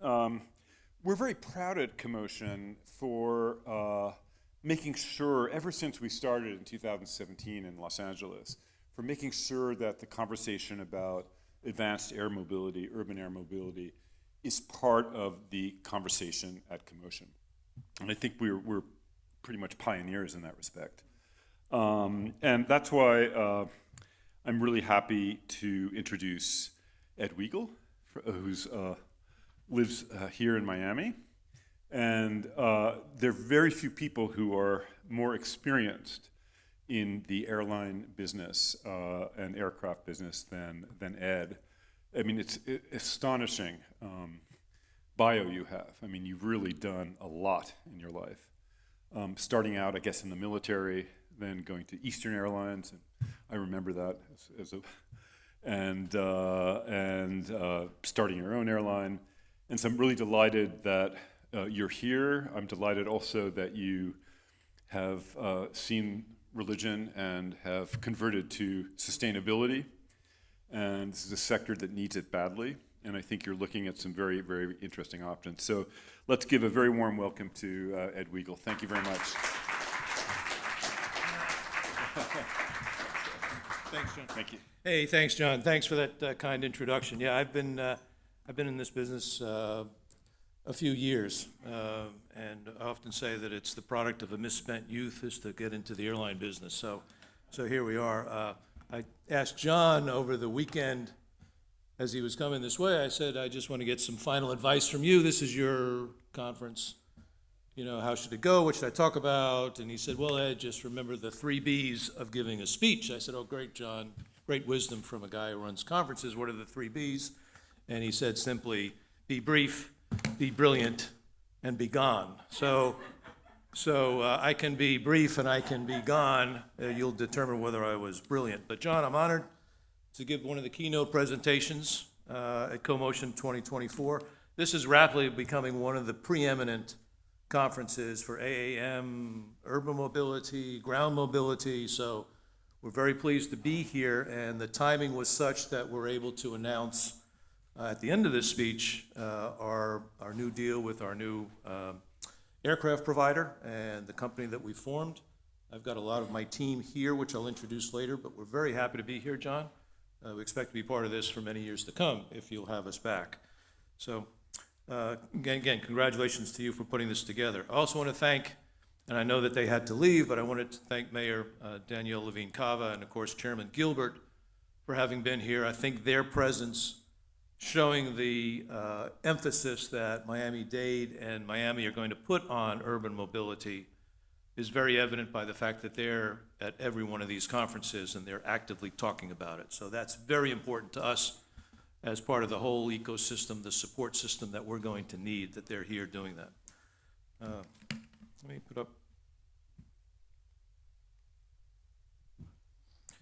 We're very proud at CoMotion for making sure, ever since we started in 2017 in Los Angeles, for making sure that the conversation about advanced air mobility, urban air mobility, is part of the conversation at CoMotion. And I think we're pretty much pioneers in that respect. And that's why I'm really happy to introduce Ed Wegel, who's lives here in Miami. And there are very few people who are more experienced in the airline business and aircraft business than Ed. I mean, it's astonishing bio you have. I mean, you've really done a lot in your life. Starting out, I guess, in the military, then going to Eastern Airlines, and I remember that starting your own airline. And so I'm really delighted that you're here. I'm delighted also that you have seen religion and have converted to sustainability. And this is a sector that needs it badly. And I think you're looking at some very, very interesting options. So let's give a very warm welcome to Ed Wegel. Thank you very much. Thanks, John. Thank you. Hey, thanks, John. Thanks for that kind introduction. Yeah, I've been in this business a few years, and I often say that it's the product of a misspent youth is to get into the airline business. So here we are. I asked John over the weekend, as he was coming this way, I said, I just want to get some final advice from you. This is your conference. You know, how should it go? What should I talk about? And he said, well, Ed, just remember the 3 Bs of giving a speech. I said, oh, great, John. Great wisdom from a guy who runs conferences. What are the 3 Bs? And he said simply, be brief, be brilliant, and be gone. So I can be brief and I can be gone. You'll determine whether I was brilliant. But John, I'm honored to give one of the keynote presentations at CoMotion 2024. This is rapidly becoming one of the preeminent conferences for AAM, urban mobility, ground mobility. So we're very pleased to be here, and the timing was such that we're able to announce at the end of this speech our new deal with our new aircraft provider and the company that we formed. I've got a lot of my team here, which I'll introduce later, but we're very happy to be here, John. We expect to be part of this for many years to come if you'll have us back. So again, congratulations to you for putting this together. I also want to thank, and I know that they had to leave, but I wanted to thank Mayor Danielle Levine-Cava and, of course, Chairman Gilbert for having been here. I think their presence showing the emphasis that Miami-Dade and Miami are going to put on urban mobility is very evident by the fact that they're at every one of these conferences and they're actively talking about it. So that's very important to us as part of the whole ecosystem, the support system that we're going to need, that they're here doing that. Let me put up.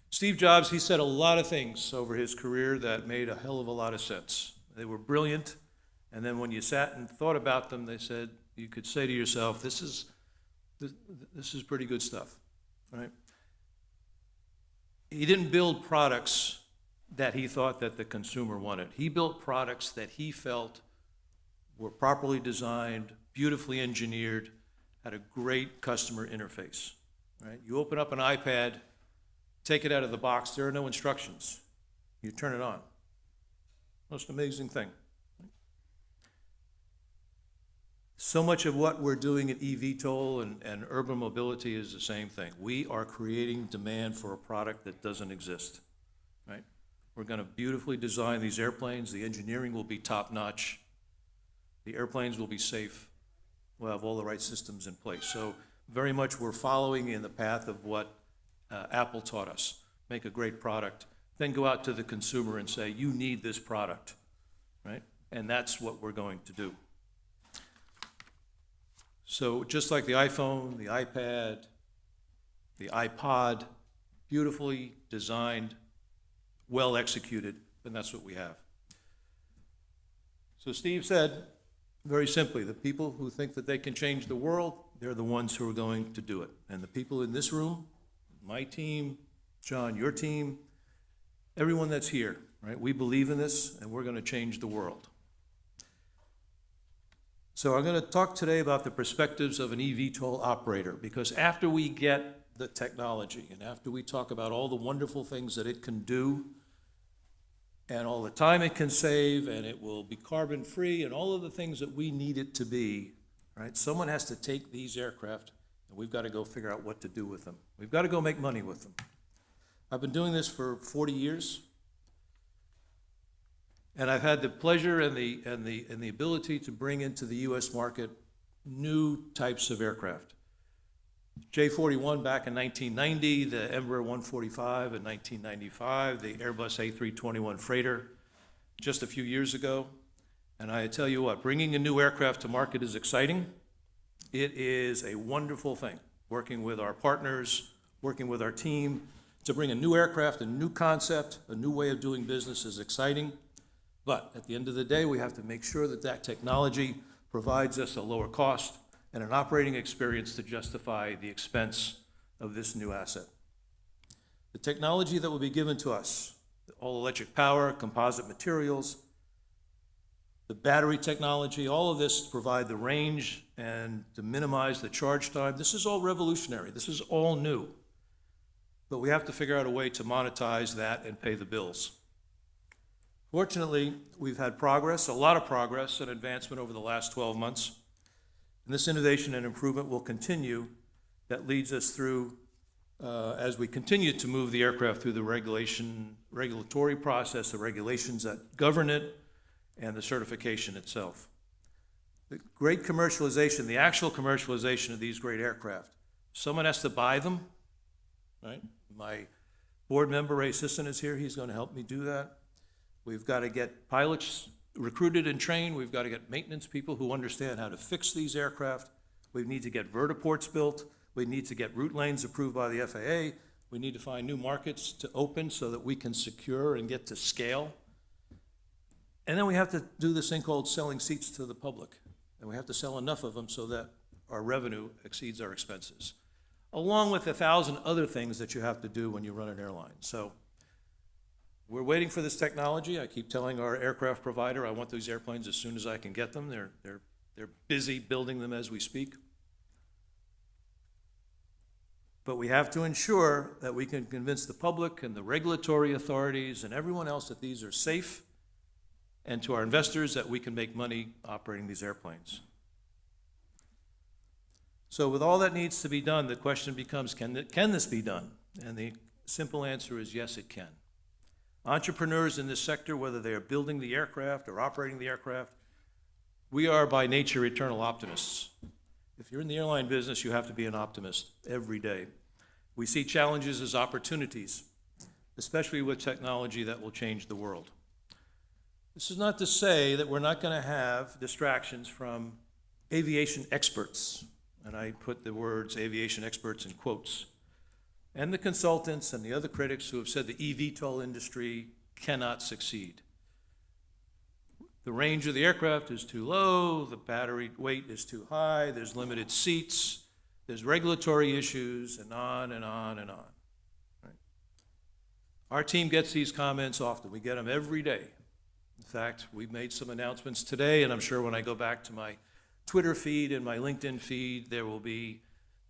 Steve Jobs, he said a lot of things over his career that made a hell of a lot of sense. They were brilliant, and then when you sat and thought about them, they said, you could say to yourself, this is pretty good stuff, right? He didn't build products that he thought that the consumer wanted. He built products that he felt were properly designed, beautifully engineered, had a great customer interface, right? You open up an iPad, take it out of the box, there are no instructions. You turn it on. Most amazing thing. So much of what we're doing at E-VTOL and urban mobility is the same thing. We are creating demand for a product that doesn't exist, right? We're going to beautifully design these airplanes. The engineering will be top-notch. The airplanes will be safe. We'll have all the right systems in place. So very much we're following in the path of what Apple taught us. Make a great product, then go out to the consumer and say, you need this product, right? And that's what we're going to do. So just like the iPhone, the iPad, the iPod, beautifully designed, well executed, and that's what we have. So Steve said, very simply, the people who think that they can change the world, they're the ones who are going to do it. And the people in this room, my team, John, your team, everyone that's here, right? We believe in this, and we're going to change the world. So I'm going to talk today about the perspectives of an eVTOL operator, because after we get the technology and after we talk about all the wonderful things that it can do and all the time it can save and it will be carbon free and all of the things that we need it to be, right? Someone has to take these aircraft and we've got to go figure out what to do with them. We've got to go make money with them. I've been doing this for 40 years. And I've had the pleasure and the ability to bring into the U.S. market new types of aircraft. J41 back in 1990, the Embraer 145 in 1995, the Airbus A321 freighter just a few years ago. And I tell you what, bringing a new aircraft to market is exciting. It is a wonderful thing, working with our partners, working with our team. To bring a new aircraft, a new concept, a new way of doing business is exciting. But at the end of the day, we have to make sure that that technology provides us a lower cost and an operating experience to justify the expense of this new asset. The technology that will be given to us, the all-electric power, composite materials, the battery technology, all of this to provide the range and to minimize the charge time, this is all revolutionary. This is all new. But we have to figure out a way to monetize that and pay the bills. Fortunately, we've had progress, a lot of progress and advancement over the last 12 months. And this innovation and improvement will continue. That leads us through, as we continue to move the aircraft through the regulatory process, the regulations that govern it, and the certification itself. The great commercialization, the actual commercialization of these great aircraft, someone has to buy them, right? My board member, Ray Sisson, is here. He's going to help me do that. We've got to get pilots recruited and trained. We've got to get maintenance people who understand how to fix these aircraft. We need to get vertiports built. We need to get route lanes approved by the FAA. We need to find new markets to open so that we can secure and get to scale. And then we have to do this thing called selling seats to the public. And we have to sell enough of them so that our revenue exceeds our expenses, along with 1,000 other things that you have to do when you run an airline. So we're waiting for this technology. I keep telling our aircraft provider I want these airplanes as soon as I can get them. They're busy building them as we speak. But we have to ensure that we can convince the public and the regulatory authorities and everyone else that these are safe, and to our investors that we can make money operating these airplanes. So with all that needs to be done, the question becomes, can this be done? And the simple answer is yes, it can. Entrepreneurs in this sector, whether they are building the aircraft or operating the aircraft, we are by nature eternal optimists. If you're in the airline business, you have to be an optimist every day. We see challenges as opportunities, especially with technology that will change the world. This is not to say that we're not going to have distractions from aviation experts, and I put the words aviation experts in quotes, and the consultants and the other critics who have said the eVTOL industry cannot succeed. The range of the aircraft is too low, the battery weight is too high, there's limited seats, there's regulatory issues, and on and on and on. Right? Our team gets these comments often. We get them every day. In fact, we've made some announcements today, and I'm sure when I go back to my Twitter feed and my LinkedIn feed, there will be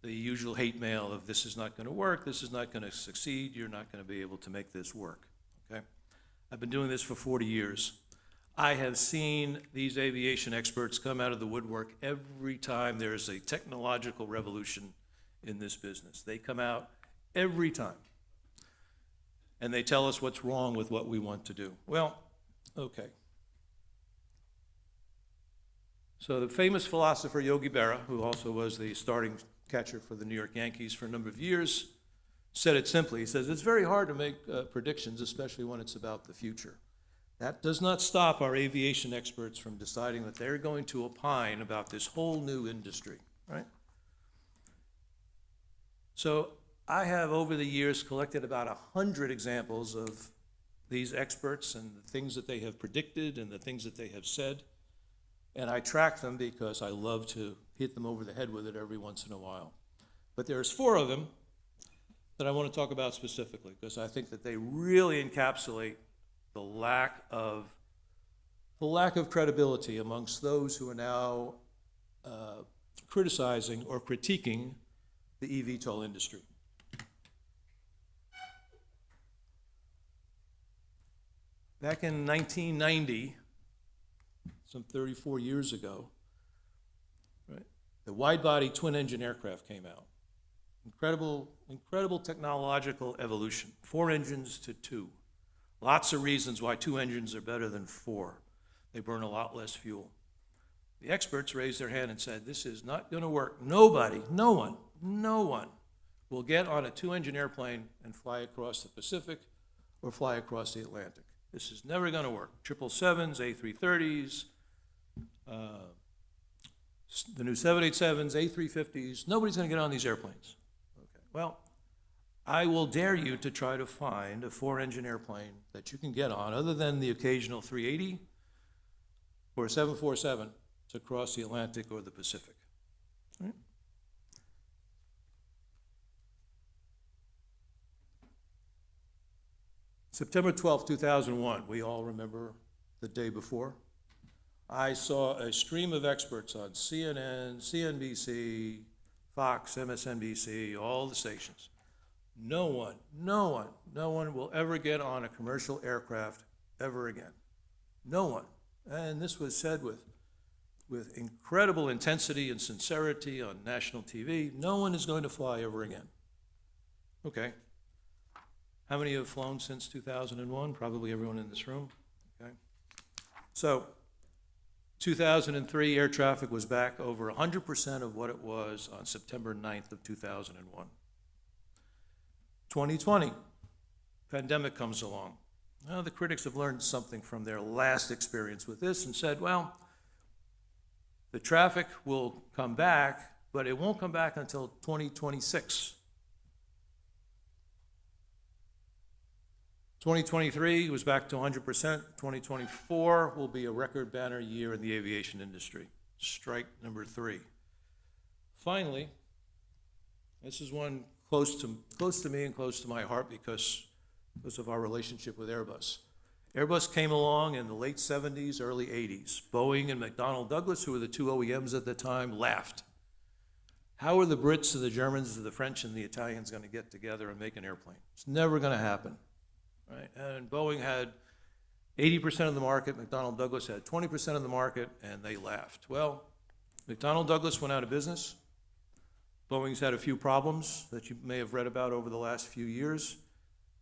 the usual hate mail of this is not going to work, this is not going to succeed, you're not going to be able to make this work. Okay? I've been doing this for 40 years. I have seen these aviation experts come out of the woodwork every time there's a technological revolution in this business. They come out every time, and they tell us what's wrong with what we want to do. Well, okay. So the famous philosopher Yogi Berra, who also was the starting catcher for the New York Yankees for a number of years, said it simply. He says, it's very hard to make predictions, especially when it's about the future. That does not stop our aviation experts from deciding that they're going to opine about this whole new industry, right? So I have, over the years, collected about 100 examples of these experts and the things that they have predicted and the things that they have said. And I track them because I love to hit them over the head with it every once in a while. But there's 4 of them that I want to talk about specifically because I think that they really encapsulate the lack of credibility amongst those who are now criticizing or critiquing the E-VTOL industry. Back in 1990, some 34 years ago, right, the wide-body twin-engine aircraft came out. Incredible technological evolution. 4 engines to 2. Lots of reasons why 2 engines are better than 4. They burn a lot less fuel. The experts raised their hand and said, this is not going to work. Nobody, no one will get on a 2-engine airplane and fly across the Pacific or fly across the Atlantic. This is never going to work. 777s, A330s, the new 787s, A350s, nobody's going to get on these airplanes. Okay. Well, I will dare you to try to find a 4-engine airplane that you can get on, other than the occasional 380 or a 747, to cross the Atlantic or the Pacific. Right? September 12, 2001, we all remember the day before. I saw a stream of experts on CNN, CNBC, Fox, MSNBC, all the stations. No one will ever get on a commercial aircraft ever again. No one. And this was said with incredible intensity and sincerity on national TV. No one is going to fly ever again. Okay. How many have flown since 2001? Probably everyone in this room. Okay. So, 2003, air traffic was back over 100% of what it was on September 9th of 2001. 2020, pandemic comes along. Well, the critics have learned something from their last experience with this and said, well, the traffic will come back, but it won't come back until 2026. 2023 was back to 100%. 2024 will be a record banner year in the aviation industry. Strike number 3. Finally, this is one close to me and close to my heart because of our relationship with Airbus. Airbus came along in the late 70s, early 80s. Boeing and McDonnell Douglas, who were the 2 OEMs at the time, laughed. How are the Brits and the Germans and the French and the Italians going to get together and make an airplane? It's never going to happen. Right? And Boeing had 80% of the market, McDonnell Douglas had 20% of the market, and they laughed. Well, McDonnell Douglas went out of business. Boeing's had a few problems that you may have read about over the last few years.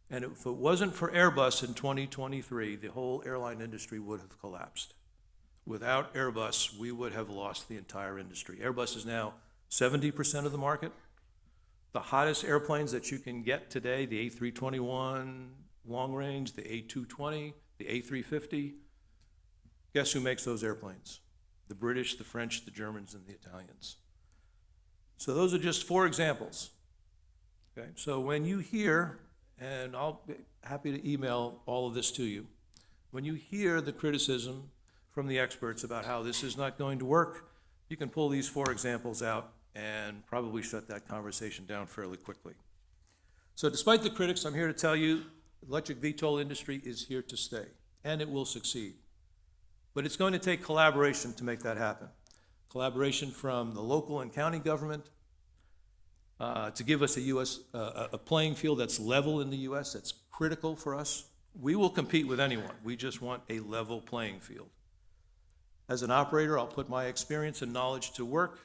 And if it wasn't for Airbus in 2023, the whole airline industry would have collapsed. Without Airbus, we would have lost the entire industry. Airbus is now 70% of the market. The hottest airplanes that you can get today, the A321 long range, the A220, the A350, guess who makes those airplanes? The British, the French, the Germans, and the Italians. So those are just 4 examples. Okay, so when you hear, and I'll be happy to email all of this to you, when you hear the criticism from the experts about how this is not going to work, you can pull these 4 examples out and probably shut that conversation down fairly quickly. So despite the critics, I'm here to tell you the electric VTOL industry is here to stay, and it will succeed. But it's going to take collaboration to make that happen. Collaboration from the local and county government to give us a playing field that's level in the U.S., that's critical for us. We will compete with anyone. We just want a level playing field. As an operator, I'll put my experience and knowledge to work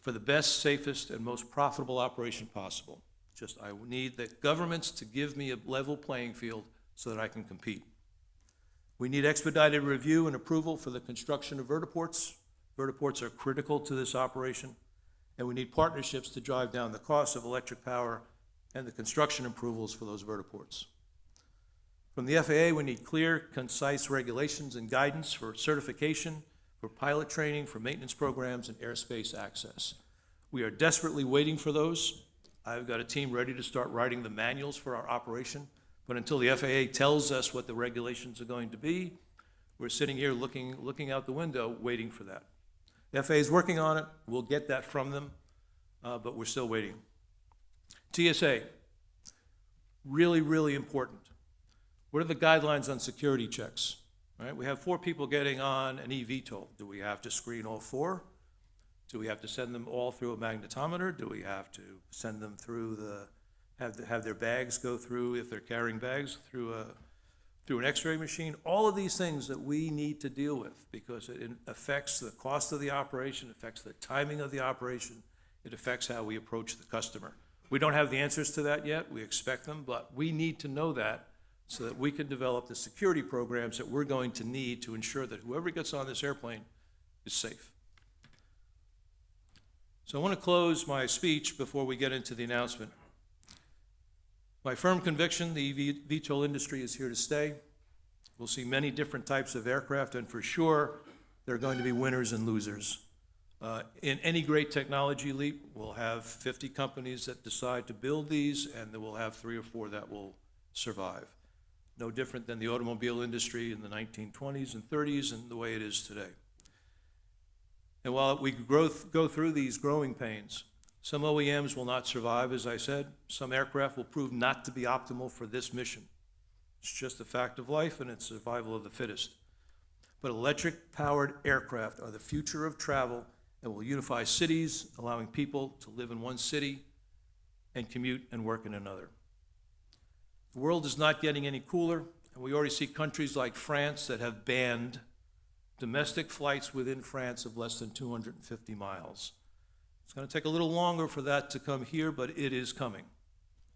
for the best, safest, and most profitable operation possible. Just I need the governments to give me a level playing field so that I can compete. We need expedited review and approval for the construction of vertiports. Vertiports are critical to this operation, and we need partnerships to drive down the cost of electric power and the construction approvals for those vertiports. From the FAA, we need clear, concise regulations and guidance for certification, for pilot training, for maintenance programs, and airspace access. We are desperately waiting for those. I've got a team ready to start writing the manuals for our operation, but until the FAA tells us what the regulations are going to be, we're sitting here looking out the window, waiting for that. The FAA is working on it. We'll get that from them, but we're still waiting. TSA, really, really important. What are the guidelines on security checks? Right? We have 4 people getting on an E-VTOL. Do we have to screen all 4? Do we have to send them all through a magnetometer? Do we have to send them through have their bags go through, if they're carrying bags, through an x-ray machine? All of these things that we need to deal with because it affects the cost of the operation, affects the timing of the operation, it affects how we approach the customer. We don't have the answers to that yet, we expect them, but we need to know that so that we can develop the security programs that we're going to need to ensure that whoever gets on this airplane is safe. So I want to close my speech before we get into the announcement. My firm conviction, the eVTOL industry is here to stay. We'll see many different types of aircraft, and for sure, there are going to be winners and losers. In any great technology leap, we'll have 50 companies that decide to build these, and then we'll have 3 or 4 that will survive. No different than the automobile industry in the 1920s and 30s and the way it is today. And while we go through these growing pains, some OEMs will not survive, as I said. Some aircraft will prove not to be optimal for this mission. It's just a fact of life, and it's survival of the fittest. But electric-powered aircraft are the future of travel and will unify cities, allowing people to live in one city and commute and work in another. The world is not getting any cooler, and we already see countries like France that have banned domestic flights within France of less than 250 miles. It's going to take a little longer for that to come here, but it is coming.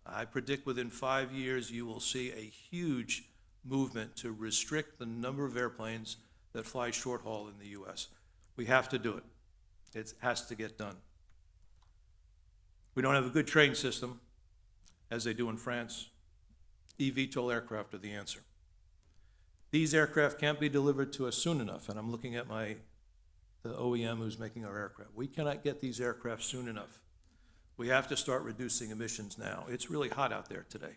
I predict within 5 years you will see a huge movement to restrict the number of airplanes that fly short haul in the U.S. We have to do it. It has to get done. We don't have a good train system, as they do in France. eVTOL aircraft are the answer. These aircraft can't be delivered to us soon enough, and I'm looking at the OEM who's making our aircraft. We cannot get these aircraft soon enough. We have to start reducing emissions now. It's really hot out there today.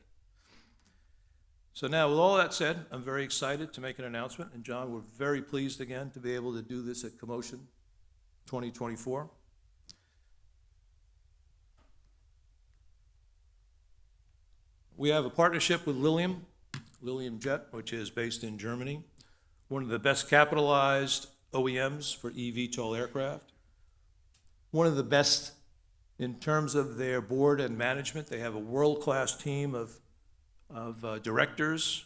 So now, with all that said, I'm very excited to make an announcement, and John, we're very pleased again to be able to do this at CoMotion 2024. We have a partnership with Lilium Jet, which is based in Germany, one of the best capitalized OEMs for eVTOL aircraft, one of the best in terms of their board and management. They have a world-class team of directors,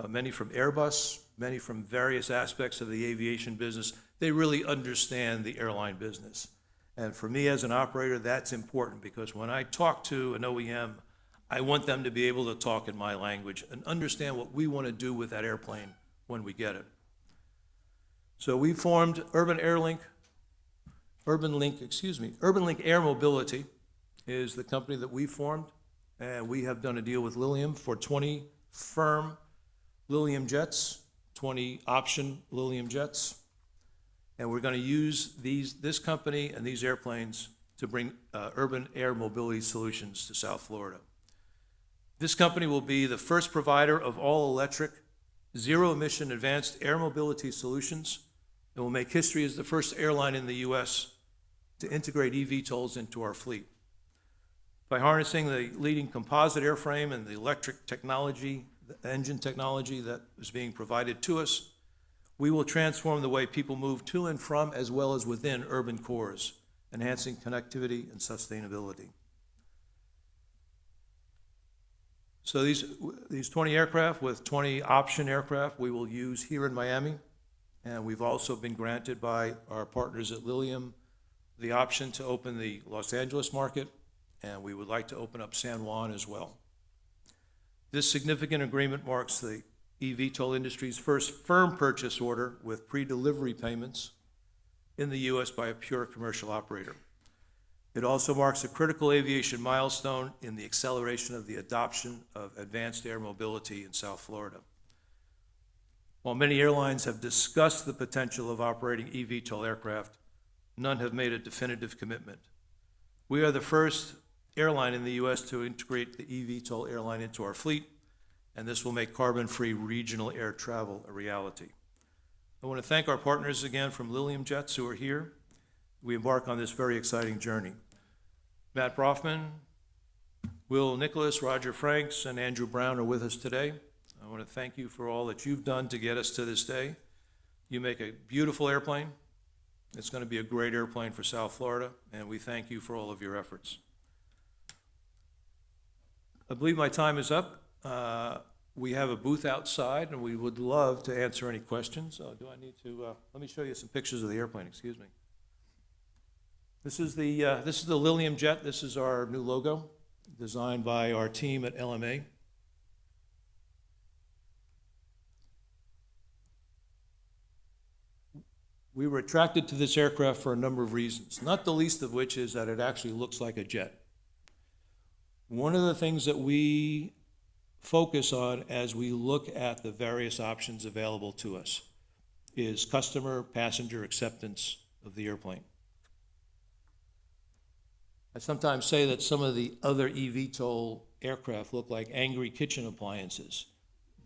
many from Airbus, many from various aspects of the aviation business. They really understand the airline business. And for me as an operator, that's important because when I talk to an OEM, I want them to be able to talk in my language and understand what we want to do with that airplane when we get it. So we formed UrbanLink Air Mobility is the company that we formed, and we have done a deal with Lilium for 20 firm Lilium jets, 20 option Lilium jets, and we're going to use this company and these airplanes to bring urban air mobility solutions to South Florida. This company will be the first provider of all-electric, zero-emission advanced air mobility solutions and will make history as the first airline in the U.S. to integrate eVTOLs into our fleet. By harnessing the leading composite airframe and the electric technology, the engine technology that is being provided to us, we will transform the way people move to and from as well as within urban cores, enhancing connectivity and sustainability. So these 20 aircraft with 20 option aircraft we will use here in Miami, and we've also been granted by our partners at Lilium the option to open the Los Angeles market, and we would like to open up San Juan as well. This significant agreement marks the eVTOL industry's first firm purchase order with pre-delivery payments in the U.S. by a pure commercial operator. It also marks a critical aviation milestone in the acceleration of the adoption of advanced air mobility in South Florida. While many airlines have discussed the potential of operating eVTOL aircraft, none have made a definitive commitment. We are the first airline in the U.S. to integrate the eVTOL airline into our fleet, and this will make carbon-free regional air travel a reality. I want to thank our partners again from Lilium Jets who are here. We embark on this very exciting journey. Matt Brofman, Will Nicholas, Roger Franks, and Andrew Brown are with us today. I want to thank you for all that you've done to get us to this day. You make a beautiful airplane. It's going to be a great airplane for South Florida, and we thank you for all of your efforts. I believe my time is up. We have a booth outside, and we would love to answer any questions. Do I need to, let me show you some pictures of the airplane, excuse me. This is the Lilium jet. This is our new logo, designed by our team at LMA. We were attracted to this aircraft for a number of reasons, not the least of which is that it actually looks like a jet. One of the things that we focus on as we look at the various options available to us is customer passenger acceptance of the airplane. I sometimes say that some of the other E-VTOL aircraft look like angry kitchen appliances.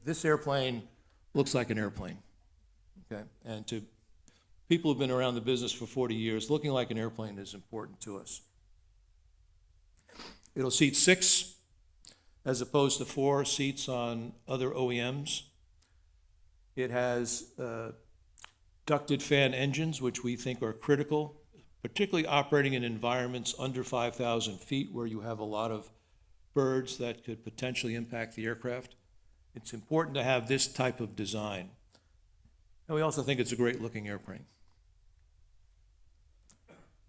This airplane looks like an airplane, okay? And to people who've been around the business for 40 years, looking like an airplane is important to us. It'll seat 6 as opposed to 4 seats on other OEMs. It has ducted fan engines, which we think are critical, particularly operating in environments under 5,000 feet where you have a lot of birds that could potentially impact the aircraft. It's important to have this type of design. And we also think it's a great looking airplane.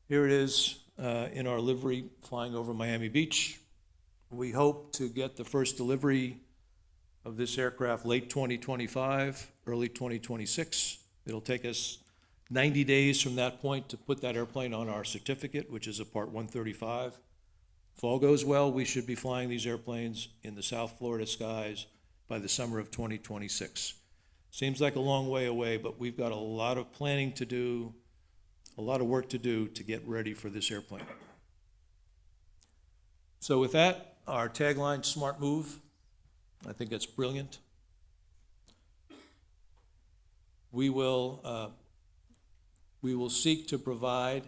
Here it is in our livery flying over Miami Beach. We hope to get the first delivery of this aircraft late 2025, early 2026. It'll take us 90 days from that point to put that airplane on our certificate, which is a Part 135. If all goes well, we should be flying these airplanes in the South Florida skies by the summer of 2026. Seems like a long way away, but we've got a lot of planning to do, a lot of work to do to get ready for this airplane. So with that, our tagline, Smart Move, I think it's brilliant. We will seek to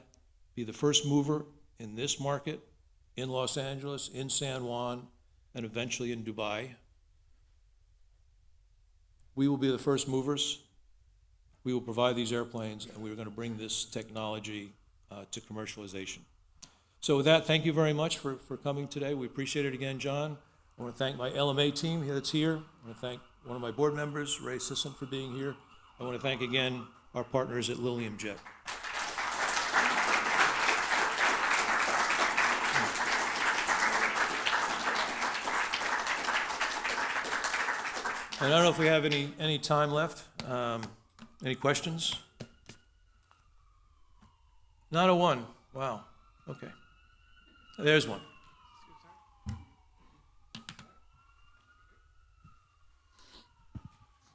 be the first mover in this market, in Los Angeles, in San Juan, and eventually in Dubai. We will be the first movers. We will provide these airplanes, and we're going to bring this technology to commercialization. So with that, thank you very much for coming today. We appreciate it again, John. I want to thank my LMA team that's here. I want to thank one of my board members, Ray Sisson, for being here. I want to thank again our partners at Lilium Jet. And I don't know if we have any time left. Any questions? Not a one. Wow. Okay. There's one.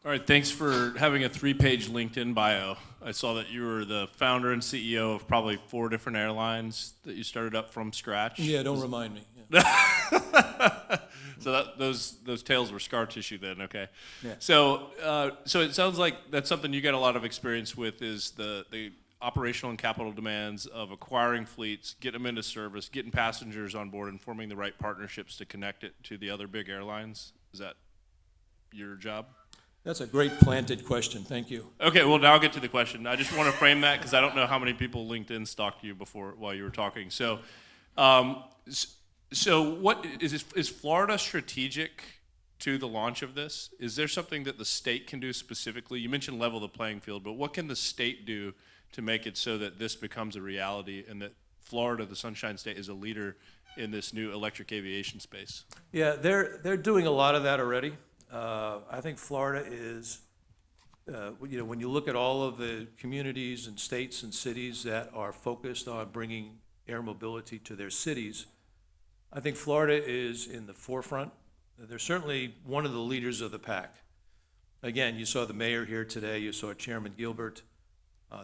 All right, thanks for having a 3-page LinkedIn bio. I saw that you were the founder and CEO of probably 4 different airlines that you started up from scratch. Yeah, don't remind me. Yeah. So those tales were scar tissue then, okay? Yeah. So it sounds like that's something you got a lot of experience with is the operational and capital demands of acquiring fleets, getting them into service, getting passengers on board, and forming the right partnerships to connect it to the other big airlines. Is that your job? That's a great planted question. Thank you. Okay, well, now I'll get to the question. I just want to frame that because I don't know how many people LinkedIn stalked you while you were talking. So what is Florida strategic to the launch of this? Is there something that the state can do specifically? You mentioned level the playing field, but what can the state do to make it so that this becomes a reality and that Florida, the Sunshine State, is a leader in this new electric aviation space? Yeah, they're doing a lot of that already. I think Florida is, when you look at all of the communities and states and cities that are focused on bringing air mobility to their cities, I think Florida is in the forefront. They're certainly one of the leaders of the pack. Again, you saw the mayor here today. You saw Chairman Gilbert.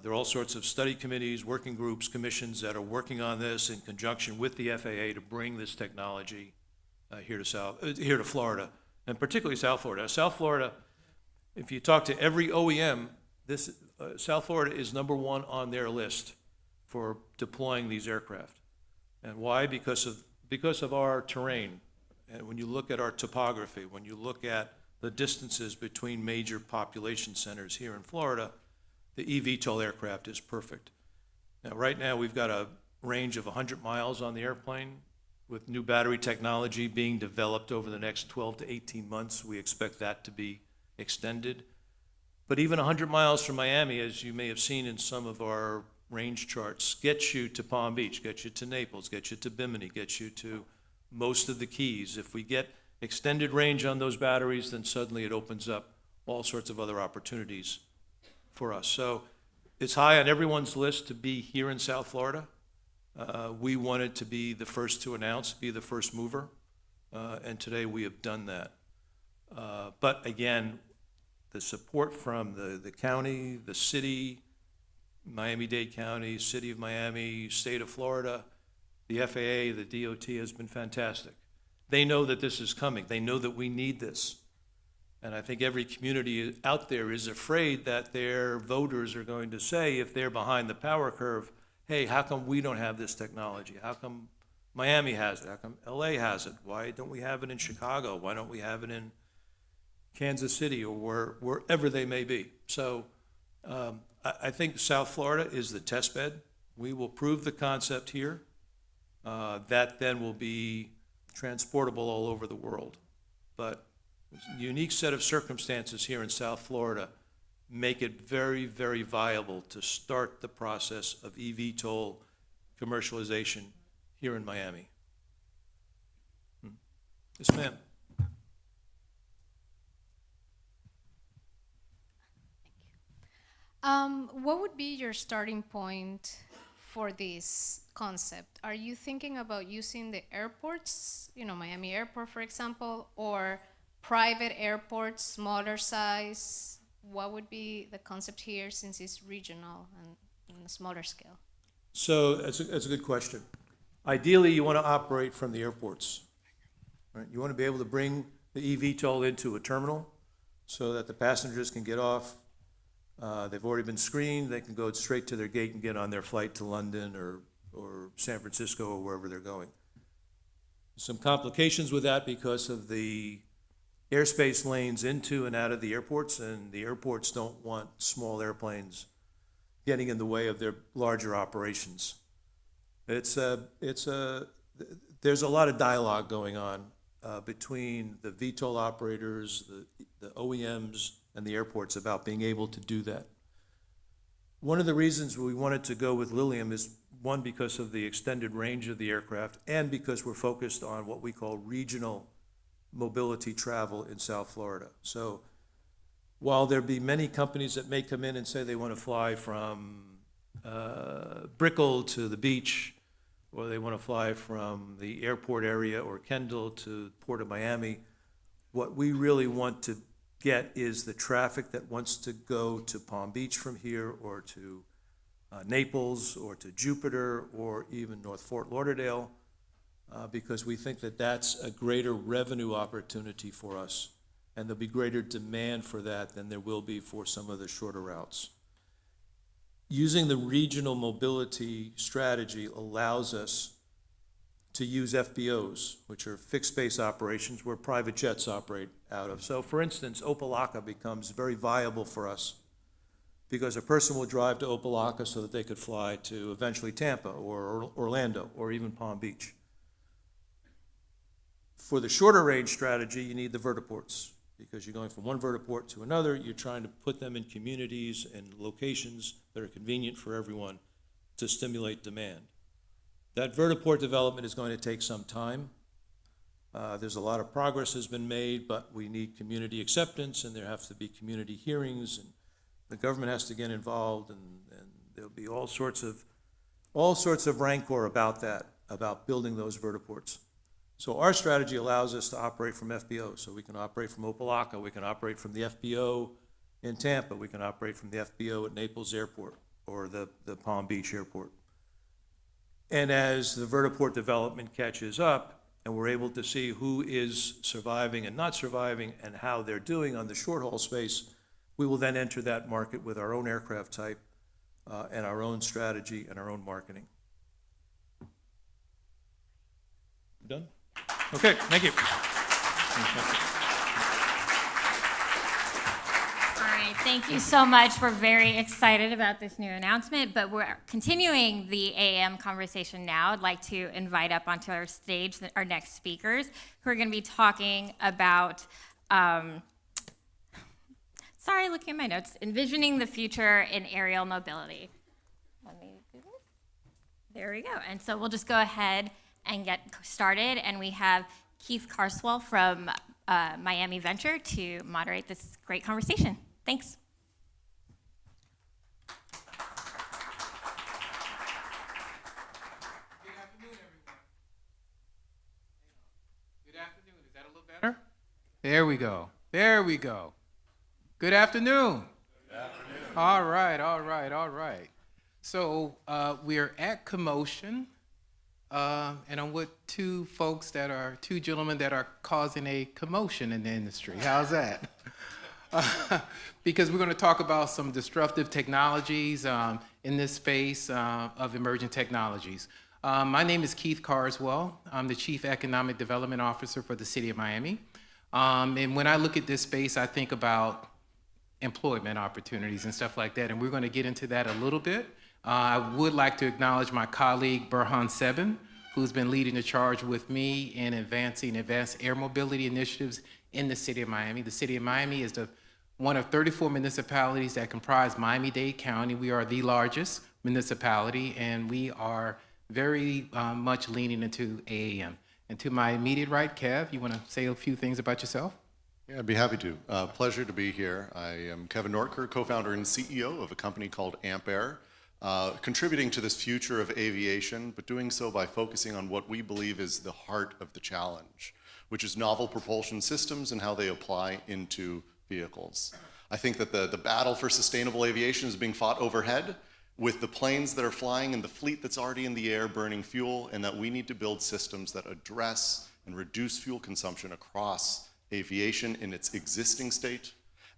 There are all sorts of study committees, working groups, commissions that are working on this in conjunction with the FAA to bring this technology here to Florida, and particularly South Florida. South Florida, if you talk to every OEM, South Florida is number 1 on their list for deploying these aircraft. And why? Because of our terrain. And when you look at our topography, when you look at the distances between major population centers here in Florida, the E-VTOL aircraft is perfect. Now, right now, we've got a range of 100 miles on the airplane. With new battery technology being developed over the next 12 to 18 months, we expect that to be extended. But even 100 miles from Miami, as you may have seen in some of our range charts, gets you to Palm Beach, gets you to Naples, gets you to Bimini, gets you to most of the Keys. If we get extended range on those batteries, then suddenly it opens up all sorts of other opportunities for us. So it's high on everyone's list to be here in South Florida. We wanted to be the first to announce, be the first mover, and today we have done that. But again, the support from the county, the city, Miami-Dade County, City of Miami, State of Florida, the FAA, the DOT has been fantastic. They know that this is coming. They know that we need this. And I think every community out there is afraid that their voters are going to say, if they're behind the power curve, hey, how come we don't have this technology? How come Miami has it? How come LA has it? Why don't we have it in Chicago? Why don't we have it in Kansas City or wherever they may be? So I think South Florida is the test bed. We will prove the concept here. That then will be transportable all over the world. But a unique set of circumstances here in South Florida make it very, very viable to start the process of E-VTOL commercialization here in Miami. Yes, ma'am. What would be your starting point for this concept? Are you thinking about using the airports, Miami Airport, for example, or private airports, smaller size? What would be the concept here since it's regional and on a smaller scale? So that's a good question. Ideally, you want to operate from the airports, right? You want to be able to bring the E-VTOL into a terminal so that the passengers can get off. They've already been screened. They can go straight to their gate and get on their flight to London or San Francisco or wherever they're going. Some complications with that because of the airspace lanes into and out of the airports, and the airports don't want small airplanes getting in the way of their larger operations. There's a lot of dialogue going on between the VTOL operators, the OEMs, and the airports about being able to do that. One of the reasons we wanted to go with Lilium is, one, because of the extended range of the aircraft, and because we're focused on what we call regional mobility travel in South Florida. So while there be many companies that may come in and say they want to fly from Brickell to the beach, or they want to fly from the airport area or Kendall to Port of Miami, what we really want to get is the traffic that wants to go to Palm Beach from here, or to Naples, or to Jupiter, or even North Fort Lauderdale, because we think that that's a greater revenue opportunity for us, and there'll be greater demand for that than there will be for some of the shorter routes. Using the regional mobility strategy allows us to use FBOs, which are fixed base operations where private jets operate out of. So for instance, Opa-locka becomes very viable for us because a person will drive to Opa-locka so that they could fly to eventually Tampa or Orlando or even Palm Beach. For the shorter range strategy, you need the vertiports, because you're going from one vertiport to another. You're trying to put them in communities and locations that are convenient for everyone to stimulate demand. That vertiport development is going to take some time. There's a lot of progress has been made, but we need community acceptance, and there have to be community hearings, and the government has to get involved, and there'll be all sorts of rancor about that, about building those vertiports. So our strategy allows us to operate from FBO. So we can operate from Opa-locka, we can operate from the FBO in Tampa, we can operate from the FBO at Naples Airport or the Palm Beach Airport. And as the vertiport development catches up and we're able to see who is surviving and not surviving and how they're doing on the short haul space, we will then enter that market with our own aircraft type and our own strategy and our own marketing. Done? Okay, thank you. All right, Thank you so much. We're very excited about this new announcement, but we're continuing the AAM conversation now. I'd like to invite up onto our stage our next speakers who are going to be talking about, sorry, looking at my notes, envisioning the future in aerial mobility. Let me do this. There we go. And so we'll just go ahead and get started. And we have Keith Carswell from Miami Venture to moderate this great conversation. Thanks. Good afternoon, everyone. Good afternoon. Is that a little better? There we go. There we go. Good afternoon. Good afternoon. All right. So we're at CoMotion, and I'm with two gentlemen that are causing a commotion in the industry. How's that? Because we're going to talk about some disruptive technologies in this space of emerging technologies. My name is Keith Carswell. I'm the Chief Economic Development Officer for the City of Miami. And when I look at this space, I think about employment opportunities and stuff like that, and we're going to get into that a little bit. I would like to acknowledge my colleague, Burhan Sebin, who's been leading the charge with me in advancing advanced air mobility initiatives in the City of Miami. The City of Miami is one of 34 municipalities that comprise Miami-Dade County. We are the largest municipality, and we are very much leaning into AAM. And to my immediate right, Kev, you want to say a few things about yourself? Yeah, I'd be happy to. Pleasure to be here. I am Kevin Noertker, co-founder and CEO of a company called Ampaire, contributing to this future of aviation, but doing so by focusing on what we believe is the heart of the challenge, which is novel propulsion systems and how they apply into vehicles. I think that the battle for sustainable aviation is being fought overhead with the planes that are flying and the fleet that's already in the air burning fuel, and that we need to build systems that address and reduce fuel consumption across aviation in its existing state,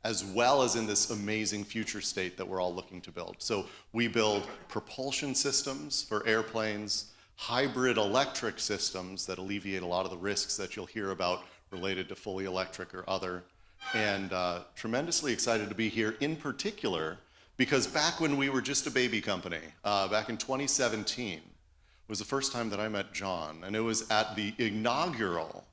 as well as in this amazing future state that we're all looking to build. So we build propulsion systems for airplanes, hybrid electric systems that alleviate a lot of the risks that you'll hear about related to fully electric or other, and tremendously excited to be here in particular because back when we were just a baby company, back in 2017, was the first time that I met John, and it was at the inaugural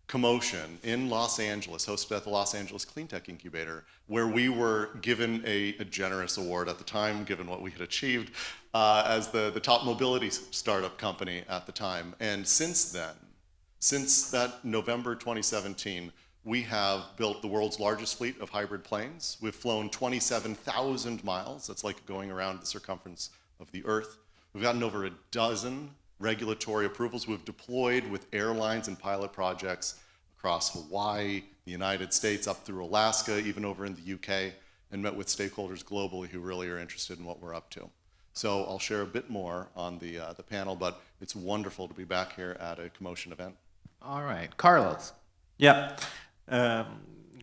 CoMotion in Los Angeles, hosted at the Los Angeles Clean Tech Incubator, where we were given a generous award at the time, given what we had achieved as the top mobility startup company at the time. And since then, since that November 2017, we have built the world's largest fleet of hybrid planes. We've flown 27,000 miles. That's like going around the circumference of the Earth. We've gotten over a dozen regulatory approvals. We've deployed with airlines and pilot projects across Hawaii, the United States, up through Alaska, even over in the UK, and met with stakeholders globally who really are interested in what we're up to. So I'll share a bit more on the panel, but it's wonderful to be back here at a CoMotion event. All right, Carlos. Yeah.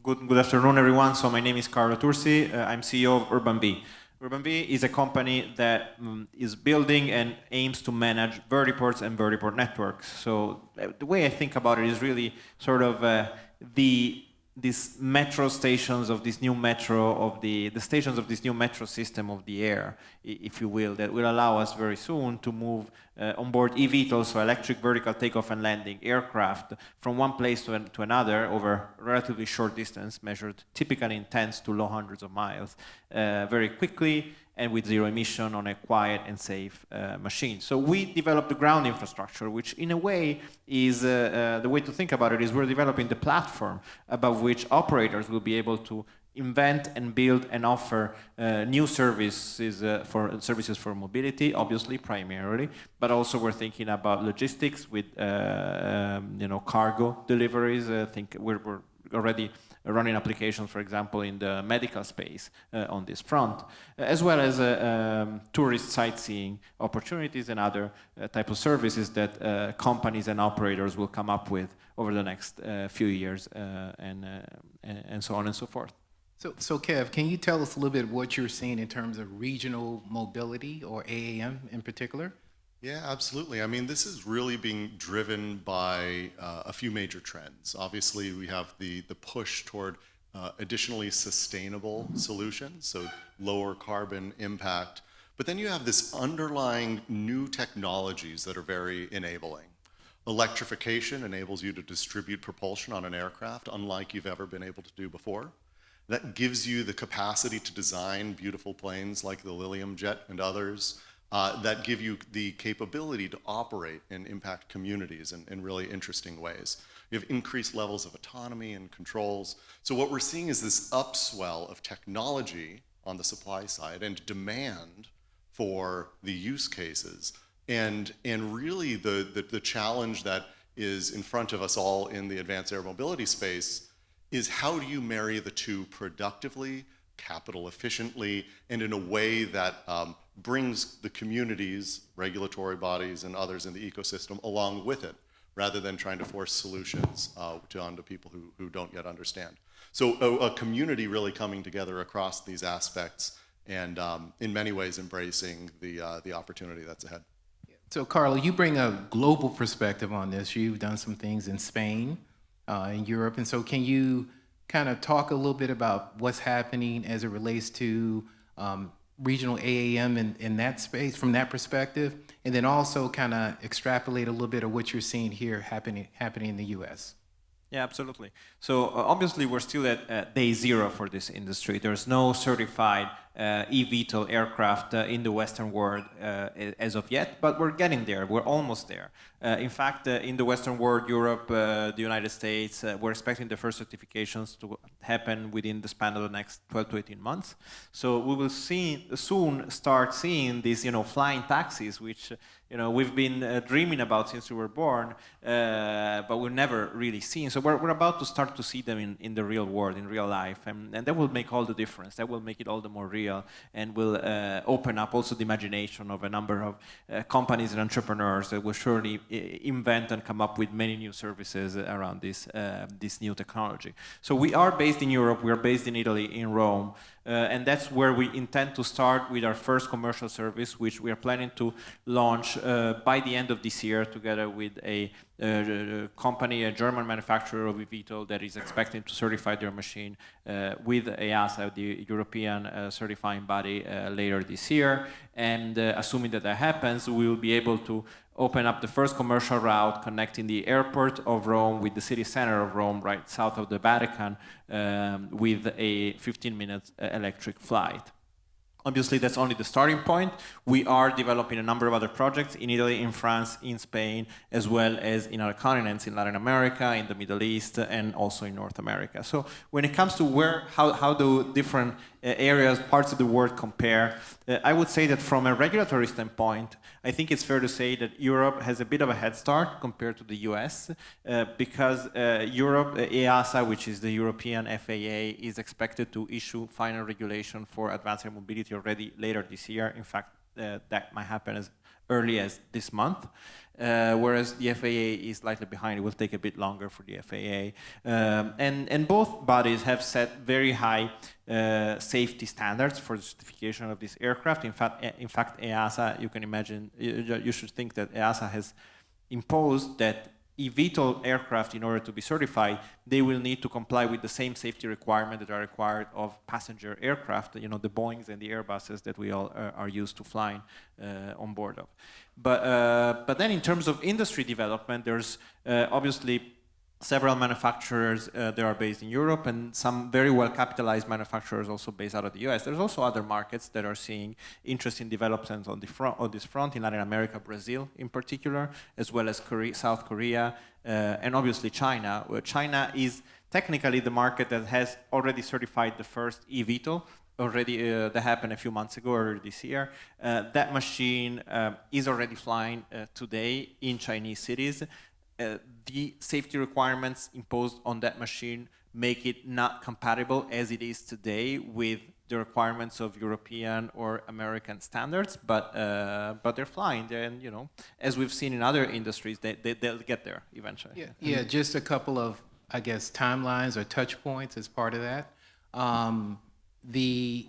Good afternoon, everyone. So my name is Carlo Tursi. I'm CEO of UrbanV. UrbanV is a company that is building and aims to manage vertiports and vertiport networks. So the way I think about it is really sort of these metro stations of this new metro, of the stations of this new metro system of the air, if you will, that will allow us very soon to move on board E-VTOL, so electric vertical takeoff and landing aircraft, from one place to another over a relatively short distance, measured typically in tens to low hundreds of miles, very quickly and with zero emission on a quiet and safe machine. So we developed the ground infrastructure, which in a way is, the way to think about it is we're developing the platform above which operators will be able to invent and build and offer new services for mobility, obviously primarily, but also we're thinking about logistics with cargo deliveries. I think we're already running applications, for example, in the medical space on this front, as well as tourist sightseeing opportunities and other type of services that companies and operators will come up with over the next few years, and so on and so forth. So Kev, can you tell us a little bit what you're seeing in terms of regional mobility, or AAM in particular? Yeah, absolutely. I mean, this is really being driven by a few major trends. Obviously, we have the push toward additionally sustainable solutions, so lower carbon impact. But then you have this underlying new technologies that are very enabling. Electrification enables you to distribute propulsion on an aircraft unlike you've ever been able to do before. That gives you the capacity to design beautiful planes like the Lilium jet and others that give you the capability to operate and impact communities in really interesting ways. You have increased levels of autonomy and controls. So what we're seeing is this upswell of technology on the supply side and demand for the use cases. And really the challenge that is in front of us all in the advanced air mobility space is how do you marry the two productively, capital efficiently, and in a way that brings the communities, regulatory bodies, and others in the ecosystem along with it, rather than trying to force solutions onto people who don't yet understand. So a community really coming together across these aspects and in many ways embracing the opportunity that's ahead. So Carlo, you bring a global perspective on this. You've done some things in Spain, in Europe, and so can you kind of talk a little bit about what's happening as it relates to regional AAM in that space from that perspective, and then also kind of extrapolate a little bit of what you're seeing here happening in the U.S.? Yeah, absolutely. So obviously we're still at day zero for this industry. There's no certified E-VTOL aircraft in the Western world as of yet, but we're getting there. We're almost there. In fact, in the Western world, Europe, the United States, we're expecting the first certifications to happen within the span of the next 12 to 18 months. So we will soon start seeing these, flying taxis, which we've been dreaming about since we were born, but we've never really seen. So we're about to start to see them in the real world, in real life, and that will make all the difference. That will make it all the more real, and will open up also the imagination of a number of companies and entrepreneurs that will surely invent and come up with many new services around this new technology. So we are based in Europe, we are based in Italy, in Rome, and that's where we intend to start with our first commercial service, which we are planning to launch by the end of this year together with a company, a German manufacturer of E-VTOL that is expecting to certify their machine with EASA, the European certifying body, later this year. And assuming that happens, we will be able to open up the first commercial route connecting the airport of Rome with the city center of Rome, right south of the Vatican, with a 15-minute electric flight. Obviously, that's only the starting point. We are developing a number of other projects in Italy, in France, in Spain, as well as in other continents, in Latin America, in the Middle East, and also in North America. So when it comes to how do different areas, parts of the world compare, I would say that from a regulatory standpoint, I think it's fair to say that Europe has a bit of a head start compared to the US, because Europe, EASA, which is the European FAA, is expected to issue final regulation for advanced air mobility already later this year. In fact, that might happen as early as this month, whereas the FAA is slightly behind. It will take a bit longer for the FAA. And both bodies have set very high safety standards for the certification of this aircraft. In fact, EASA, you can imagine, you should think that EASA has imposed that E-VTOL aircraft, in order to be certified, they will need to comply with the same safety requirements that are required of passenger aircraft, the Boeings and the Airbuses that we all are used to flying on board of. But then in terms of industry development, there's obviously several manufacturers that are based in Europe, and some very well capitalized manufacturers also based out of the US. There's also other markets that are seeing interesting developments on this front, in Latin America, Brazil in particular, as well as South Korea, and obviously China. China is technically the market that has already certified the first E-VTOL. Already, that happened a few months ago, earlier this year. That machine is already flying today in Chinese cities. The safety requirements imposed on that machine make it not compatible as it is today with the requirements of European or American standards, but they're flying, and as we've seen in other industries, they'll get there eventually. Yeah, just a couple of, I guess, timelines or touch points as part of that. The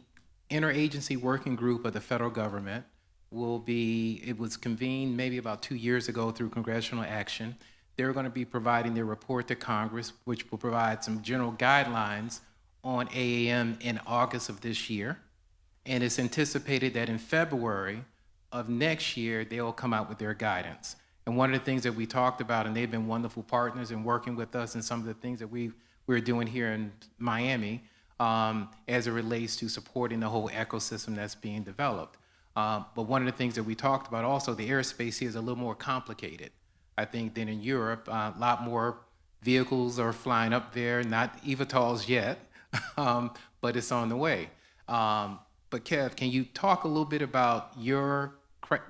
interagency working group of the federal government it was convened maybe about 2 years ago through congressional action. They're going to be providing their report to Congress, which will provide some general guidelines on AAM in August of this year, and it's anticipated that in February of next year, they'll come out with their guidance. And one of the things that we talked about, and they've been wonderful partners in working with us and some of the things that we're doing here in Miami as it relates to supporting the whole ecosystem that's being developed. But one of the things that we talked about also, the airspace here is a little more complicated, I think, than in Europe. A lot more vehicles are flying up there, not E-VTOLs yet, but it's on the way. But Kev, can you talk a little bit about your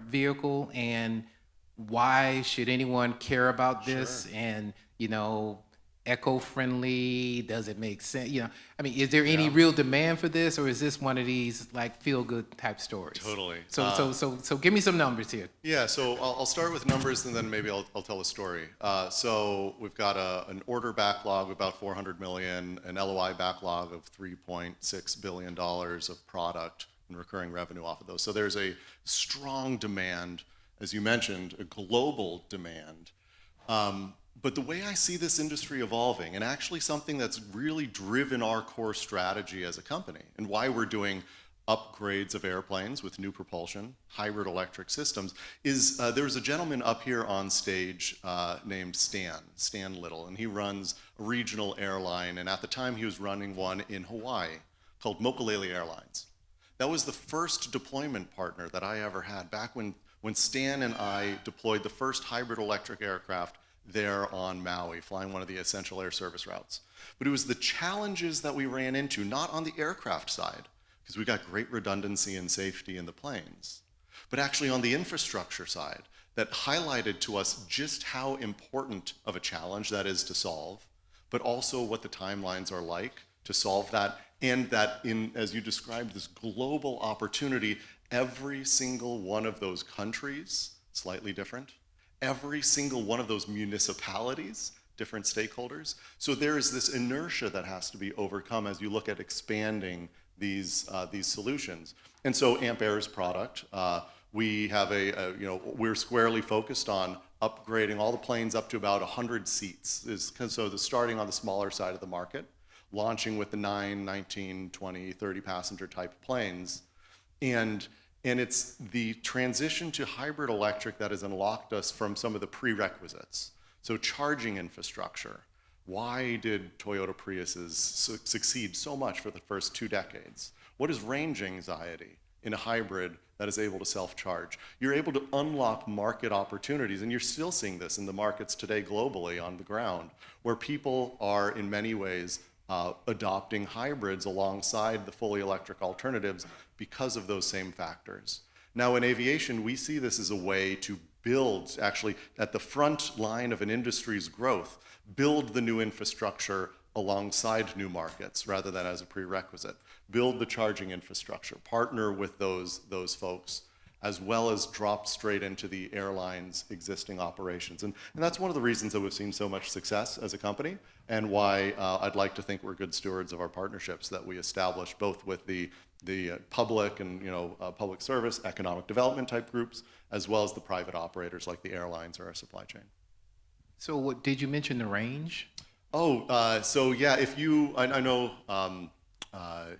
vehicle and why should anyone care about this? Sure. And, you know, eco-friendly, does it make sense? You know, I mean, is there any real demand for this, or is this one of these like feel-good type stories? Totally. So give me some numbers here. Yeah, so I'll start with numbers and then maybe I'll tell a story. So we've got an order backlog of about 400 million, an LOI backlog of $3.6 billion of product and recurring revenue off of those. So there's a strong demand, as you mentioned, a global demand. But the way I see this industry evolving, and actually something that's really driven our core strategy as a company, and why we're doing upgrades of airplanes with new propulsion, hybrid electric systems, is there's a gentleman up here on stage named Stan Little, and he runs a regional airline, and at the time he was running one in Hawaii called Mokulele Airlines. That was the first deployment partner that I ever had back when Stan and I deployed the first hybrid electric aircraft there on Maui, flying one of the essential air service routes. But it was the challenges that we ran into, not on the aircraft side, because we got great redundancy and safety in the planes, but actually on the infrastructure side, that highlighted to us just how important of a challenge that is to solve, but also what the timelines are like to solve that, and that in, as you described, this global opportunity, every single one of those countries, slightly different, every single one of those municipalities, different stakeholders. So there is this inertia that has to be overcome as you look at expanding these solutions. And so Ampaire's product, we have we're squarely focused on upgrading all the planes up to about 100 seats. So the starting on the smaller side of the market, launching with the 9, 19, 20, 30 passenger type planes. And it's the transition to hybrid electric that has unlocked us from some of the prerequisites. So charging infrastructure. Why did Toyota Priuses succeed so much for the first 2 decades? What is range anxiety in a hybrid that is able to self-charge? You're able to unlock market opportunities, and you're still seeing this in the markets today globally on the ground, where people are in many ways adopting hybrids alongside the fully electric alternatives because of those same factors. Now in aviation, we see this as a way to build, actually at the front line of an industry's growth, build the new infrastructure alongside new markets rather than as a prerequisite. Build the charging infrastructure, partner with those folks, as well as drop straight into the airline's existing operations. And that's one of the reasons that we've seen so much success as a company, and why I'd like to think we're good stewards of our partnerships that we establish, both with the public and public service, economic development type groups, as well as the private operators like the airlines or our supply chain. So what, did you mention the range? So yeah, if you, I know,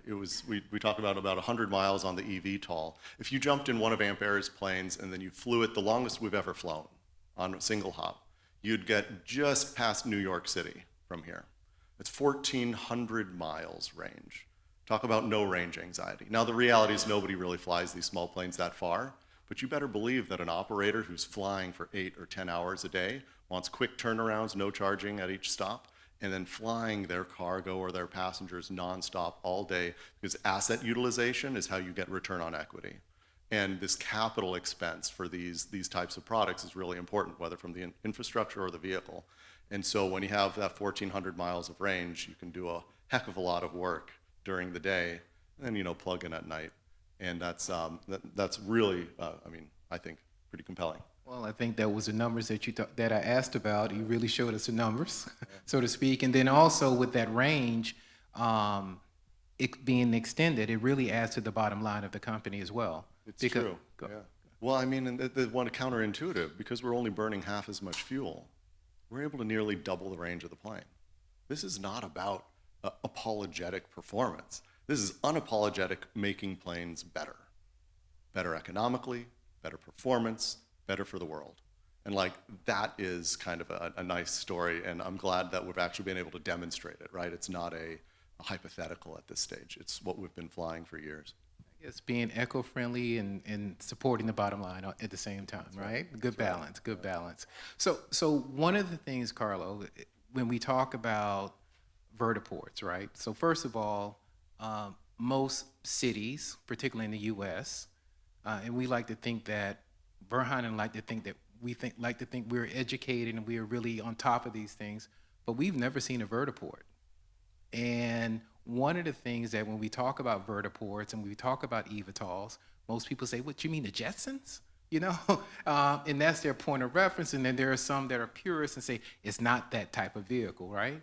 we talked about 100 miles on the E-VTOL. If you jumped in one of Ampaire's planes and then you flew it the longest we've ever flown on a single hop, you'd get just past New York City from here. It's 1,400 miles range. Talk about no range anxiety. Now the reality is nobody really flies these small planes that far, but you better believe that an operator who's flying for 8 or 10 hours a day wants quick turnarounds, no charging at each stop, and then flying their cargo or their passengers nonstop all day, because asset utilization is how you get return on equity. And this capital expense for these types of products is really important, whether from the infrastructure or the vehicle. And so when you have that 1,400 miles of range, you can do a heck of a lot of work during the day, and then plug in at night. And that's really, I think, pretty compelling. Well, I think that was the numbers that I asked about. You really showed us the numbers, so to speak. And then also with that range, it being extended, it really adds to the bottom line of the company as well. It's true. Yeah. Well, and they want to counterintuitive, because we're only burning half as much fuel. We're able to nearly double the range of the plane. This is not about apologetic performance. This is unapologetic making planes better. Better economically, better performance, better for the world. And like, that is kind of a nice story, and I'm glad that we've actually been able to demonstrate it, right? It's not a hypothetical at this stage. It's what we've been flying for years. It's being eco-friendly and supporting the bottom line at the same time, right? Good balance, good balance. So one of the things, Carlo, when we talk about vertiports, right? So first of all, most cities, particularly in the U.S., and we like to think that, Verheyen like to think that we're educated and we are really on top of these things, but we've never seen a vertiport. And one of the things that when we talk about vertiports and we talk about E-VTOLs, most people say, what, you mean the Jetsons? You know, and that's their point of reference. And then there are some that are purists and say, it's not that type of vehicle, right?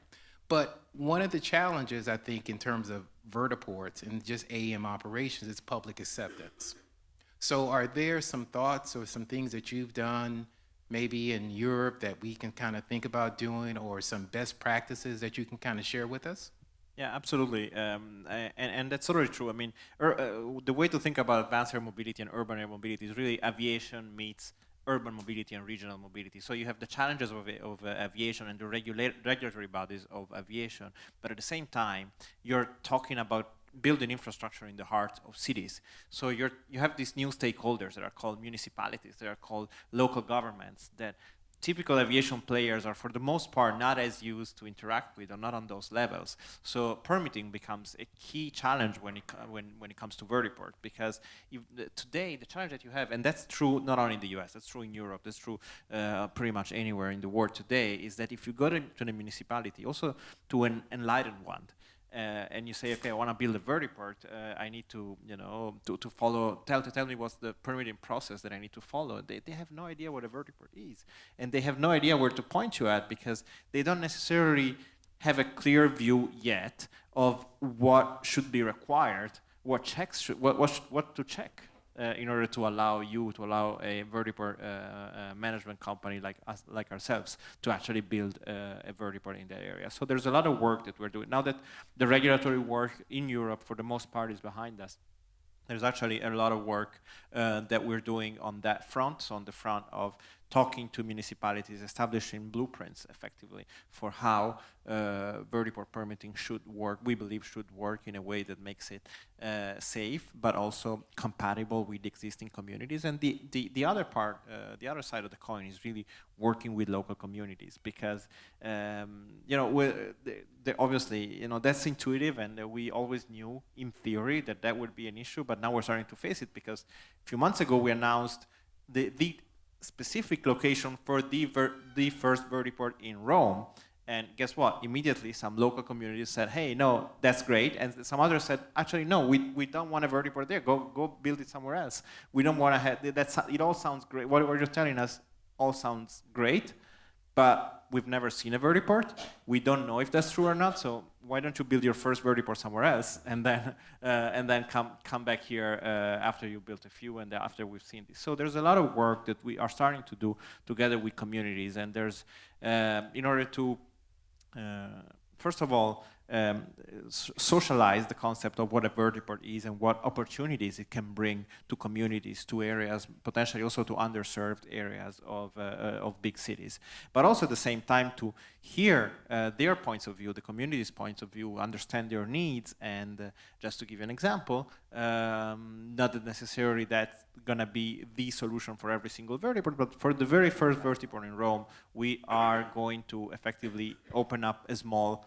But one of the challenges, I think, in terms of vertiports and just AEM operations is public acceptance. So are there some thoughts or some things that you've done maybe in Europe that we can kind of think about doing, or some best practices that you can kind of share with us? Yeah, absolutely, and that's totally true. I mean, the way to think about advanced air mobility and urban air mobility is really aviation meets urban mobility and regional mobility. So you have the challenges of aviation and the regulatory bodies of aviation, but at the same time, you're talking about building infrastructure in the heart of cities. So you have these new stakeholders that are called municipalities, that are called local governments, that typical aviation players are, for the most part, not as used to interact with, or not on those levels. So permitting becomes a key challenge when it comes to vertiport, because today the challenge that you have, and that's true not only in the US, that's true in Europe, that's true pretty much anywhere in the world today, is that if you go to the municipality, also to an enlightened one, and you say, okay, I want to build a vertiport, I need to, to follow, tell me what's the permitting process that I need to follow. They have no idea what a vertiport is. And they have no idea where to point you at, because they don't necessarily have a clear view yet of what should be required, what checks what to check in order to allow a vertiport management company like us, like ourselves, to actually build a vertiport in that area. So there's a lot of work that we're doing. Now that the regulatory work in Europe, for the most part, is behind us, there's actually a lot of work that we're doing on that front, so on the front of talking to municipalities, establishing blueprints effectively for how vertiport permitting should work, we believe should work in a way that makes it safe, but also compatible with existing communities. And the other part, the other side of the coin is really working with local communities, because obviously, that's intuitive, and we always knew in theory that would be an issue, but now we're starting to face it, because a few months ago we announced the specific location for the first vertiport in Rome. And guess what? Immediately, some local communities said, hey, no, that's great. And some others said, actually, no, we don't want a vertiport there. Go build it somewhere else. We don't want to have, it all sounds great. What you're telling us all sounds great, but we've never seen a vertiport. We don't know if that's true or not. So why don't you build your first vertiport somewhere else, and then come back here after you built a few, and after we've seen this. So there's a lot of work that we are starting to do together with communities, and there's in order to first of all socialize the concept of what a vertiport is and what opportunities it can bring to communities, to areas, potentially also to underserved areas of big cities. But also at the same time to hear their points of view, the community's points of view, understand their needs, and just to give you an example, not that necessarily that's gonna be the solution for every single vertiport, but for the very first vertiport in Rome, we are going to effectively open up a small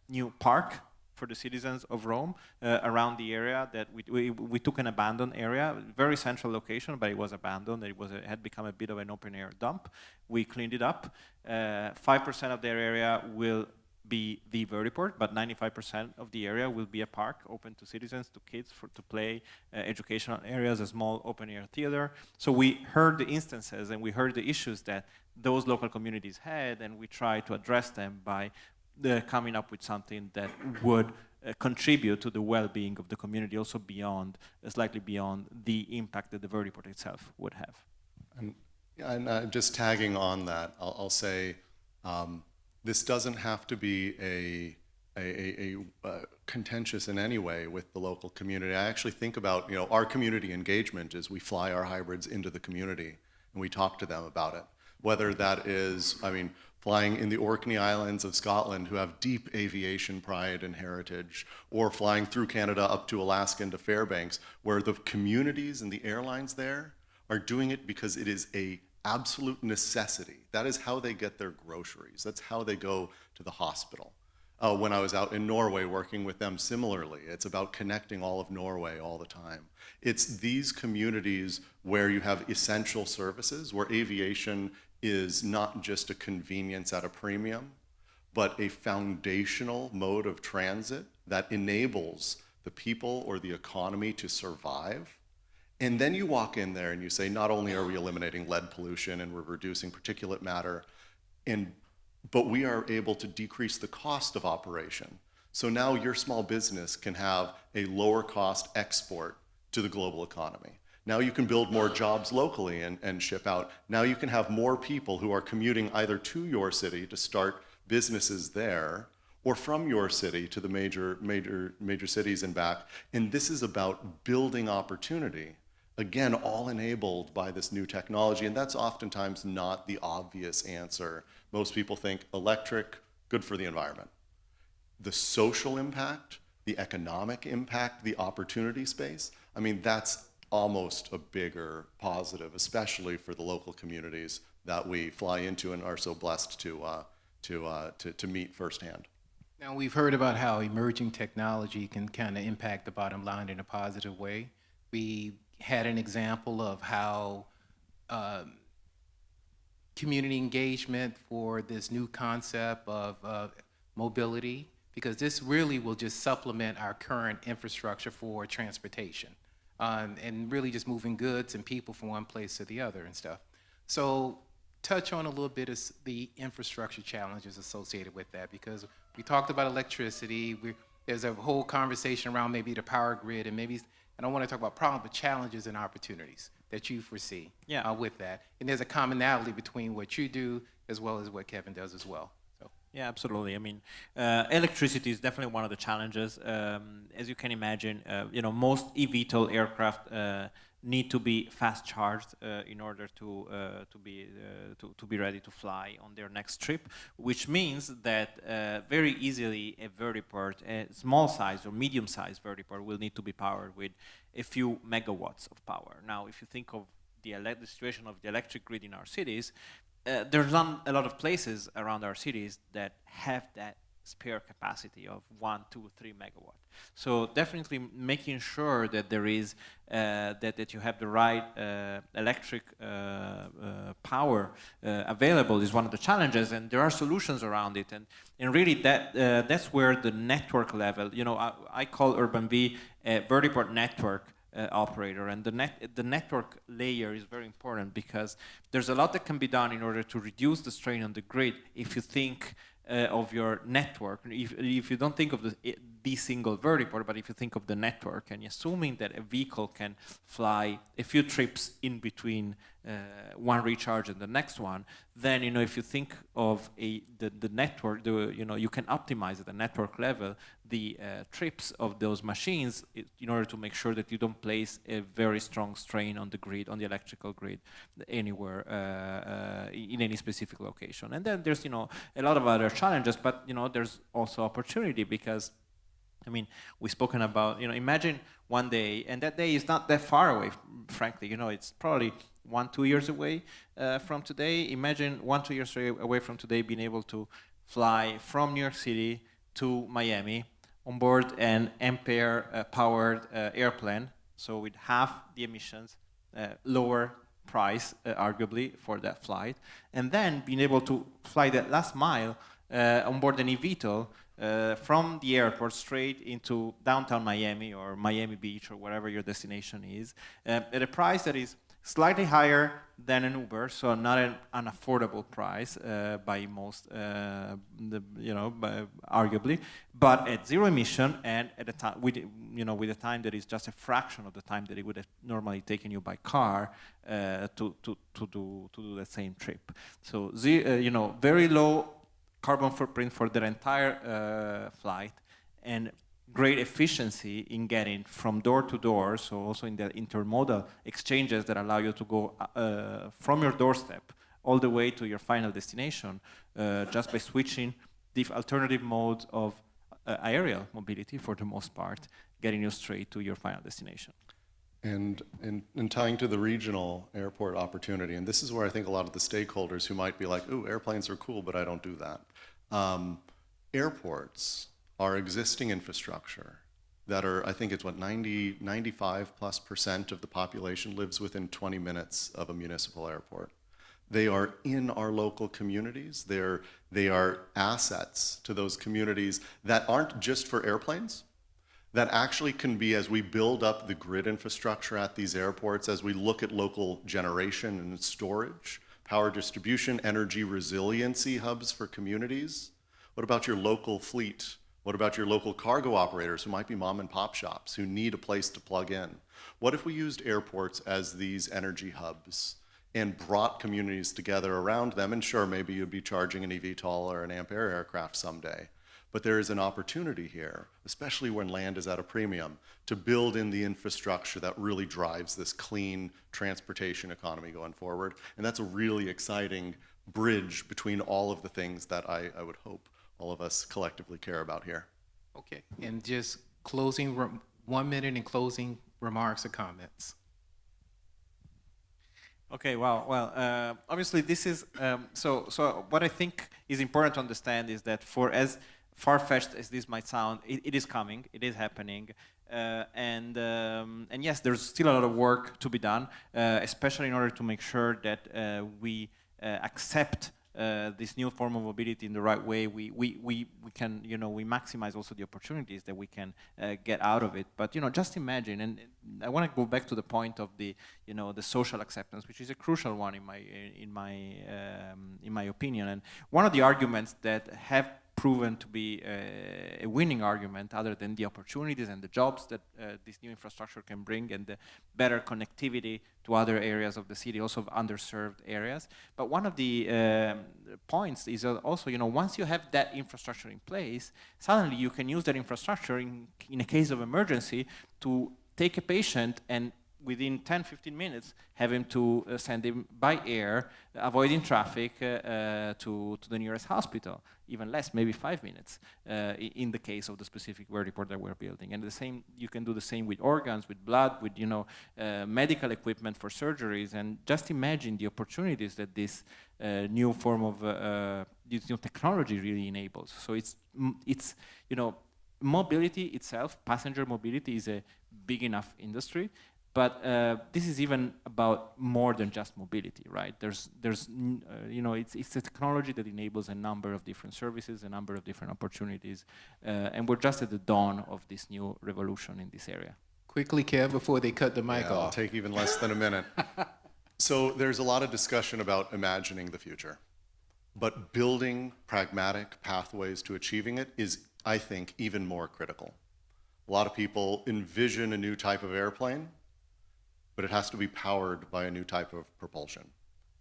new park for the citizens of Rome around the area that we took an abandoned area, very central location, but it was abandoned. It had become a bit of an open air dump. We cleaned it up. 5% of their area will be the vertiport, but 95% of the area will be a park open to citizens, to kids, to play, educational areas, a small open air theater. So we heard the instances and we heard the issues that those local communities had, and we tried to address them by coming up with something that would contribute to the well-being of the community, also beyond, slightly beyond the impact that the vertiport itself would have. And just tagging on that, I'll say this doesn't have to be contentious in any way with the local community. I actually think about, our community engagement is we fly our hybrids into the community and we talk to them about it. Whether that is, flying in the Orkney Islands of Scotland, who have deep aviation pride and heritage, or flying through Canada up to Alaska and to Fairbanks, where the communities and the airlines there are doing it because it is a absolute necessity. That is how they get their groceries. That's how they go to the hospital. When I was out in Norway working with them similarly, it's about connecting all of Norway all the time. It's these communities where you have essential services, where aviation is not just a convenience at a premium, but a foundational mode of transit that enables the people or the economy to survive. And then you walk in there and you say, not only are we eliminating lead pollution and we're reducing particulate matter, but we are able to decrease the cost of operation. So now your small business can have a lower cost export to the global economy. Now you can build more jobs locally and ship out. Now you can have more people who are commuting either to your city to start businesses there, or from your city to the major cities and back. And this is about building opportunity. Again, all enabled by this new technology, and that's oftentimes not the obvious answer. Most people think electric, good for the environment. The social impact, the economic impact, the opportunity space, that's almost a bigger positive, especially for the local communities that we fly into and are so blessed to meet firsthand. Now, we've heard about how emerging technology can kind of impact the bottom line in a positive way. We had an example of how community engagement for this new concept of mobility, because this really will just supplement our current infrastructure for transportation and really just moving goods and people from one place to the other and stuff. So touch on a little bit of the infrastructure challenges associated with that, because we talked about electricity. There's a whole conversation around maybe the power grid, and maybe, I don't want to talk about problems, but challenges and opportunities that you foresee with that. And there's a commonality between what you do as well as what Kevin does as well. So. Yeah, absolutely. Electricity is definitely one of the challenges. As you can imagine, most E-VTOL aircraft need to be fast charged in order to be ready to fly on their next trip, which means that very easily a vertiport, a small size or medium size vertiport, will need to be powered with a few megawatts of power. Now, if you think of the situation of the electric grid in our cities, there's not a lot of places around our cities that have that spare capacity of 1, 2, 3 megawatt. So definitely making sure that there is that you have the right electric power available is one of the challenges, and there are solutions around it. And really that's where the network level, I call UrbanV a vertiport network operator, and the network layer is very important, because there's a lot that can be done in order to reduce the strain on the grid. If you think of your network, if you don't think of the single vertiport, but if you think of the network, and assuming that a vehicle can fly a few trips in between one recharge and the next one, then if you think of the network, you can optimize at the network level the trips of those machines in order to make sure that you don't place a very strong strain on the grid, on the electrical grid, anywhere in any specific location. And then there's a lot of other challenges, but there's also opportunity, because we've spoken about, imagine one day, and that day is not that far away, frankly, it's probably 1-2 years away from today. Imagine 1-2 years away from today being able to fly from New York City to Miami on board an Ampaire powered airplane, so with half the emissions, lower price, arguably, for that flight, and then being able to fly that last mile on board an E-VTOL from the airport straight into downtown Miami or Miami Beach or whatever your destination is, at a price that is slightly higher than an Uber, so not an unaffordable price by most, arguably, but at zero emission, and at a time with a time that is just a fraction of the time that it would have normally taken you by car to do the same trip. So very low carbon footprint for their entire flight, and great efficiency in getting from door to door, so also in the intermodal exchanges that allow you to go from your doorstep all the way to your final destination, just by switching the alternative modes of aerial mobility for the most part, getting you straight to your final destination. And tying to the regional airport opportunity, and this is where I think a lot of the stakeholders who might be like, ooh, airplanes are cool, but I don't do that. Airports are existing infrastructure that are, I think it's what, 95+% of the population lives within 20 minutes of a municipal airport. They are in our local communities. They are assets to those communities that aren't just for airplanes, that actually can be, as we build up the grid infrastructure at these airports, as we look at local generation and storage, power distribution, energy resiliency hubs for communities. What about your local fleet? What about your local cargo operators who might be mom and pop shops who need a place to plug in? What if we used airports as these energy hubs and brought communities together around them? And sure, maybe you'd be charging an E-VTOL or an Ampaire aircraft someday. But there is an opportunity here, especially when land is at a premium, to build in the infrastructure that really drives this clean transportation economy going forward. And that's a really exciting bridge between all of the things that I would hope all of us collectively care about here. Okay, and just closing, 1 minute in closing remarks or comments. Okay, well, obviously this is, so what I think is important to understand is that for as far-fetched as this might sound, it is coming, it is happening, and yes, there's still a lot of work to be done, especially in order to make sure that we accept this new form of mobility in the right way. We can, we maximize also the opportunities that we can get out of it. But just imagine, and I want to go back to the point of the the social acceptance, which is a crucial one in my opinion. And one of the arguments that have proven to be a winning argument, other than the opportunities and the jobs that this new infrastructure can bring, and the better connectivity to other areas of the city, also underserved areas. But one of the points is also, once you have that infrastructure in place, suddenly you can use that infrastructure in a case of emergency to take a patient and within 10-15 minutes, have him to send him by air, avoiding traffic to the nearest hospital. Even less, maybe 5 minutes, in the case of the specific vertiport that we're building. And the same, you can do the same with organs, with blood, with medical equipment for surgeries. And just imagine the opportunities that this new form of this new technology really enables. So it's mobility itself, passenger mobility, is a big enough industry. But this is even about more than just mobility, right? There's it's a technology that enables a number of different services, a number of different opportunities, and we're just at the dawn of this new revolution in this area. Quickly, Kev, before they cut the mic I'll off. take even less than a minute. So there's a lot of discussion about imagining the future, but building pragmatic pathways to achieving it is, I think, even more critical. A lot of people envision a new type of airplane, but it has to be powered by a new type of propulsion.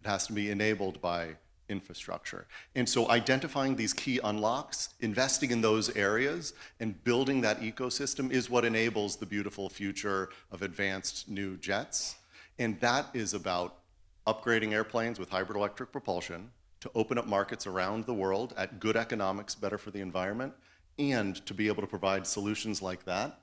It has to be enabled by infrastructure. And so identifying these key unlocks, investing in those areas, and building that ecosystem is what enables the beautiful future of advanced new jets. And that is about upgrading airplanes with hybrid electric propulsion to open up markets around the world at good economics, better for the environment, and to be able to provide solutions like that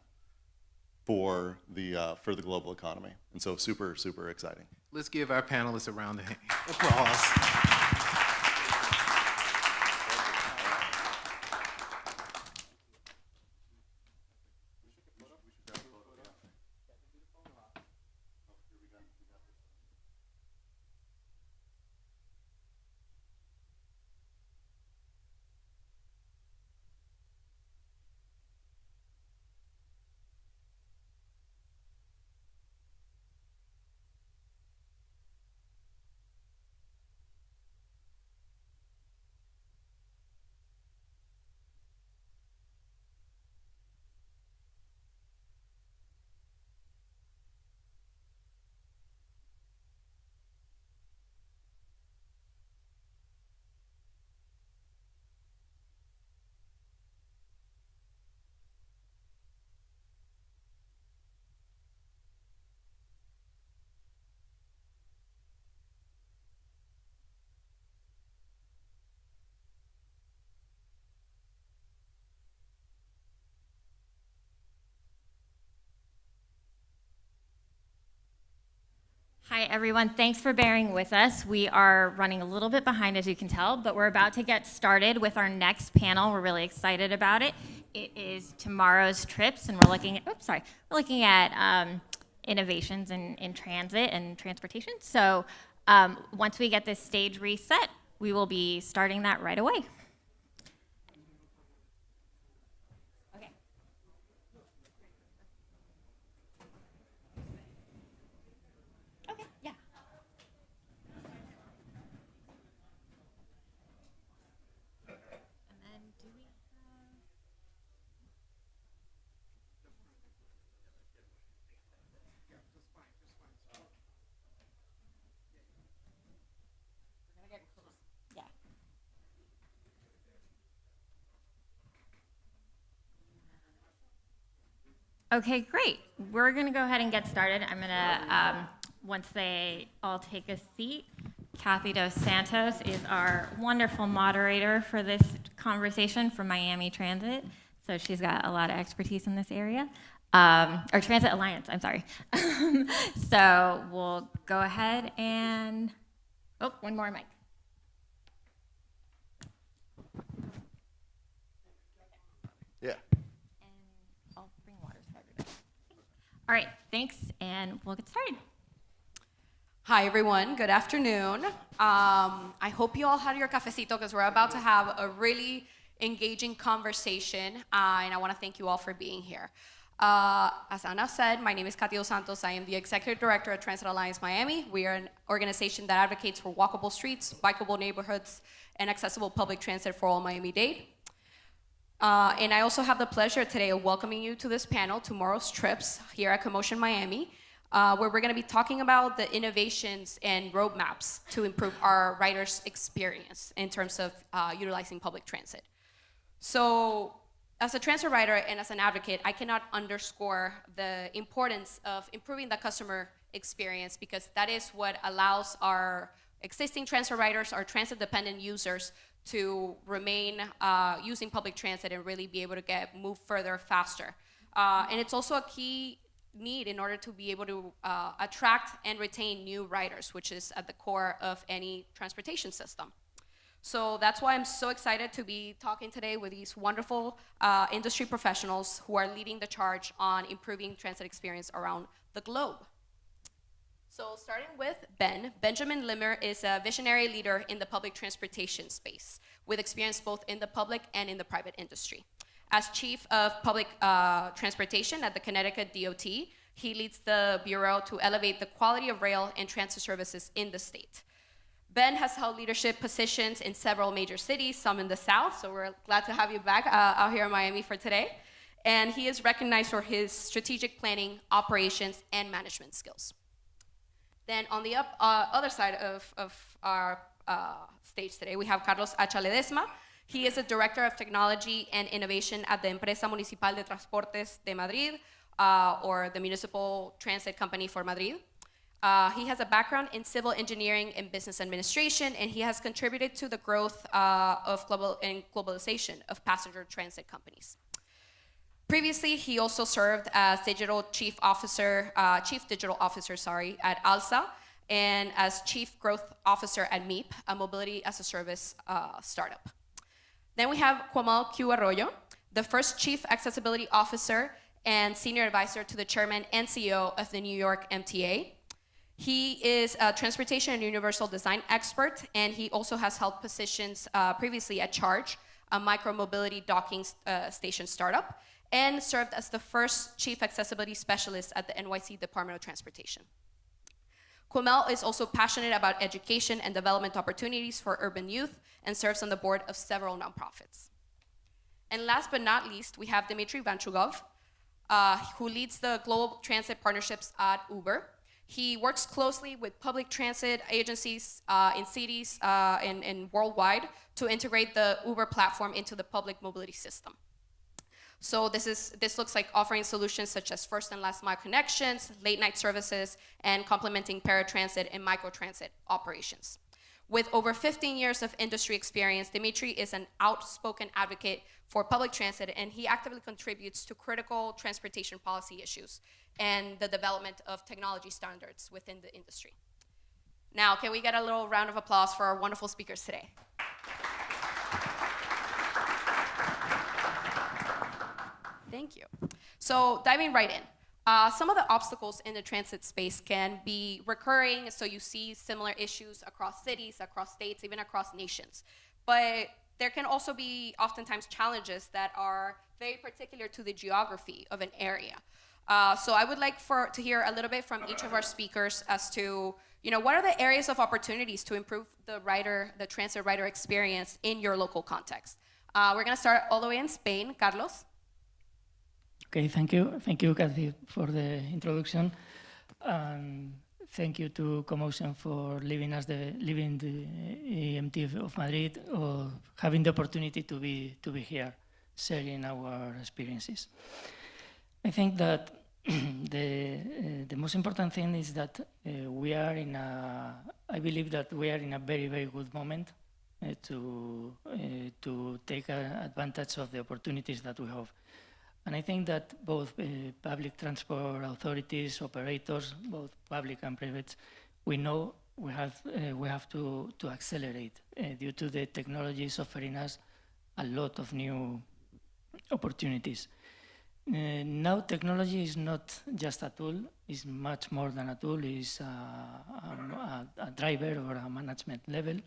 for the global economy. And so super, super exciting. Let's give our panelists a round of applause. Hi, everyone. Thanks for bearing with us. We are running a little bit behind, as you can tell, but we're about to get started with our next panel. We're really excited about it. It is tomorrow's trips, and we're looking at, innovations in transit and transportation. So once we get this stage reset, we will be starting that right away. Okay. Okay, yeah. And then do we have... Yeah. Okay, great. We're gonna go ahead and get started. I'm gonna, once they all take a seat, Kathy Dos Santos is our wonderful moderator for this conversation from Miami Transit. So she's got a lot of expertise in this area. Or Transit Alliance, I'm sorry. So we'll go ahead and, oh, one more mic. Yeah. And I'll bring water for everybody. All right, thanks, and we'll get started. Hi, everyone. Good afternoon. I hope you all had your cafecito because we're about to have a really engaging conversation, and I want to thank you all for being here. As Ana said, my name is Kathy Dos Santos. I am the Executive Director at Transit Alliance Miami. We are an organization that advocates for walkable streets, bikeable neighborhoods, and accessible public transit for all Miami-Dade. And I also have the pleasure today of welcoming you to this panel, Tomorrow's Trips, here at CoMotion Miami, where we're going to be talking about the innovations and roadmaps to improve our riders' experience in terms of utilizing public transit. So, as a transit rider and as an advocate, I cannot underscore the importance of improving the customer experience because that is what allows our existing transit riders, our transit-dependent users, to remain using public transit and really be able to move further faster. And it's also a key need in order to be able to attract and retain new riders, which is at the core of any transportation system. So that's why I'm so excited to be talking today with these wonderful industry professionals who are leading the charge on improving transit experience around the globe. So starting with Benjamin Limmer is a visionary leader in the public transportation space with experience both in the public and in the private industry. As Chief of Public Transportation at the Connecticut DOT, he leads the Bureau to elevate the quality of rail and transit services in the state. Ben has held leadership positions in several major cities, some in the South, so we're glad to have you back out here in Miami for today. And he is recognized for his strategic planning, operations, and management skills. Then on the other side of our stage today, we have Carlos H. Ledesma. He is a Director of Technology and Innovation at the Empresa Municipal de Transportes de Madrid, or the Municipal Transit Company for Madrid. He has a background in civil engineering and business administration, and he has contributed to the growth of globalization of passenger transit companies. Previously, he also served as Chief Digital Officer, at ALSA, and as Chief Growth Officer at MEEP, a mobility as a service startup. Then we have Cuomo Q. Arroyo, the first Chief Accessibility Officer and Senior Advisor to the Chairman and CEO of the New York MTA. He is a transportation and universal design expert, and he also has held positions previously at Charge, a micro-mobility docking station startup, and served as the first Chief Accessibility Specialist at the NYC Department of Transportation. Cuomo is also passionate about education and development opportunities for urban youth and serves on the board of several nonprofits. And last but not least, we have Dmitry Vanchugov, who leads the global transit partnerships at Uber. He works closely with public transit agencies in cities and worldwide to integrate the Uber platform into the public mobility system. So this looks like offering solutions such as first and last mile connections, late night services, and complementing paratransit and microtransit operations. With over 15 years of industry experience, Dimitri is an outspoken advocate for public transit, and he actively contributes to critical transportation policy issues and the development of technology standards within the industry. Now, can we get a little round of applause for our wonderful speakers today? Thank you. So diving right in. Some of the obstacles in the transit space can be recurring, so you see similar issues across cities, across states, even across nations. But there can also be oftentimes challenges that are very particular to the geography of an area. So I would like to hear a little bit from each of our speakers as to, what are the areas of opportunities to improve the transit rider experience in your local context? We're gonna start all the way in Spain. Carlos? Okay, thank you. Thank you, Kathy, for the introduction. Thank you to CoMotion for leaving the EMT of Madrid, or having the opportunity to be here, sharing our experiences. I think that the most important thing is that I believe that we are in a very, very good moment to take advantage of the opportunities that we have. And I think that both public transport authorities, operators, both public and private, we know we have to accelerate due to the technologies offering us a lot of new opportunities. Now technology is not just a tool, it's much more than a tool, it's a driver or a management level.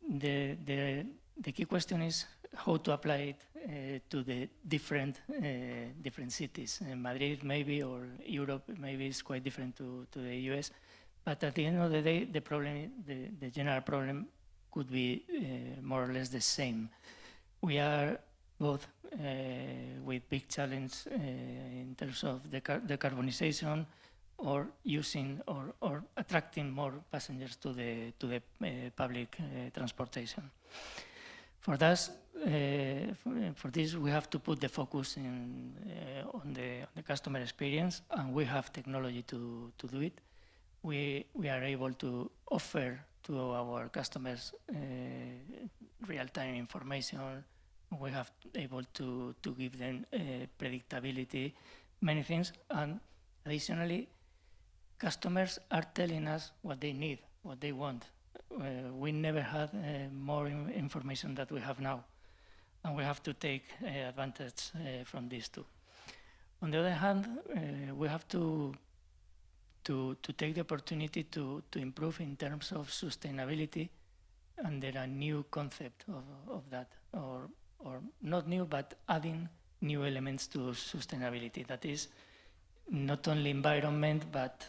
The key question is how to apply it to the different cities. In Madrid maybe, or Europe maybe is quite different to the US, but at the end of the day, the general problem could be more or less the same. We are both with big challenge in terms of decarbonization, or using or attracting more passengers to the public transportation. For this, we have to put the focus on the customer experience, and we have technology to do it. We are able to offer to our customers real-time information. We have able to give them predictability, many things, and additionally, customers are telling us what they need, what they want. We never had more information that we have now, and we have to take advantage from these two. On the other hand, we have to take the opportunity to improve in terms of sustainability, and there are new concept of that, or not new, but adding new elements to sustainability. That is not only environment, but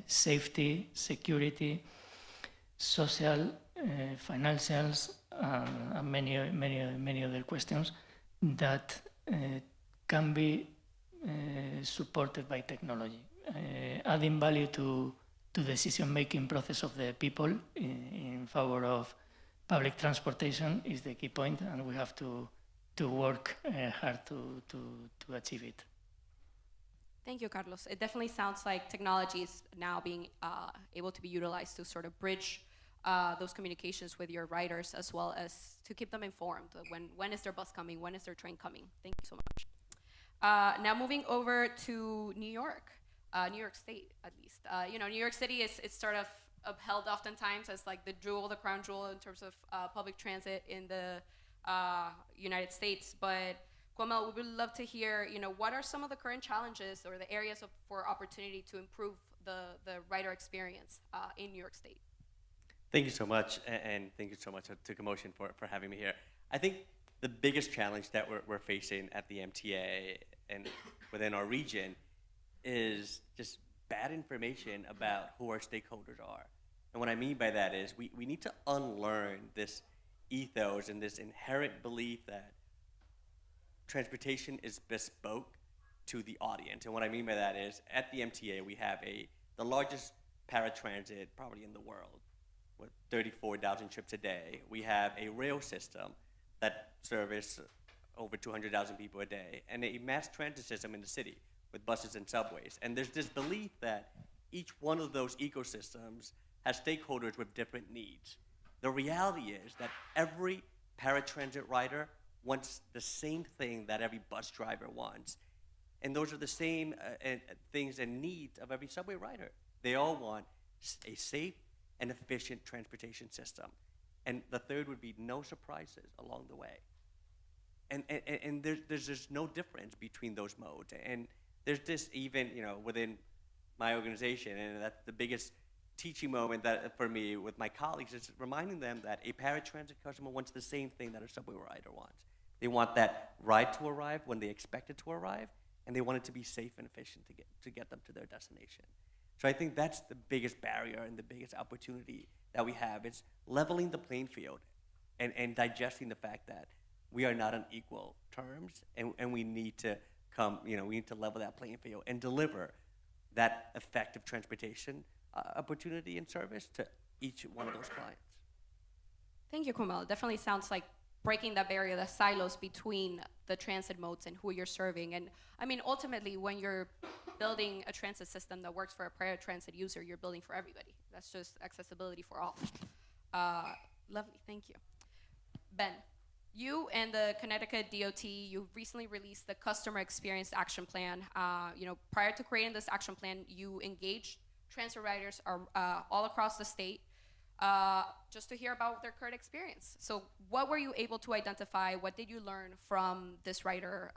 safety, security, social, financials, and many other questions that can be supported by technology. Adding value to decision-making process of the people in favor of public transportation is the key point, and we have to work hard to achieve it. Thank you, Carlos. It definitely sounds like technology is now being able to be utilized to sort of bridge those communications with your riders, as well as to keep them informed. When is their bus coming? When is their train coming? Thank you so much. Now moving over to New York State, at least. New York City is sort of upheld oftentimes as like the crown jewel in terms of public transit in the United States. But Cuomo, we would love to hear, what are some of the current challenges or the areas for opportunity to improve the rider experience in New York State? Thank you so much, and thank you so much to CoMotion for having me here. I think the biggest challenge that we're facing at the MTA and within our region is just bad information about who our stakeholders are. And what I mean by that is we need to unlearn this ethos and this inherent belief that transportation is bespoke to the audience. And what I mean by that is, at the MTA, we have the largest paratransit probably in the world, with 34,000 trips a day. We have a rail system that service over 200,000 people a day, and a mass transit system in the city with buses and subways. And there's this belief that each one of those ecosystems has stakeholders with different needs. The reality is that every paratransit rider wants the same thing that every bus driver wants. And those are the same things and needs of every subway rider. They all want a safe and efficient transportation system. And the third would be no surprises along the way. And there's just no difference between those modes. And there's this even, within my organization, and that's the biggest teaching moment that for me with my colleagues is reminding them that a paratransit customer wants the same thing that a subway rider wants. They want that ride to arrive when they expect it to arrive, and they want it to be safe and efficient to get them to their destination. So I think that's the biggest barrier and the biggest opportunity that we have is leveling the playing field and digesting the fact that we are not on equal terms, and we need to we need to level that playing field and deliver that effective transportation opportunity and service to each one of those clients. Thank you, Kumail. It definitely sounds like breaking that barrier, the silos between the transit modes and who you're serving. And I mean, ultimately, when you're building a transit system that works for a paratransit user, you're building for everybody. That's just accessibility for all. Lovely, thank you. Ben, you and the Connecticut DOT, you recently released the Customer Experience Action Plan. Prior to creating this action plan, you engaged transit riders all across the state just to hear about their current experience. So what were you able to identify? What did you learn from this rider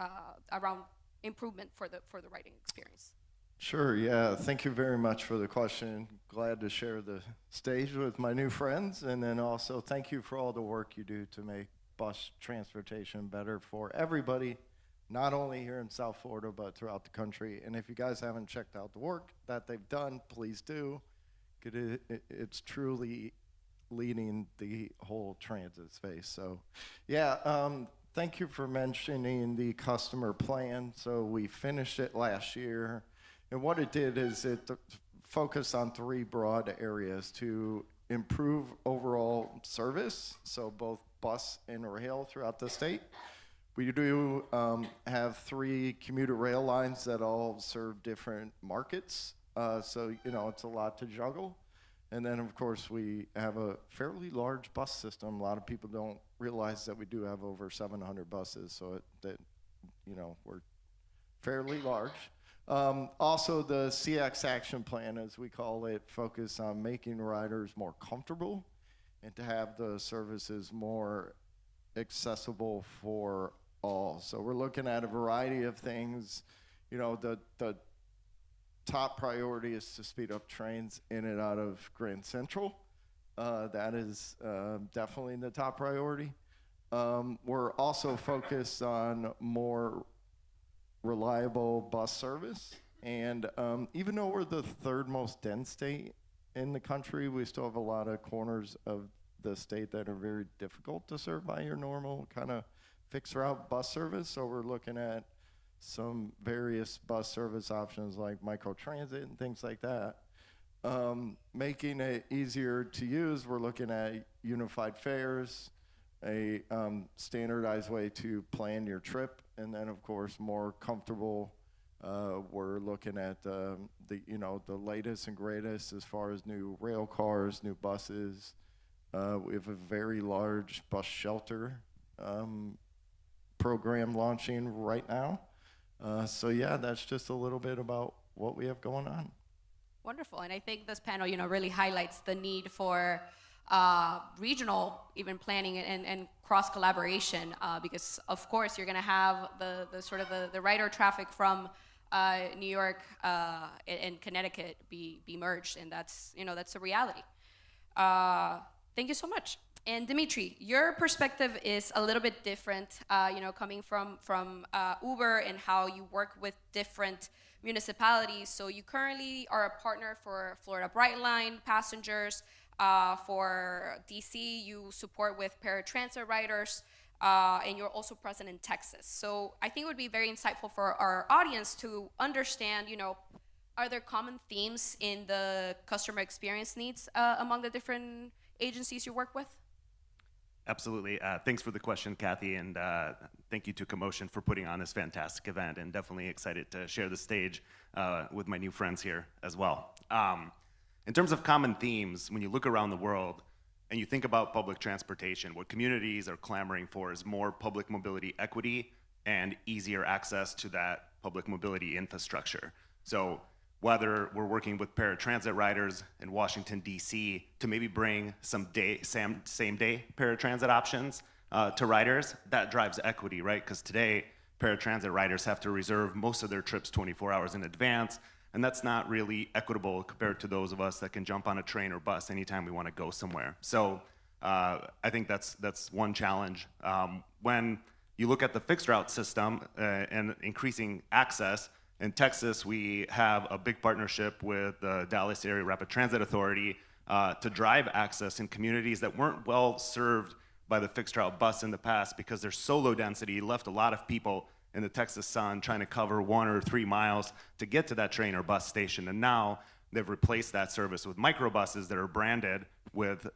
around improvement for the riding experience? Sure, yeah. Thank you very much for the question. Glad to share the stage with my new friends. And then also thank you for all the work you do to make bus transportation better for everybody, not only here in South Florida, but throughout the country. And if you guys haven't checked out the work that they've done, please do. It's truly leading the whole transit space. So, yeah, thank you for mentioning the customer plan. So we finished it last year. And what it did is it focused on 3 broad areas to improve overall service, so both bus and rail throughout the state. We do have 3 commuter rail lines that all serve different markets. So, it's a lot to juggle. And then, of course, we have a fairly large bus system. A lot of people don't realize that we do have over 700 buses, so we're fairly large. Also, the CX Action Plan, as we call it, focus on making riders more comfortable and to have the services more accessible for all. So we're looking at a variety of things. The top priority is to speed up trains in and out of Grand Central. That is definitely the top priority. We're also focused on more reliable bus service. And even though we're the 3rd most dense state in the country, we still have a lot of corners of the state that are very difficult to serve by your normal kind of fixed route bus service. So we're looking at some various bus service options like microtransit and things like that. Making it easier to use, we're looking at unified fares, a standardized way to plan your trip, and then of course more comfortable. We're looking at the latest and greatest as far as new rail cars, new buses. We have a very large bus shelter program launching right now. So yeah, that's just a little bit about what we have going on. Wonderful, and I think this panel, really highlights the need for regional even planning and cross collaboration, because of course you're going to have the rider traffic from New York and Connecticut be merged, and that's a reality. Thank you so much. And Dimitri, your perspective is a little bit different, coming from Uber and how you work with different municipalities. So you currently are a partner for Florida Brightline passengers. For DC, you support with paratransit riders, and you're also present in Texas. So I think it would be very insightful for our audience to understand, are there common themes in the customer experience needs among the different agencies you work with? Absolutely. Thanks for the question, Kathy, and thank you to CoMotion for putting on this fantastic event, and definitely excited to share the stage with my new friends here as well. In terms of common themes, when you look around the world and you think about public transportation, what communities are clamoring for is more public mobility equity and easier access to that public mobility infrastructure. So whether we're working with paratransit riders in Washington, D.C. to maybe bring some same-day paratransit options to riders, that drives equity, right? Because today, paratransit riders have to reserve most of their trips 24 hours in advance, and that's not really equitable compared to those of us that can jump on a train or bus anytime we want to go somewhere. So I think that's one challenge. When you look at the fixed route system and increasing access, in Texas, we have a big partnership with the Dallas Area Rapid Transit Authority to drive access in communities that weren't well served by the fixed route bus in the past because they're so low density, left a lot of people in the Texas sun trying to cover 1 or 3 miles to get to that train or bus station. And now they've replaced that service with microbuses that are branded with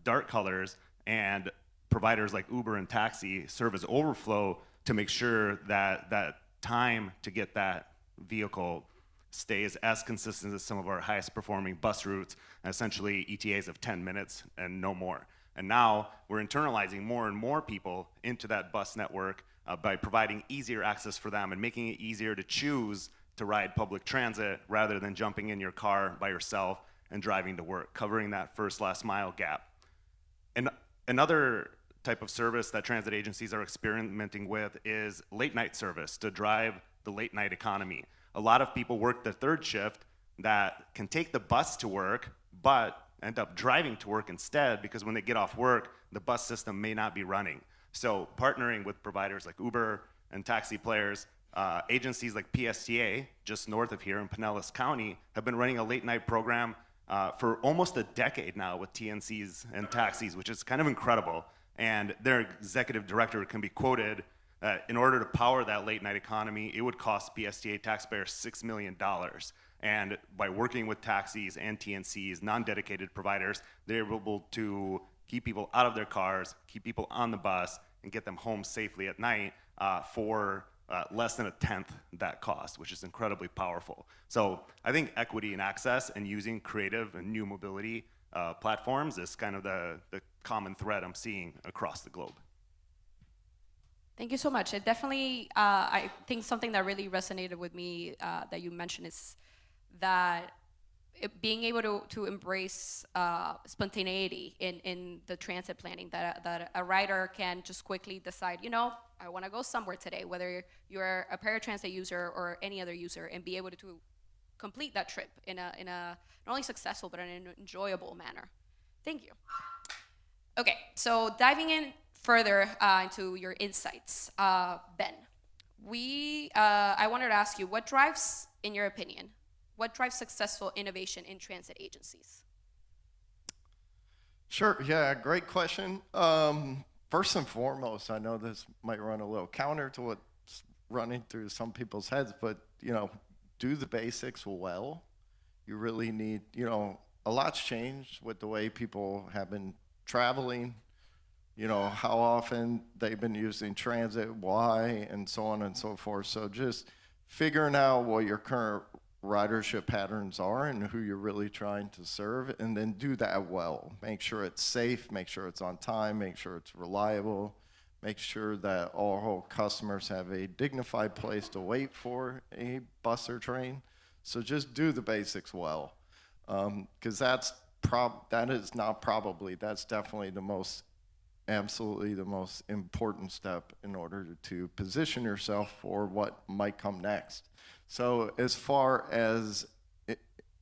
dark colors, and providers like Uber and taxi serve as overflow to make sure that that time to get that vehicle stays as consistent as some of our highest performing bus routes, essentially ETAs of 10 minutes and no more. And now we're internalizing more and more people into that bus network by providing easier access for them and making it easier to choose to ride public transit rather than jumping in your car by yourself and driving to work, covering that first last mile gap. And another type of service that transit agencies are experimenting with is late night service to drive the late night economy. A lot of people work the third shift that can take the bus to work, but end up driving to work instead because when they get off work, the bus system may not be running. So partnering with providers like Uber and taxi players, agencies like PSTA, just north of here in Pinellas County, have been running a late night program for almost a decade now with TNCs and taxis, which is kind of incredible. And their executive director can be quoted that in order to power that late night economy, it would cost PSTA taxpayers $6 million. And by working with taxis and TNCs, non-dedicated providers, they're able to keep people out of their cars, keep people on the bus, and get them home safely at night for less than 1/10 that cost, which is incredibly powerful. So I think equity and access and using creative and new mobility platforms is kind of the common thread I'm seeing across the globe. Thank you so much. It definitely, I think something that really resonated with me that you mentioned is that being able to embrace spontaneity in the transit planning, that a rider can just quickly decide, you know, I want to go somewhere today, whether you're a paratransit user or any other user, and be able to complete that trip in a not only successful but in an enjoyable manner. Thank you. Okay, so diving in further into your insights, Ben, I wanted to ask you, what drives, in your opinion, what drives successful innovation in transit agencies? Sure, yeah, great question. First and foremost, I know this might run a little counter to what's running through some people's heads, but, you know, do the basics well. You really need, you know, a lot's changed with the way people have been traveling, you know, how often they've been using transit, why, and so on and so forth. So just figuring out what your current ridership patterns are and who you're really trying to serve, and then do that well. Make sure it's safe, make sure it's on time, make sure it's reliable, make sure that all customers have a dignified place to wait for a bus or train. So just do the basics well, because that's definitely the most, absolutely the most important step in order to position yourself for what might come next. So as far as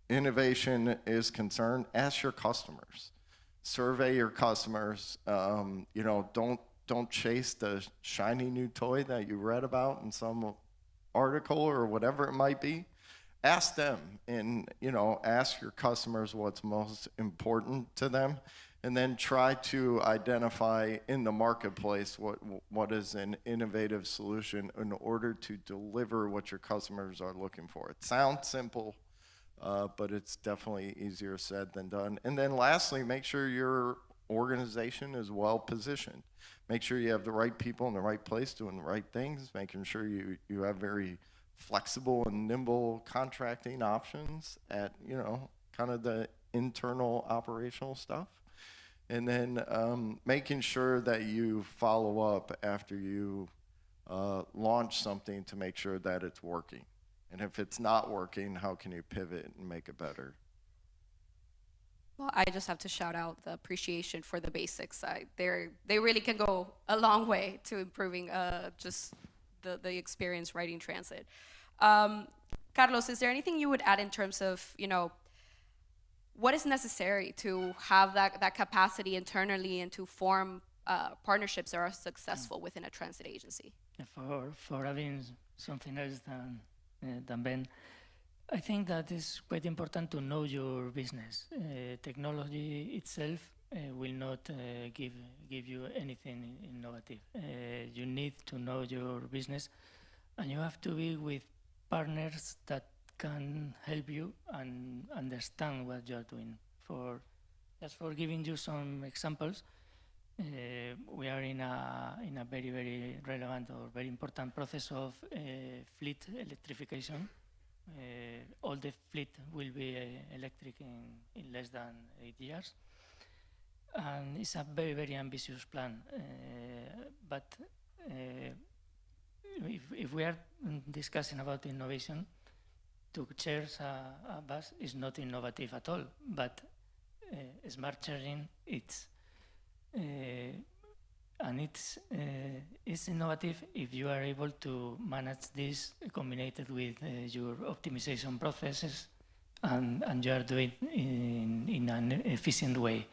innovation is concerned, ask your customers, survey your customers. You know, don't chase the shiny new toy that you read about in some article or whatever it might be. Ask them, and, you know, ask your customers what's most important to them, and then try to identify in the marketplace what is an innovative solution in order to deliver what your customers are looking for. It sounds simple, but it's definitely easier said than done. And then lastly, make sure your organization is well positioned. Make sure you have the right people in the right place doing the right things, making sure you have very flexible and nimble contracting options at, you know, kind of the internal operational stuff. And then making sure that you follow up after you launch something to make sure that it's working. And if it's not working, how can you pivot and make it better? Well, I just have to shout out the appreciation for the basics. They really can go a long way to improving just the experience writing transit. Carlos, is there anything you would add in terms of, what is necessary to have that capacity internally and to form partnerships that are successful within a transit agency? For adding something else than Ben, I think that it's quite important to know your business. Technology itself will not give you anything innovative. You need to know your business, and you have to be with partners that can help you and understand what you are doing. Just for giving you some examples, we are in a very, very relevant or very important process of fleet electrification. All the fleet will be electric in less than 8 years. And it's a very, very ambitious plan. But if we are discussing about innovation, to charge a bus is not innovative at all. But smart charging, it's innovative if you are able to manage this combined with your optimization processes and you are doing it in an efficient way.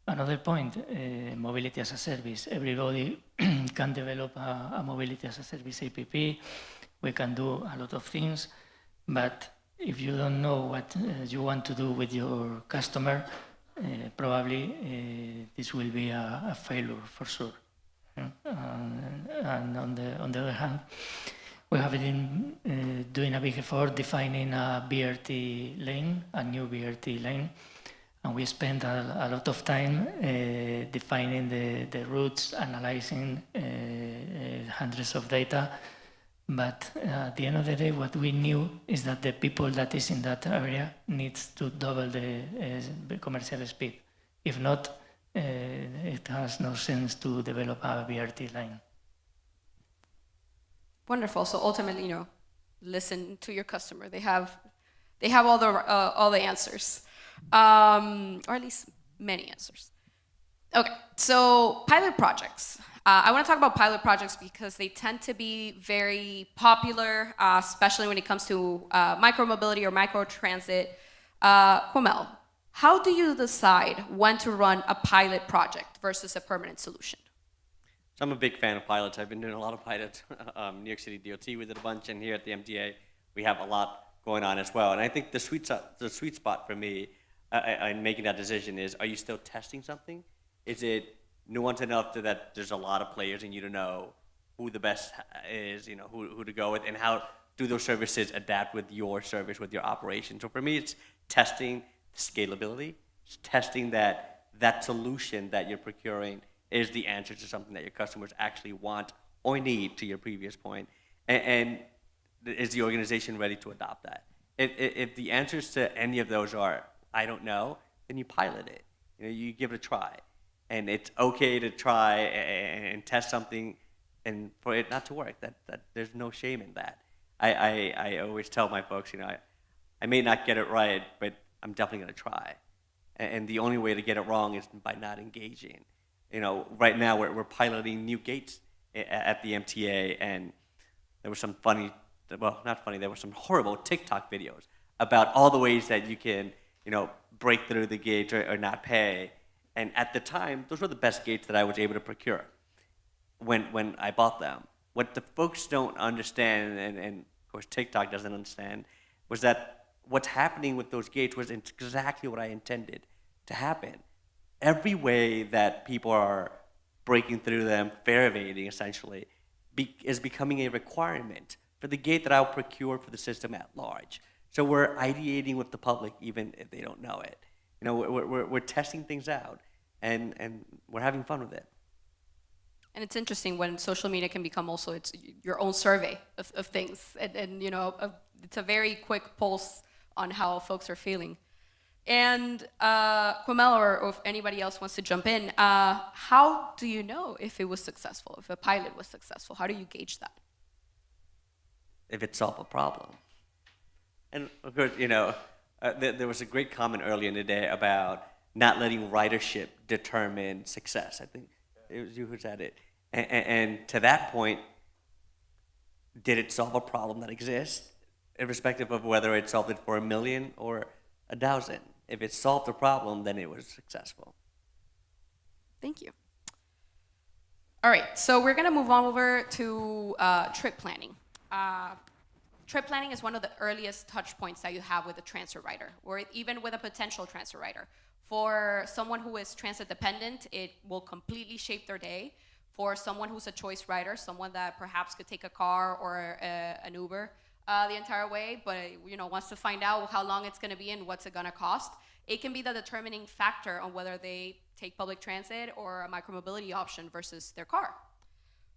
Another point, mobility as a service. Everybody can develop a mobility as a service APP. We can do a lot of things, but if you don't know what you want to do with your customer, probably this will be a failure for sure. And on the other hand, we have been doing a big effort defining a BRT lane, a new BRT lane, and we spent a lot of time defining the routes, analyzing hundreds of data. But at the end of the day, what we knew is that the people that is in that area needs to double the commercial speed. If not, it has no sense to develop a BRT line. Wonderful. So ultimately, listen to your customer. They have all the answers, or at least many answers. Okay. So pilot projects. I want to talk about pilot projects because they tend to be very popular, especially when it comes to micromobility or microtransit. Quamel, how do you decide when to run a pilot project versus a permanent solution? So I'm a big fan of pilots. I've been doing a lot of pilots. New York City DOT, we did a bunch, and here at the MTA, we have a lot going on as well. And I think the sweet spot for me in making that decision is, are you still testing something? Is it nuanced enough that there's a lot of players and you to know who the best is, who to go with, and how do those services adapt with your service, with your operation? So for me, it's testing scalability, it's testing that solution that you're procuring is the answer to something that your customers actually want or need, to your previous point, and is the organization ready to adopt that? If the answers to any of those are, I don't know, then you pilot it. You give it a try. And it's okay to try and test something and for it not to work. That there's no shame in that. I always tell my folks, I may not get it right, but I'm definitely going to try. And the only way to get it wrong is by not engaging. Right now we're piloting new gates at the MTA, and there were some there were some horrible TikTok videos about all the ways that you can, break through the gate or not pay. And at the time, those were the best gates that I was able to procure when I bought them. What the folks don't understand, and of course TikTok doesn't understand, was that what's happening with those gates was exactly what I intended to happen. Every way that people are breaking through them, fare evading essentially, is becoming a requirement for the gate that I'll procure for the system at large. So we're ideating with the public even if they don't know it. We're testing things out, and we're having fun with it. And it's interesting when social media can become also it's your own survey of things, and it's a very quick pulse on how folks are feeling. And Quamel, or if anybody else wants to jump in, how do you know if it was successful, if a pilot was successful? How do you gauge that? If it solved a problem. And of course, you know, there was a great comment earlier in the day about not letting ridership determine success. I think it was you who said it. And to that point, did it solve a problem that exists, irrespective of whether it solved it for 1 million or 1,000? If it solved the problem, then it was successful. Thank you. All right, so we're gonna move on over to trip planning. Trip planning is one of the earliest touch points that you have with a transit rider, or even with a potential transit rider. For someone who is transit dependent, it will completely shape their day. For someone who's a choice rider, someone that perhaps could take a car or an Uber the entire way, but wants to find out how long it's going to be and what's it going to cost, it can be the determining factor on whether they take public transit or a micromobility option versus their car.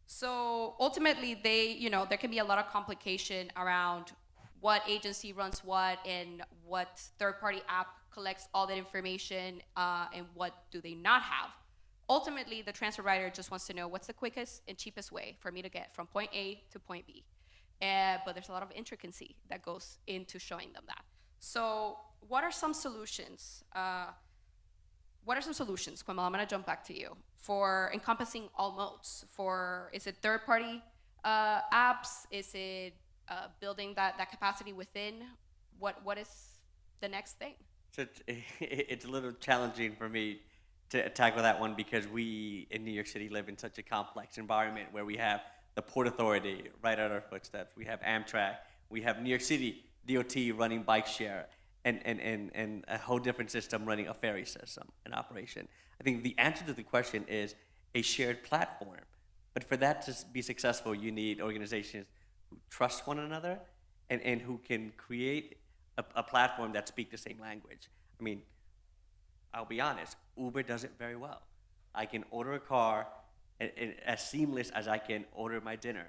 So ultimately, there can be a lot of complication around what agency runs what and what third-party app collects all that information and what do they not have. Ultimately, the transit rider just wants to know what's the quickest and cheapest way for me to get from point A to point B. But there's a lot of intricacy that goes into showing them that. So what are some solutions? Quamel, I'm gonna jump back to you, for encompassing all modes. Is it third-party apps? Is it building that capacity within? What is the next thing? So it's a little challenging for me to tackle that one because we in New York City live in such a complex environment where we have the Port Authority right at our footsteps. We have Amtrak. We have New York City DOT running bike share and a whole different system running a ferry system in operation. I think the answer to the question is a shared platform. But for that to be successful, you need organizations who trust one another and who can create a platform that speaks the same language. I mean, I'll be honest, Uber does it very well. I can order a car as seamless as I can order my dinner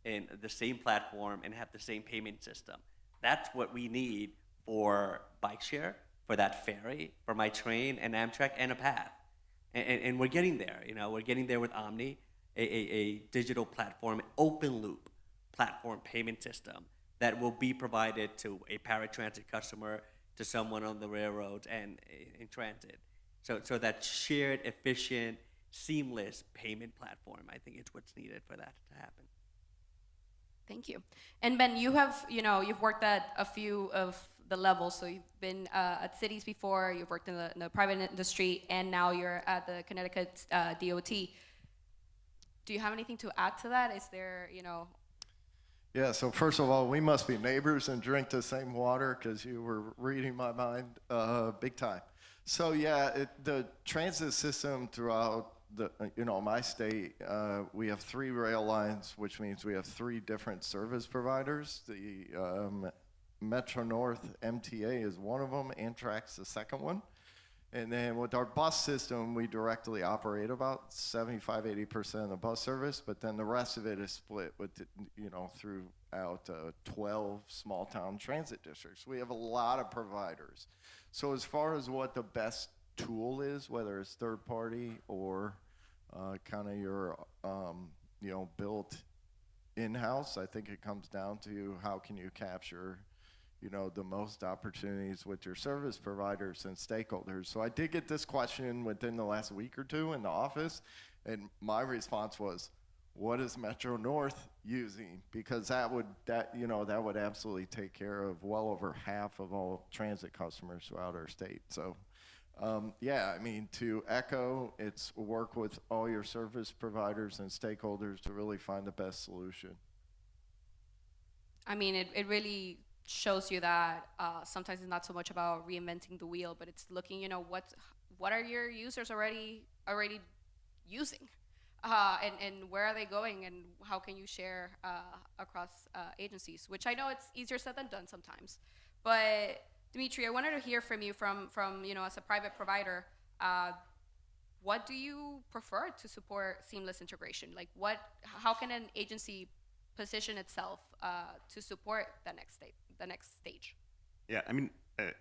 in the same platform and have the same payment system. That's what we need for bike share, for that ferry, for my train and Amtrak and a path. And we're getting there, we're getting there with Omni, a digital platform, open loop platform payment system that will be provided to a paratransit customer, to someone on the railroads and in transit. So that shared, efficient, seamless payment platform, I think it's what's needed for that to happen. Thank you. And Ben, you've worked at a few of the levels. So you've been at cities before, you've worked in the private industry, and now you're at the Connecticut DOT. Do you have anything to add to that? Is there, Yeah, so first of all, we must be neighbors and drink the same water because you were reading my mind big time. So yeah, the transit system throughout my state, we have 3 rail lines, which means we have 3 different service providers. The Metro North MTA is one of them, Amtrak's the second one. And then with our bus system, we directly operate about 75–80% of the bus service, but then the rest of it is split with, throughout 12 small town transit districts. We have a lot of providers. So as far as what the best tool is, whether it's third party or kind of your, built in-house, I think it comes down to how can you capture the most opportunities with your service providers and stakeholders. So I did get this question within the last week or 2 in the office, and my response was, what is Metro North using? Because that would absolutely take care of well over half of all transit customers throughout our state. So to echo, it's work with all your service providers and stakeholders to really find the best solution. I mean, it really shows you that sometimes it's not so much about reinventing the wheel, but it's looking, what are your users already using, and where are they going, and how can you share across agencies? Which I know it's easier said than done sometimes. But Dimitri, I wanted to hear from you, from as a private provider, what do you prefer to support seamless integration? Like, how can an agency position itself to support the next stage? Yeah, I mean,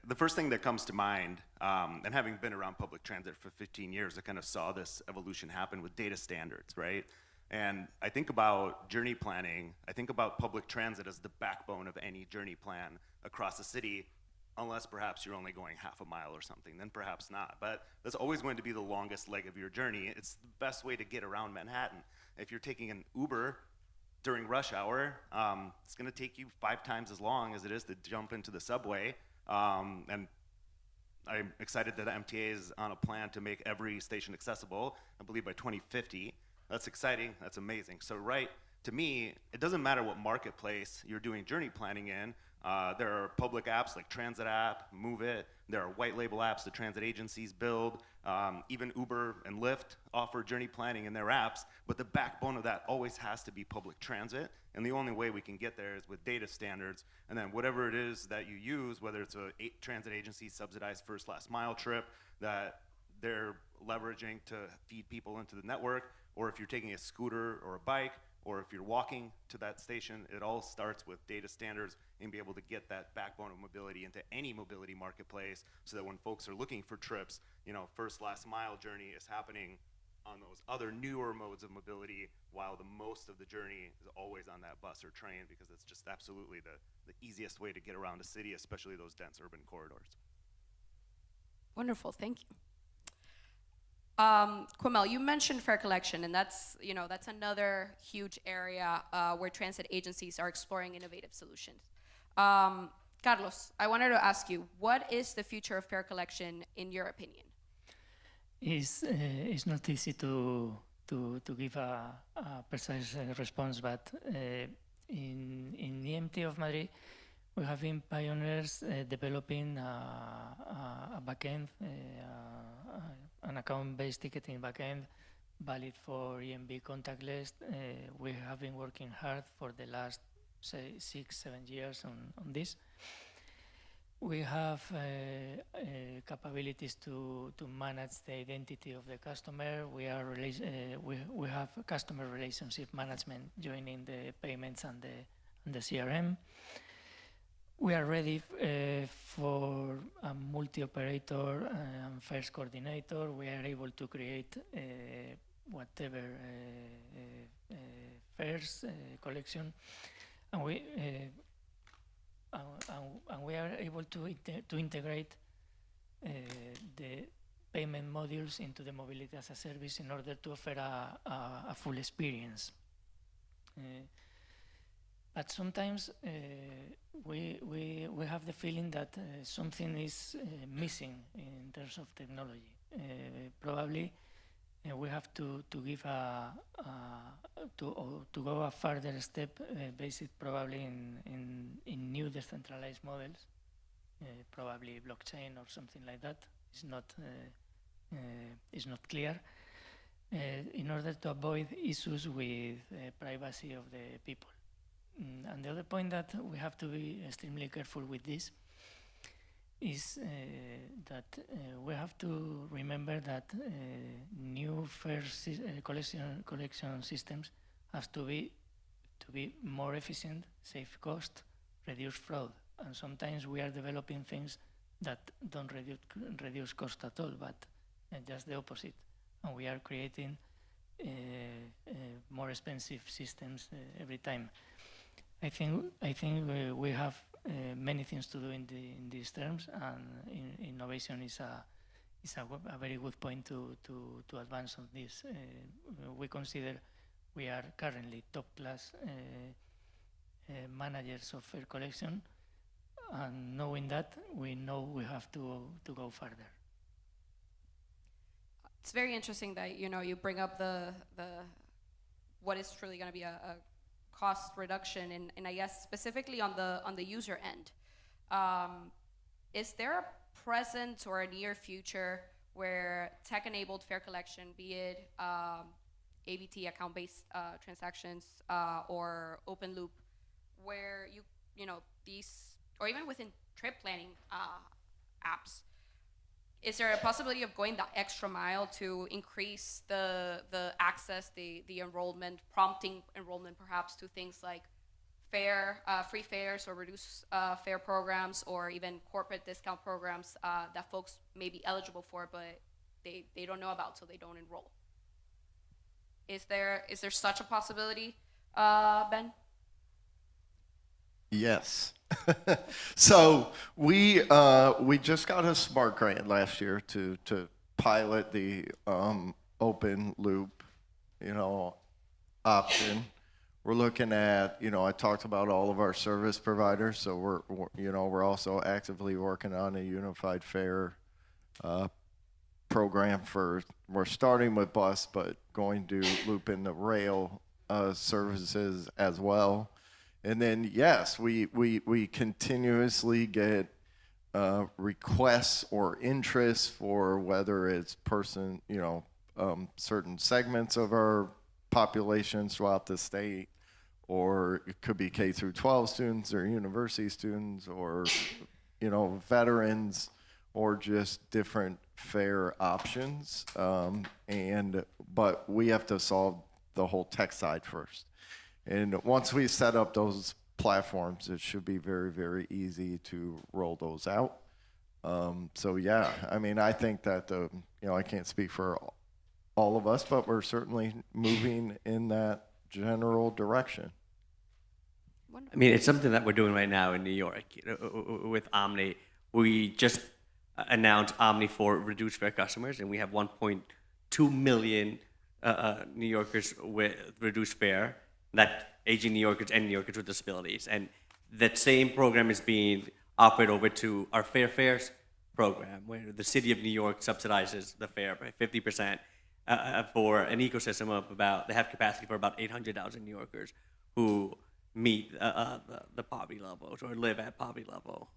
the first thing that comes to mind, and having been around public transit for 15 years, I kind of saw this evolution happen with data standards, right? And I think about journey planning, I think about public transit as the backbone of any journey plan across a city, unless perhaps you're only going half a mile or something, then perhaps not. But that's always going to be the longest leg of your journey. It's the best way to get around Manhattan. If you're taking an Uber during rush hour, it's gonna take you 5 times as long as it is to jump into the subway. And I'm excited that MTA is on a plan to make every station accessible, I believe by 2050. That's exciting, that's amazing. So to me, it doesn't matter what marketplace you're doing journey planning in. There are public apps like Transit App, Move It. There are white label apps that transit agencies build. Even Uber and Lyft offer journey planning in their apps, but the backbone of that always has to be public transit. And the only way we can get there is with data standards. And then whatever it is that you use, whether it's a transit agency subsidized first last mile trip that they're leveraging to feed people into the network, or if you're taking a scooter or a bike, or if you're walking to that station, it all starts with data standards and be able to get that backbone of mobility into any mobility marketplace so that when folks are looking for trips, first last mile journey is happening on those other newer modes of mobility while the most of the journey is always on that bus or train, because it's just absolutely the easiest way to get around a city, especially those dense urban corridors. Wonderful, thank you. Quamel, you mentioned fare collection, and that's another huge area where transit agencies are exploring innovative solutions. Carlos, I wanted to ask you, what is the future of fare collection in your opinion? It's not easy to give a precise response, but in the MT of Madrid, we have been pioneers developing a backend, an account-based ticketing backend, valid for EMB contactless. We have been working hard for the last, say, 6-7 years on this. We have capabilities to manage the identity of the customer. We have customer relationship management joining the payments and the CRM. We are ready for a multi-operator and fares coordinator. We are able to create whatever fares collection, and we are able to integrate the payment modules into the mobility as a service in order to offer a full experience. But sometimes we have the feeling that something is missing in terms of technology. Probably we have to give to go a further step, based probably in new decentralized models, probably blockchain or something like that. It's not clear. In order to avoid issues with privacy of the people. And the other point that we have to be extremely careful with this is that we have to remember that new fare collection systems have to be more efficient, save cost, reduce fraud. And sometimes we are developing things that don't reduce cost at all, but just the opposite. And we are creating more expensive systems every time. I think we have many things to do in these terms, and innovation is a very good point to advance on this. We consider we are currently top class managers of fare collection, and knowing that, we know we have to go further. It's very interesting that you bring up the what is truly going to be a cost reduction, and I guess specifically on the user end. Is there a present or a near future where tech-enabled fare collection, be it ABT, account-based transactions, or open loop, where these, or even within trip planning apps, is there a possibility of going that extra mile to increase the access, the enrollment, prompting enrollment perhaps to things like free fares or reduced fare programs, or even corporate discount programs that folks may be eligible for, but they don't know about, so they don't enroll. Is there such a possibility, Ben? Yes. So we just got a SMART grant last year to pilot the open loop, option. We're looking at, I talked about all of our service providers, so we're also actively working on a unified fare program we're starting with bus, but going to loop in the rail services as well. And then, yes, we continuously get requests or interest for whether it's certain segments of our populations throughout the state, or it could be K through 12 students or university students, or veterans, or just different fare options. But we have to solve the whole tech side first. And once we set up those platforms, it should be very, very easy to roll those out. So yeah, I think that I can't speak for all of us, but we're certainly moving in that general direction. It's something that we're doing right now in New York with Omni. We just announced Omni for reduced fare customers, and we have 1.2 million New Yorkers with reduced fare, that aging New Yorkers and New Yorkers with disabilities. And that same program is being offered over to our Fair Fares program, where the city of New York subsidizes the fare by 50% for an ecosystem of they have capacity for about 800,000 New Yorkers who meet the poverty levels or live at poverty level,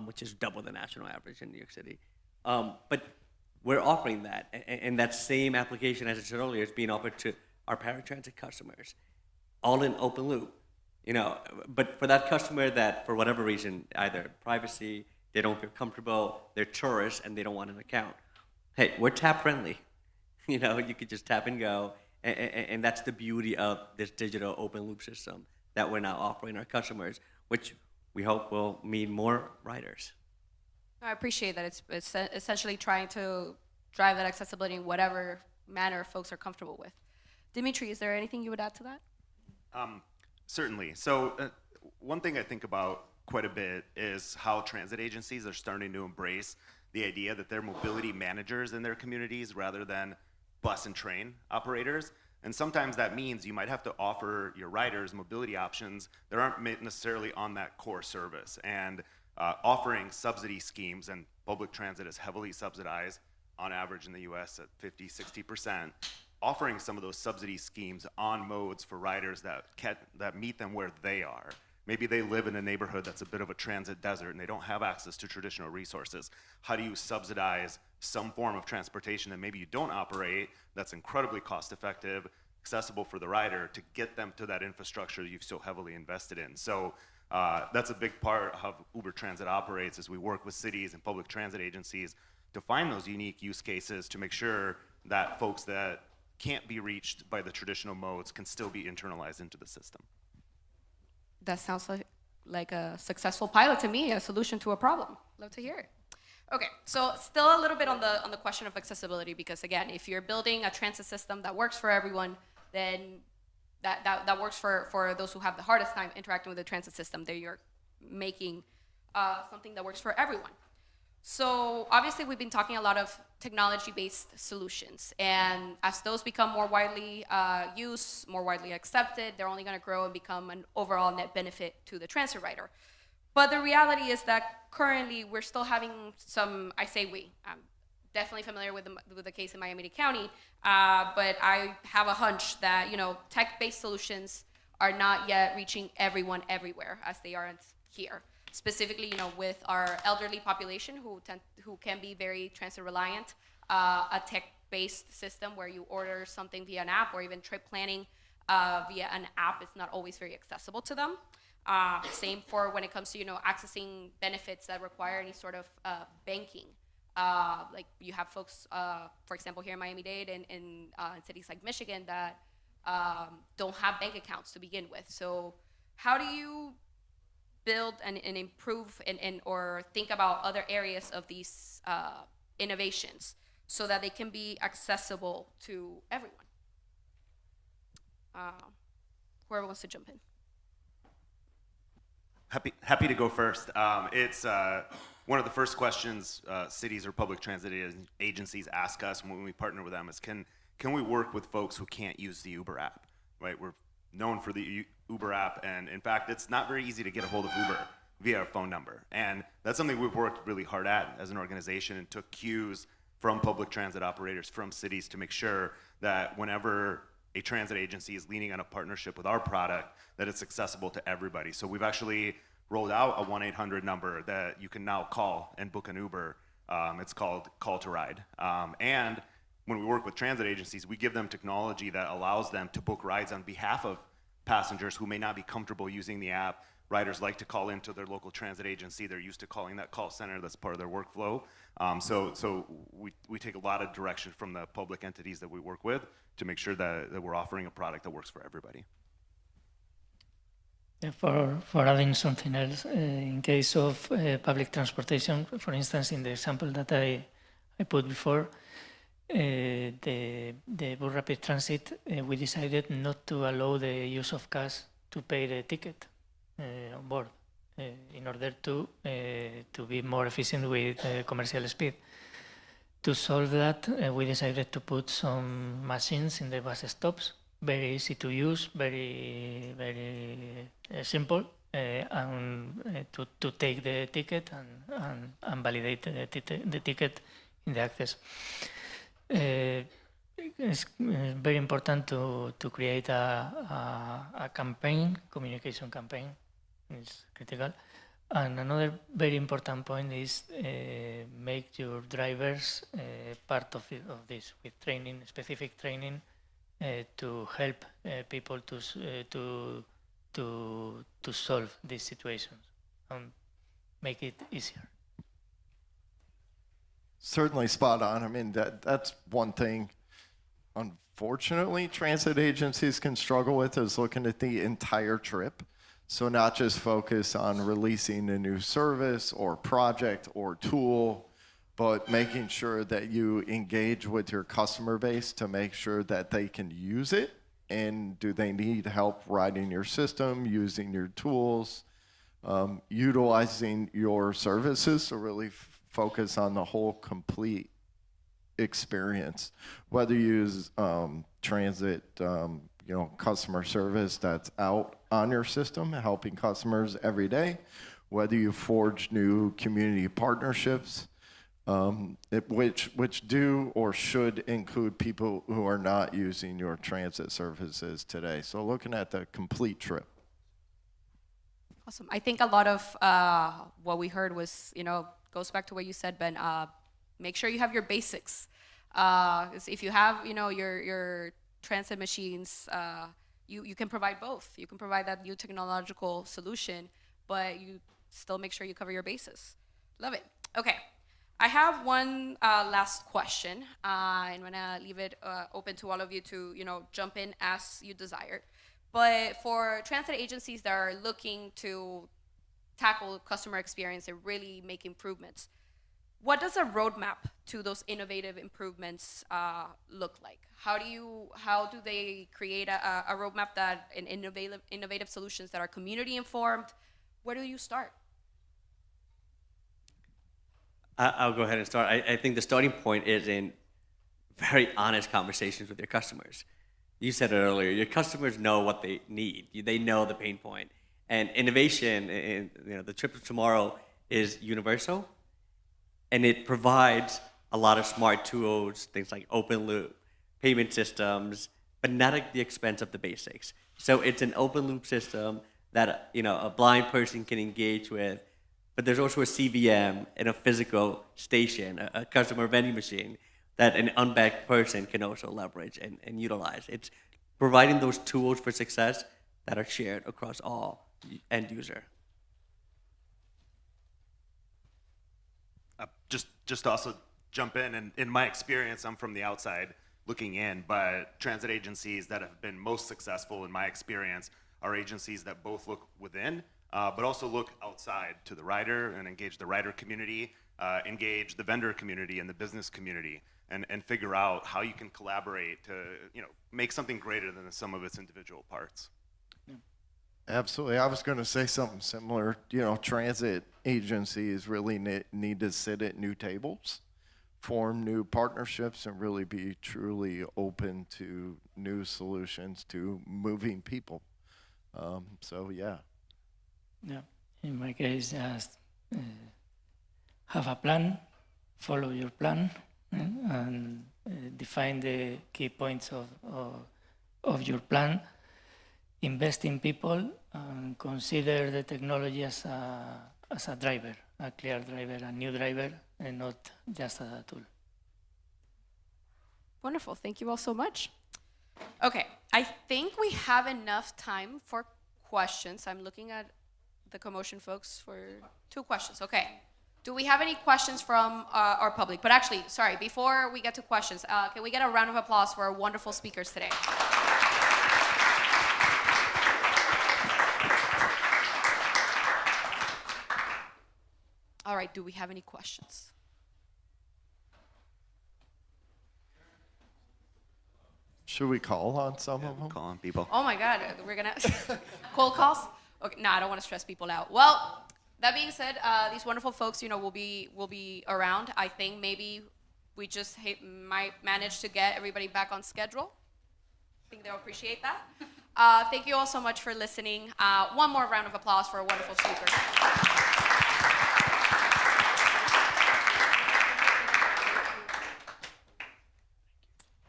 which is double the national average in New York City. But we're offering that, and that same application, as I said earlier, is being offered to our paratransit customers, all in open loop. But for that customer that, for whatever reason, either privacy, they don't feel comfortable, they're tourists, and they don't want an account. Hey, we're tap friendly. You could just tap and go, and that's the beauty of this digital open loop system that we're now offering our customers, which we hope will mean more riders. I appreciate that. It's essentially trying to drive that accessibility in whatever manner folks are comfortable with. Dimitri, is there anything you would add to that? Certainly. So one thing I think about quite a bit is how transit agencies are starting to embrace the idea that they're mobility managers in their communities rather than bus and train operators. And sometimes that means you might have to offer your riders mobility options that aren't necessarily on that core service. And offering subsidy schemes, and public transit is heavily subsidized on average in the US at 50, 60%. Offering some of those subsidy schemes on modes for riders that meet them where they are. Maybe they live in a neighborhood that's a bit of a transit desert and they don't have access to traditional resources. How do you subsidize some form of transportation that maybe you don't operate, that's incredibly cost effective, accessible for the rider, to get them to that infrastructure you've so heavily invested in? So that's a big part of how Uber Transit operates, is we work with cities and public transit agencies to find those unique use cases to make sure that folks that can't be reached by the traditional modes can still be internalized into the system. That sounds like a successful pilot to me, a solution to a problem. Love to hear it. Okay, so still a little bit on the question of accessibility, because again, if you're building a transit system that works for everyone, then that works for those who have the hardest time interacting with the transit system, that you're making something that works for everyone. So obviously we've been talking a lot of technology-based solutions, and as those become more widely used, more widely accepted, they're only going to grow and become an overall net benefit to the transit rider. But the reality is that currently we're still having some, I say we, I'm definitely familiar with the case in Miami-Dade County, but I have a hunch that tech-based solutions are not yet reaching everyone everywhere as they aren't here. Specifically, with our elderly population who can be very transit reliant, a tech-based system where you order something via an app, or even trip planning via an app, is not always very accessible to them. Same for when it comes to accessing benefits that require any sort of banking. Like you have folks, for example, here in Miami-Dade and in cities like Michigan that don't have bank accounts to begin with. So how do you build and improve and or think about other areas of these innovations so that they can be accessible to everyone? Whoever wants to jump in. Happy to go first. It's one of the first questions cities or public transit agencies ask us when we partner with them is, can we work with folks who can't use the Uber app, right? We're known for the Uber app, and in fact, it's not very easy to get a hold of Uber via a phone number. And that's something we've worked really hard at as an organization and took cues from public transit operators, from cities, to make sure that whenever a transit agency is leaning on a partnership with our product, that it's accessible to everybody. So we've actually rolled out a 1-800 number that you can now call and book an Uber. It's called Call to Ride. And when we work with transit agencies, we give them technology that allows them to book rides on behalf of passengers who may not be comfortable using the app. Riders like to call into their local transit agency. They're used to calling that call center. That's part of their workflow. So we take a lot of direction from the public entities that we work with to make sure that we're offering a product that works for everybody. Yeah, for adding something else, in case of public transportation, for instance, in the example that I put before, the Bus Rapid Transit, we decided not to allow the use of cash to pay the ticket on board in order to be more efficient with commercial speed. To solve that, we decided to put some machines in the bus stops, very easy to use, very simple, and to take the ticket and validate the ticket in the access. It's very important to create a campaign, communication campaign. It's critical. And another very important point is make your drivers part of this with training, specific training, to help people to solve these situations and make it easier. Certainly spot on. I mean, that's one thing, unfortunately, transit agencies can struggle with, is looking at the entire trip. So not just focus on releasing a new service or project or tool, but making sure that you engage with your customer base to make sure that they can use it. And do they need help writing your system, using your tools, utilizing your services to really focus on the whole complete experience, whether you use transit, customer service that's out on your system, helping customers every day, whether you forge new community partnerships, which do or should include people who are not using your transit services today. So looking at the complete trip. Awesome. I think a lot of what we heard was, goes back to what you said, Ben. Make sure you have your basics. If you have, your transit machines, you can provide both. You can provide that new technological solution, but you still make sure you cover your bases. Love it. Okay. I have one last question. I'm gonna leave it open to all of you to, jump in as you desire. But for transit agencies that are looking to tackle customer experience and really make improvements, what does a roadmap to those innovative improvements look like? How do they create a roadmap that and innovative solutions that are community informed? Where do you start? I'll go ahead and start. I think the starting point is in very honest conversations with your customers. You said it earlier, your customers know what they need. They know the pain point. And innovation, the trip of tomorrow is universal, and it provides a lot of smart tools, things like open loop, payment systems, but not at the expense of the basics. So it's an open loop system that a blind person can engage with, but there's also a CVM and a physical station, a customer vending machine that an unbanked person can also leverage and utilize. It's providing those tools for success that are shared across all end user. Just to also jump in, and in my experience, I'm from the outside looking in, but transit agencies that have been most successful in my experience are agencies that both look within, but also look outside to the rider and engage the rider community, engage the vendor community and the business community, and figure out how you can collaborate to make something greater than the sum of its individual parts. Absolutely. I was going to say something similar. Transit agencies really need to sit at new tables, form new partnerships, and really be truly open to new solutions to moving people. So, yeah. Yeah. In my case, just have a plan, follow your plan, and define the key points of your plan. Invest in people and consider the technology as a driver, a clear driver, a new driver, and not just a tool. Wonderful. Thank you all so much. Okay, I think we have enough time for questions. I'm looking at the CoMotion folks for 2 questions. Okay. Do we have any questions from our public? But actually, sorry, before we get to questions, can we get a round of applause for our wonderful speakers today? All right, do we have any questions? Should we call on some of them? Call on people. Oh my God, we're gonna cold calls? Okay, no, I don't want to stress people out. Well, that being said, these wonderful folks, will be around. I think maybe we just might manage to get everybody back on schedule. I think they'll appreciate that. Thank you all so much for listening. One more round of applause for our wonderful speakers.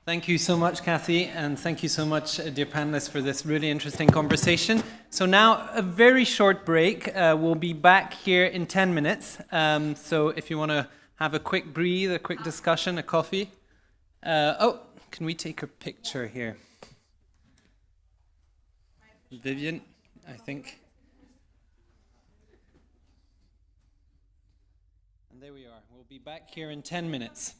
Thank you so much, Kathy, and thank you so much, dear panelists, for this really interesting conversation. So now, a very short break. We'll be back here in 10 minutes. So if you want to have a quick breathe, a quick discussion, a coffee. Can we take a picture here? Vivian, I think. And there we are. We'll be back here in 10 minutes.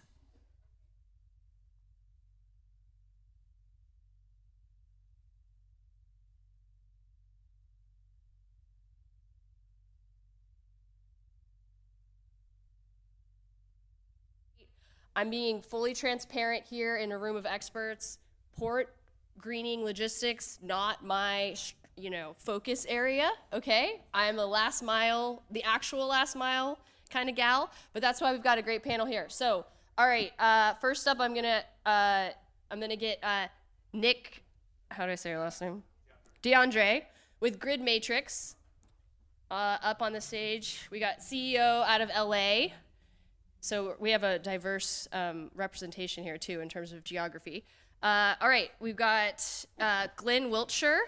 I'm being fully transparent here in a room of experts. Port, greening, logistics, not my, focus area, okay? I'm the last mile, the actual last mile kind of gal, but that's why we've got a great panel here. So, all right, first up, I'm gonna get Nick, how do I say your last name? DeAndre with Grid Matrix up on the stage. We got CEO out of LA. So we have a diverse representation here too in terms of geography. All right, we've got Glenn Wiltshire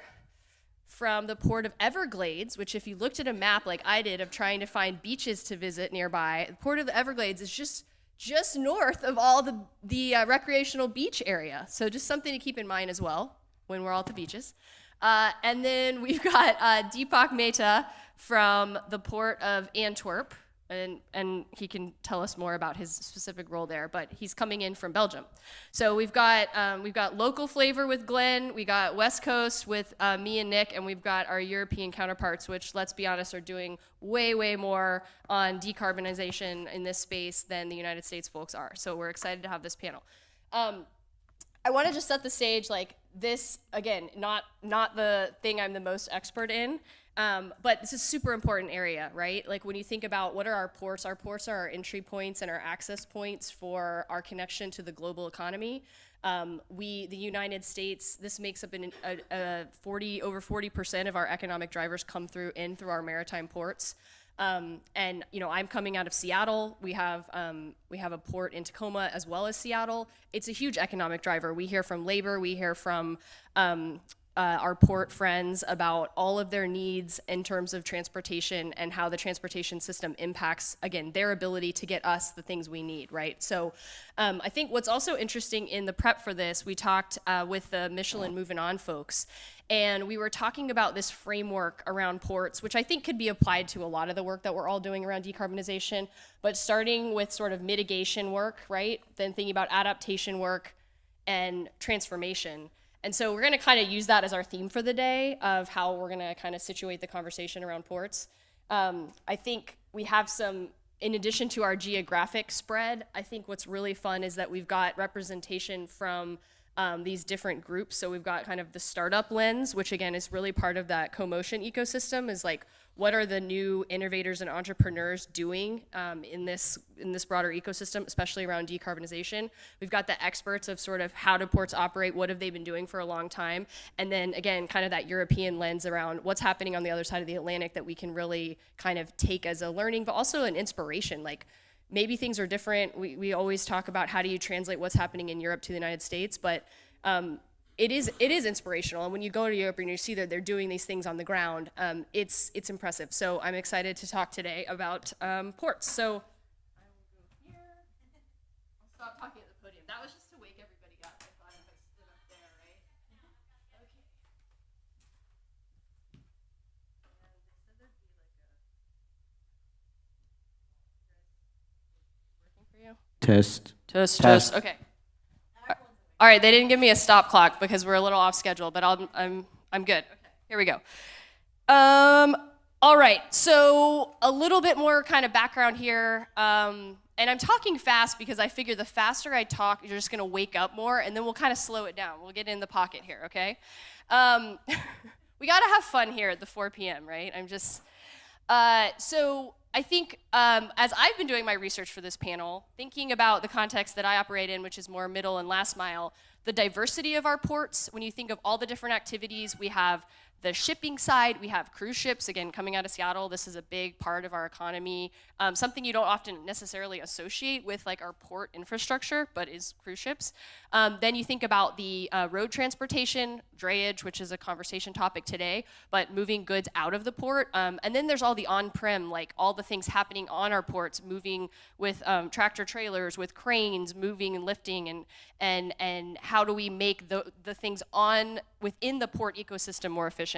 from the Port of Everglades, which if you looked at a map like I did of trying to find beaches to visit nearby, the Port of the Everglades is just north of all the recreational beach area. So just something to keep in mind as well when we're all at the beaches. And then we've got Deepak Mehta from the Port of Antwerp. And he can tell us more about his specific role there, but he's coming in from Belgium. So we've got local flavor with Glenn, we got West Coast with me and Nick, and we've got our European counterparts, which, let's be honest, are doing way, way more on decarbonization in this space than the United States folks are. So we're excited to have this panel. I want to just set the stage, like this, again, not the thing I'm the most expert in, but it's a super important area, right? Like when you think about what are our ports are our entry points and our access points for our connection to the global economy. The United States, this makes up over 40% of our economic drivers come through our maritime ports. And I'm coming out of Seattle. We have a port in Tacoma as well as Seattle. It's a huge economic driver. We hear from labor. We hear from our port friends about all of their needs in terms of transportation and how the transportation system impacts, again, their ability to get us the things we need, right? So I think what's also interesting in the prep for this, we talked with the Michelin Moving On folks, and we were talking about this framework around ports, which I think could be applied to a lot of the work that we're all doing around decarbonization, but starting with sort of mitigation work, right? Then thinking about adaptation work and transformation. And so we're going to kind of use that as our theme for the day of how we're going to kind of situate the conversation around ports. I think we have some, in addition to our geographic spread, I think what's really fun is that we've got representation from these different groups. So we've got kind of the startup lens, which again is really part of that CoMotion ecosystem, is like, what are the new innovators and entrepreneurs doing in this broader ecosystem, especially around decarbonization. We've got the experts of sort of how do ports operate, what have they been doing for a long time, and then again, kind of that European lens around what's happening on the other side of the Atlantic that we can really kind of take as a learning, but also an inspiration. Like, maybe things are different. We always talk about how do you translate what's happening in Europe to the United States, but it is inspirational. And when you go to Europe and you see that they're doing these things on the ground, it's impressive. So I'm excited to talk today about ports. So I will go here. I'll stop talking at the podium. That was just to wake everybody up. I thought if I stood up there, right? Okay. And they said there'd be like a working for you? Test. Okay. All right, they didn't give me a stop clock because we're a little off schedule, but I'm good. Okay, here we go. All right, so a little bit more kind of background here. And I'm talking fast because I figure the faster I talk, you're just gonna wake up more, and then we'll kind of slow it down. We'll get in the pocket here, okay? We gotta have fun here at the 4 p.m., right? So I think as I've been doing my research for this panel, thinking about the context that I operate in, which is more middle and last mile, the diversity of our ports, when you think of all the different activities, we have the shipping side, we have cruise ships, again, coming out of Seattle. This is a big part of our economy, something you don't often necessarily associate with like our port infrastructure, but is cruise ships. Then you think about the road transportation, drayage, which is a conversation topic today, but moving goods out of the port. And then there's all the on-prem, like all the things happening on our ports, moving with tractor trailers, with cranes, moving and lifting, and how do we make the things within the port ecosystem more efficient.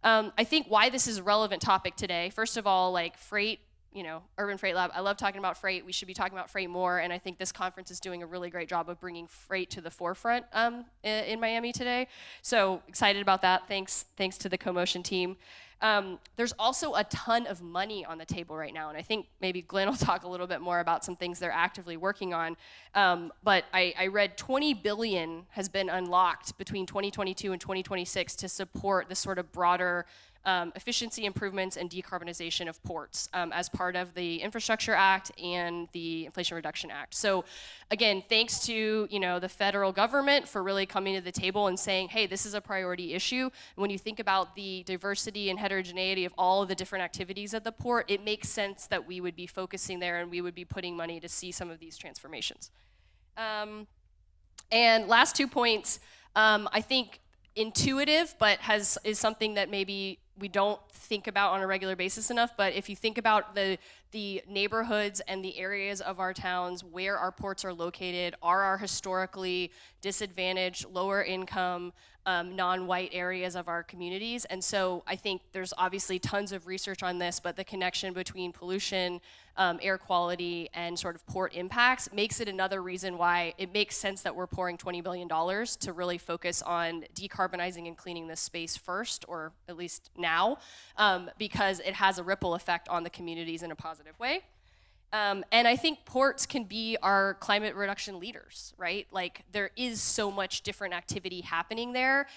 I think why this is a relevant topic today, first of all, like freight, Urban Freight Lab, I love talking about freight. We should be talking about freight more, and I think this conference is doing a really great job of bringing freight to the forefront in Miami today. So excited about that. Thanks to the CoMotion team. There's also a ton of money on the table right now, and I think maybe Glenn will talk a little bit more about some things they're actively working on. But I read 20 billion has been unlocked between 2022 and 2026 to support this sort of broader efficiency improvements and decarbonization of ports as part of the Infrastructure Act and the Inflation Reduction Act. So again, thanks to the federal government for really coming to the table and saying, hey, this is a priority issue. And when you think about the diversity and heterogeneity of all of the different activities at the port, it makes sense that we would be focusing there and we would be putting money to see some of these transformations. And last 2 points, I think intuitive, but is something that maybe we don't think about on a regular basis enough. But if you think about the neighborhoods and the areas of our towns where our ports are located, are our historically disadvantaged, lower income, non-white areas of our communities. And so I think there's obviously tons of research on this, but the connection between pollution, air quality, and sort of port impacts makes it another reason why it makes sense that we're pouring $20 billion to really focus on decarbonizing and cleaning this space first, or at least now, because it has a ripple effect on the communities in a positive way. And I think ports can be our climate reduction leaders, right? Like, there is so much different activity happening there.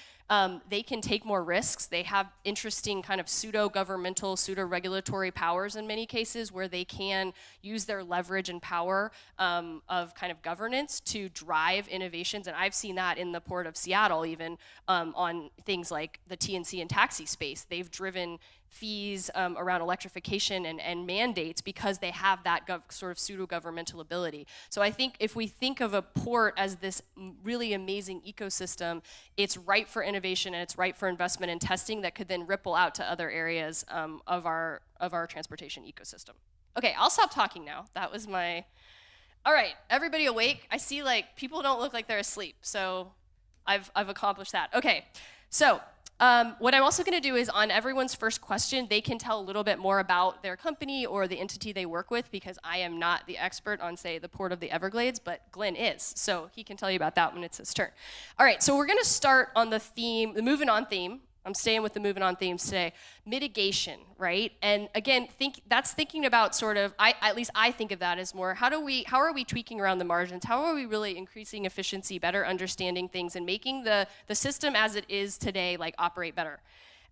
They can take more risks. They have interesting kind of pseudo-governmental, pseudo-regulatory powers in many cases, where they can use their leverage and power of kind of governance to drive innovations. And I've seen that in the Port of Seattle, even on things like the TNC and taxi space. They've driven fees around electrification and mandates because they have that sort of pseudo-governmental ability. So I think if we think of a port as this really amazing ecosystem, it's ripe for innovation and it's ripe for investment and testing that could then ripple out to other areas of our transportation ecosystem. Okay, I'll stop talking now. That was my... All right, everybody awake? I see like people don't look like they're asleep, so I've accomplished that. Okay, so What I'm also going to do is on everyone's first question, they can tell a little bit more about their company or the entity they work with, because I am not the expert on, say, the Port of the Everglades, but Glenn is. So he can tell you about that when it's his turn. All right, so we're going to start on the theme, the moving on theme. I'm staying with the moving on themes today. Mitigation, right? And again, that's thinking about sort of, at least I think of that as more, how are we tweaking around the margins? How are we really increasing efficiency, better understanding things, and making the system as it is today, like, operate better?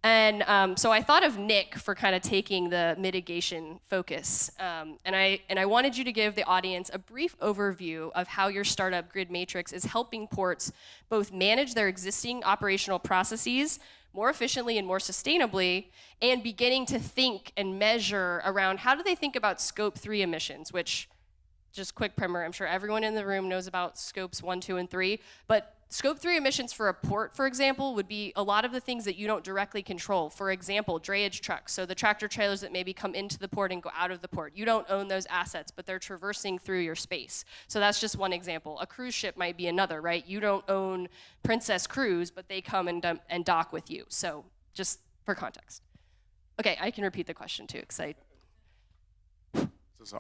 And so I thought of Nick for kind of taking the mitigation focus. And I wanted you to give the audience a brief overview of how your startup Grid Matrix is helping ports both manage their existing operational processes more efficiently and more sustainably, and beginning to think and measure around how do they think about Scope 3 emissions, which, just quick primer, I'm sure everyone in the room knows about Scopes 1, 2, and 3, but Scope 3 emissions for a port, for example, would be a lot of the things that you don't directly control. For example, drayage trucks, so the tractor trailers that maybe come into the port and go out of the port. You don't own those assets, but they're traversing through your space. So that's just one example. A cruise ship might be another, right? You don't own Princess Cruise, but they come and dock with you. So just for context. Okay, I can repeat the question too, because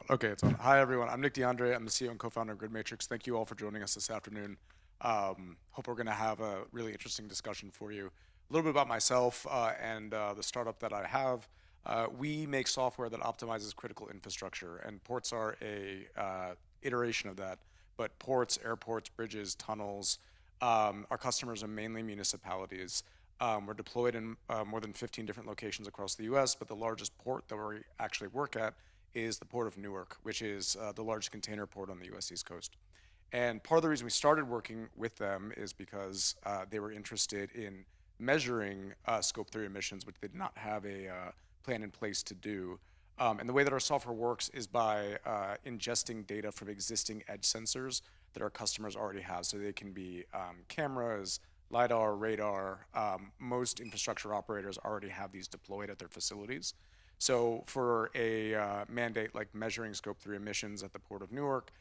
Okay, it's on. Hi, everyone. I'm Nick DeAndre. I'm the CEO and co-founder of Grid Matrix. Thank you all for joining us this afternoon. Hope we're going to have a really interesting discussion for you. A little bit about myself and the startup that I have. We make software that optimizes critical infrastructure, and ports are a iteration of that. But ports, airports, bridges, tunnels, our customers are mainly municipalities. We're deployed in more than 15 different locations across the US, but the largest port that we actually work at is the Port of Newark, which is the largest container port on the US East Coast. And part of the reason we started working with them is because they were interested in measuring Scope 3 emissions, which they did not have a plan in place to do. And the way that our software works is by ingesting data from existing edge sensors that our customers already have. So they can be cameras, LiDAR, radar. Most infrastructure operators already have these deployed at their facilities. So for a mandate like measuring Scope 3 emissions at the Port of Newark,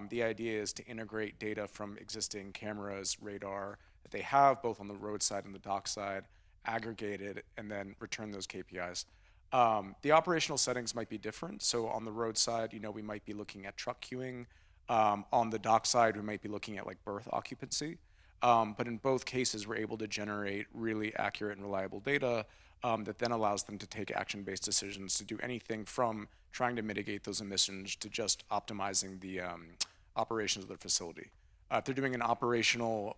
the idea is to integrate data from existing cameras, radar that they have both on the roadside and the dock side, aggregate it, and then return those KPIs. The operational settings might be different. So on the roadside, we might be looking at truck queuing. On the dock side, we might be looking at like berth occupancy. But in both cases, we're able to generate really accurate and reliable data that then allows them to take action-based decisions to do anything from trying to mitigate those emissions to just optimizing the operations of their facility. If they're doing an operational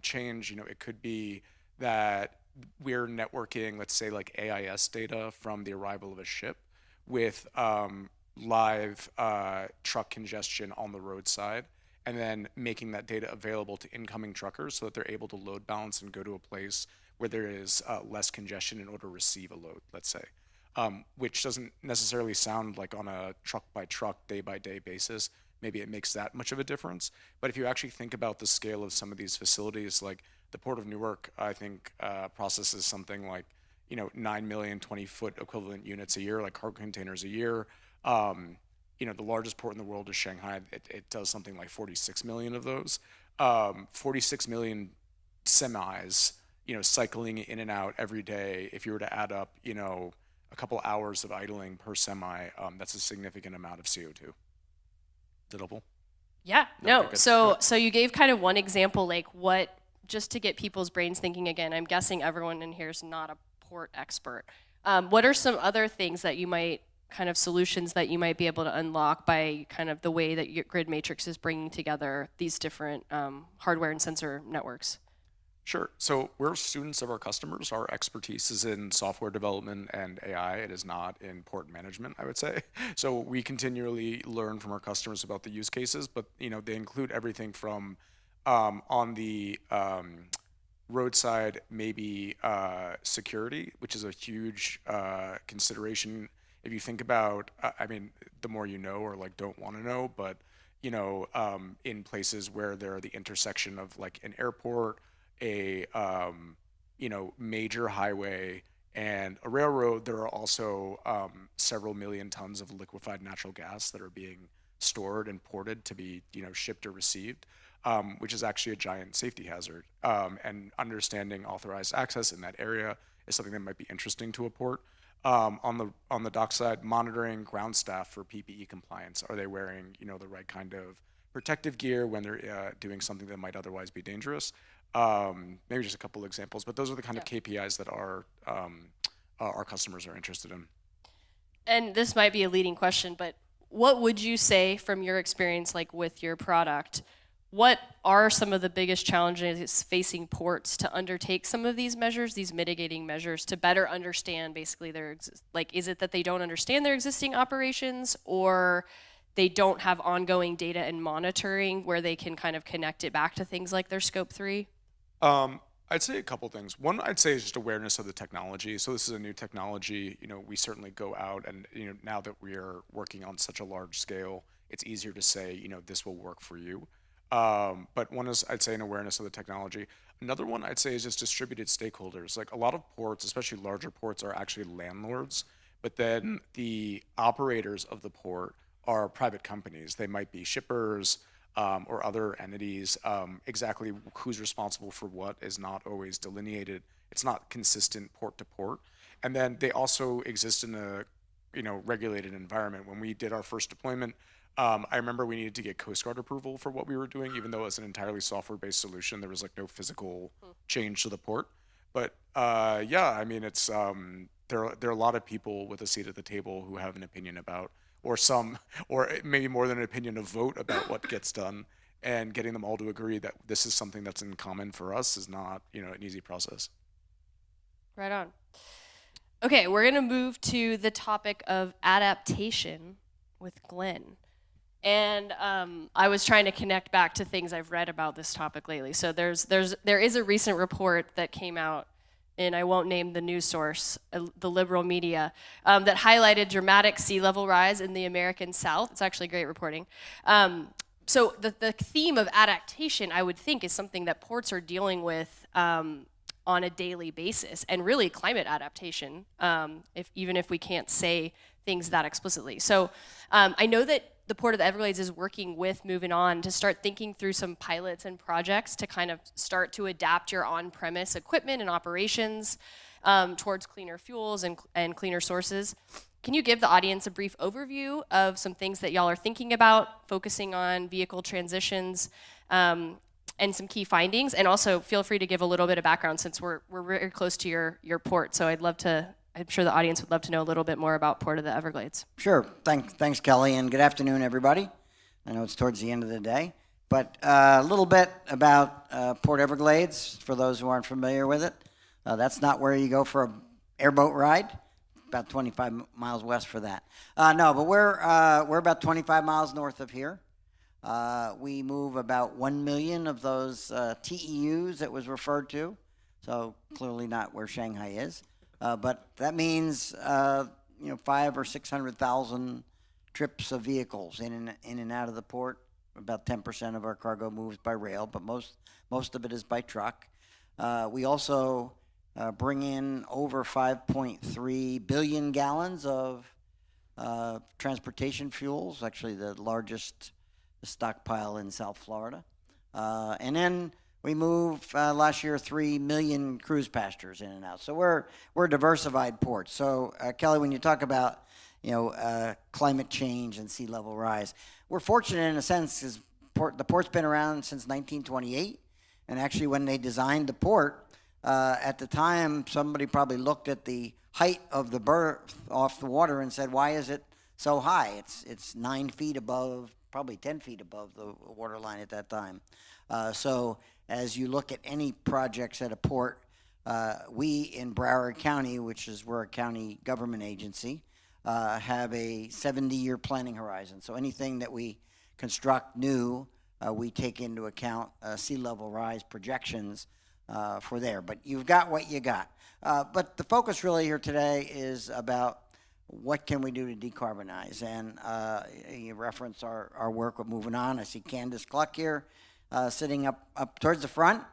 change, it could be that we're networking, let's say, like AIS data from the arrival of a ship with live truck congestion on the roadside, and then making that data available to incoming truckers so that they're able to load balance and go to a place where there is less congestion in order to receive a load, let's say, which doesn't necessarily sound like on a truck-by-truck, day-by-day basis. Maybe it makes that much of a difference. But if you actually think about the scale of some of these facilities, like the Port of Newark, I think processes something like 9 million 20-foot equivalent units a year, like cargo containers a year. The largest port in the world is Shanghai. It does something like 46 million of those. 46 million semis, cycling in and out every day. If you were to add up, a couple hours of idling per semi, that's a significant amount of CO2. Is it helpful? Yeah, No, no. okay, So you gave kind of one example, like what, just to get people's brains thinking again, I'm guessing everyone in here is not a port expert. What are some other things that you might, kind of solutions that you might be able to unlock by kind of the way that your Grid Matrix is bringing together these different hardware and sensor networks? Sure. So we're students of our customers. Our expertise is in software development and AI. It is not in port management, I would say. So we continually learn from our customers about the use cases, but they include everything from on the roadside, maybe security, which is a huge consideration. If you think about, the more you know or like don't want to know, but in places where there are the intersection of like an airport, a major highway, and a railroad, there are also several million tons of liquefied natural gas that are being stored and ported to be shipped or received. which is actually a giant safety hazard. And understanding authorized access in that area is something that might be interesting to a port. On the dock side, monitoring ground staff for PPE compliance. Are they wearing, the right kind of protective gear when they're doing something that might otherwise be dangerous? Maybe just a couple examples, but those are the kind of KPIs that our customers are interested in. And this might be a leading question, but what would you say from your experience, like with your product, what are some of the biggest challenges facing ports to undertake some of these measures, these mitigating measures, to better understand basically is it that they don't understand their existing operations, or they don't have ongoing data and monitoring where they can kind of connect it back to things like their scope 3? I'd say a couple things. One, I'd say is just awareness of the technology. So this is a new technology. We certainly go out and, now that we are working on such a large scale, it's easier to say, this will work for you. But one is, I'd say, an awareness of the technology. Another one I'd say is just distributed stakeholders. Like a lot of ports, especially larger ports, are actually landlords, but then the operators of the port are private companies. They might be shippers, or other entities. Exactly who's responsible for what is not always delineated. It's not consistent port to port. And then they also exist in a regulated environment. When we did our first deployment, I remember we needed to get Coast Guard approval for what we were doing, even though it was an entirely software-based solution. There was no physical change to the port. But it's there are a lot of people with a seat at the table who have an opinion about, or maybe more than an opinion, a vote about what gets done, and getting them all to agree that this is something that's in common for us is not, an easy process. Right on. Okay, we're gonna move to the topic of adaptation with Glenn. And I was trying to connect back to things I've read about this topic lately. So there is a recent report that came out, and I won't name the news source, the liberal media, that highlighted dramatic sea level rise in the American South. It's actually great reporting. So the theme of adaptation, I would think, is something that ports are dealing with on a daily basis, and really climate adaptation, even if we can't say things that explicitly. So I know that the Port of the Everglades is working with Moving On to start thinking through some pilots and projects to kind of start to adapt your on-premise equipment and operations towards cleaner fuels and cleaner sources. Can you give the audience a brief overview of some things that y'all are thinking about, focusing on vehicle transitions, and some key findings? And also feel free to give a little bit of background, since we're very close to your port. So I'm sure the audience would love to know a little bit more about Port of the Everglades. Sure. Thanks, Kelly, and good afternoon, everybody. I know it's towards the end of the day, but a little bit about Port Everglades, for those who aren't familiar with it. That's not where you go for an airboat ride. About 25 miles west for that. No, but we're about 25 miles north of here. We move about 1 million of those TEUs that was referred to, so clearly not where Shanghai is. But that means 500,000 or 600,000 trips of vehicles in and out of the port. About 10% of our cargo moves by rail, but most of it is by truck. We also bring in over 5.3 billion gallons of transportation fuels, actually the largest stockpile in South Florida. And then we moved last year 3 million cruise passengers in and out. So we're a diversified port. So Kelly, when you talk about climate change and sea level rise, we're fortunate in a sense because the port's been around since 1928, and actually when they designed the port, at the time somebody probably looked at the height of the berth off the water and said, "Why is it so high?" It's 9 feet above, probably 10 feet above the water line at that time. So as you look at any projects at a port, we in Broward County, which is we're a county government agency, have a 70-year planning horizon. So anything that we construct new, we take into account sea level rise projections for there. But you've got what you got. But the focus really here today is about what can we do to decarbonize. And you reference our work with Moving On. I see Candace Cluck here. Sitting up towards the front.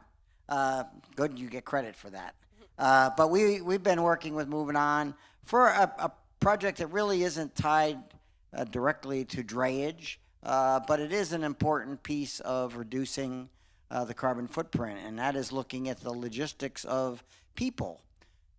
Good, you get credit for that. But we've been working with Moving On for a project that really isn't tied directly to drayage, but it is an important piece of reducing the carbon footprint, and that is looking at the logistics of people,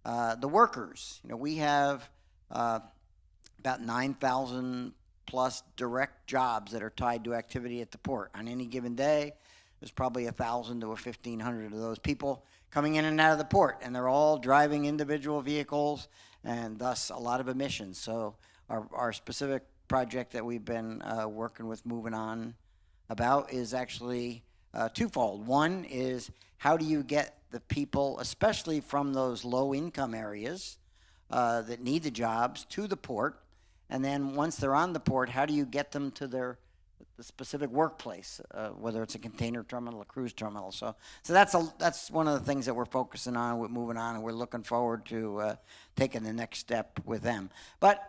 the workers. You know, we have about 9,000 plus direct jobs that are tied to activity at the port. On any given day, there's probably 1,000 to 1,500 of those people coming in and out of the port, and they're all driving individual vehicles, and thus a lot of emissions. So our specific project that we've been working with Moving On about is actually twofold. One is, how do you get the people, especially from those low-income areas that need the jobs, to the port? And then once they're on the port, how do you get them to the specific workplace, whether it's a container terminal, a cruise terminal? So that's one of the things that we're focusing on with Moving On, and we're looking forward to taking the next step with them. But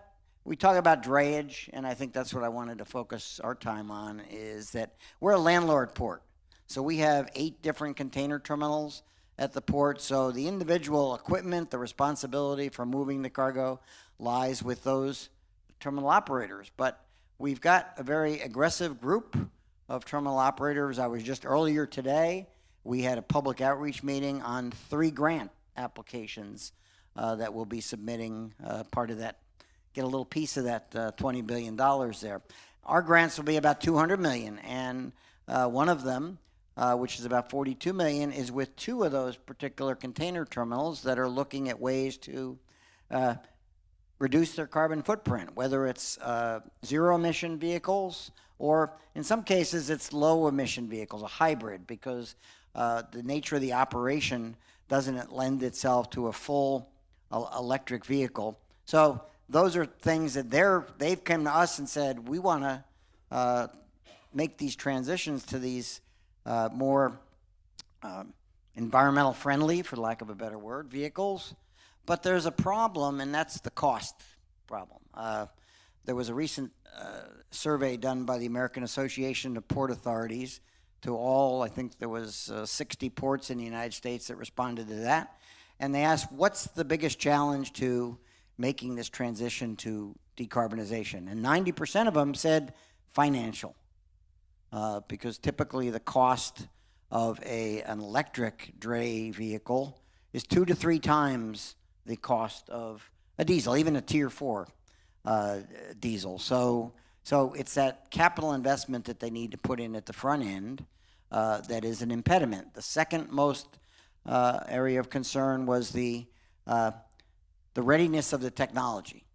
we talk about drayage, and I think that's what I wanted to focus our time on, is that we're a landlord port. So we have 8 different container terminals at the port. So the individual equipment, the responsibility for moving the cargo lies with those terminal operators. But we've got a very aggressive group of terminal operators. I was just earlier today, we had a public outreach meeting on 3 grant applications that we'll be submitting part of that, get a little piece of that $20 billion there. Our grants will be about $200 million, and one of them, which is about $42 million, is with 2 of those particular container terminals that are looking at ways to reduce their carbon footprint, whether it's zero-emission vehicles, or in some cases it's low-emission vehicles, a hybrid, because the nature of the operation doesn't lend itself to a full electric vehicle. So those are things that they've come to us and said, we want to make these transitions to these more environmental friendly, for lack of a better word, vehicles. But there's a problem, and that's the cost problem. There was a recent survey done by the American Association of Port Authorities to all, I think there was 60 ports in the United States that responded to that. And they asked, what's the biggest challenge to making this transition to decarbonization? And 90% of them said financial, because typically the cost of an electric dray vehicle is 2 to 3 times the cost of a diesel, even a Tier 4 diesel. So it's that capital investment that they need to put in at the front end that is an impediment. The second most area of concern was the readiness of the technology,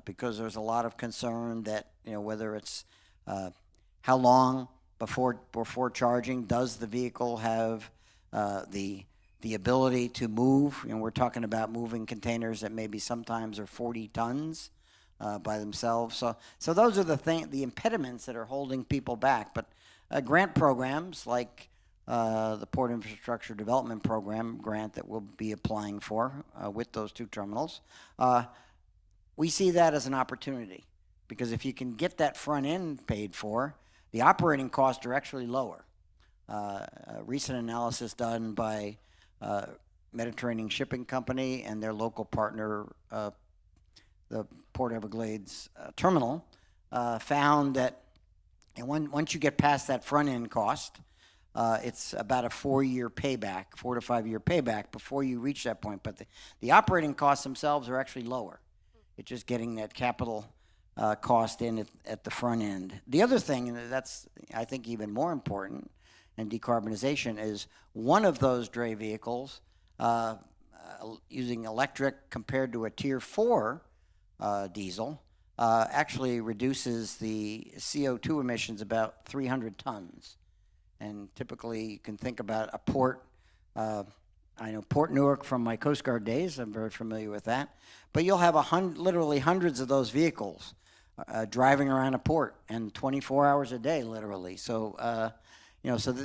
because there's a lot of concern that, you know, whether it's how long before charging, does the vehicle have the ability to move? And we're talking about moving containers that maybe sometimes are 40 tons by themselves. So those are the impediments that are holding people back. But grant programs like the Port Infrastructure Development Program grant that we'll be applying for with those 2 terminals, we see that as an opportunity, because if you can get that front end paid for, the operating costs are actually lower. A recent analysis done by Mediterranean Shipping Company and their local partner, the Port Everglades terminal, found that once you get past that front end cost, it's about a 4-year payback, 4 to 5 year payback before you reach that point. But the operating costs themselves are actually lower. It's just getting that capital cost in at the front end. The other thing that's, I think, even more important in decarbonization is one of those dray vehicles using electric compared to a Tier 4 diesel actually reduces the CO2 emissions about 300 tons. And typically you can think about a port, I know Port Newark from my Coast Guard days, I'm very familiar with that, but you'll have literally hundreds of those vehicles driving around a port, and 24 hours a day, literally. So,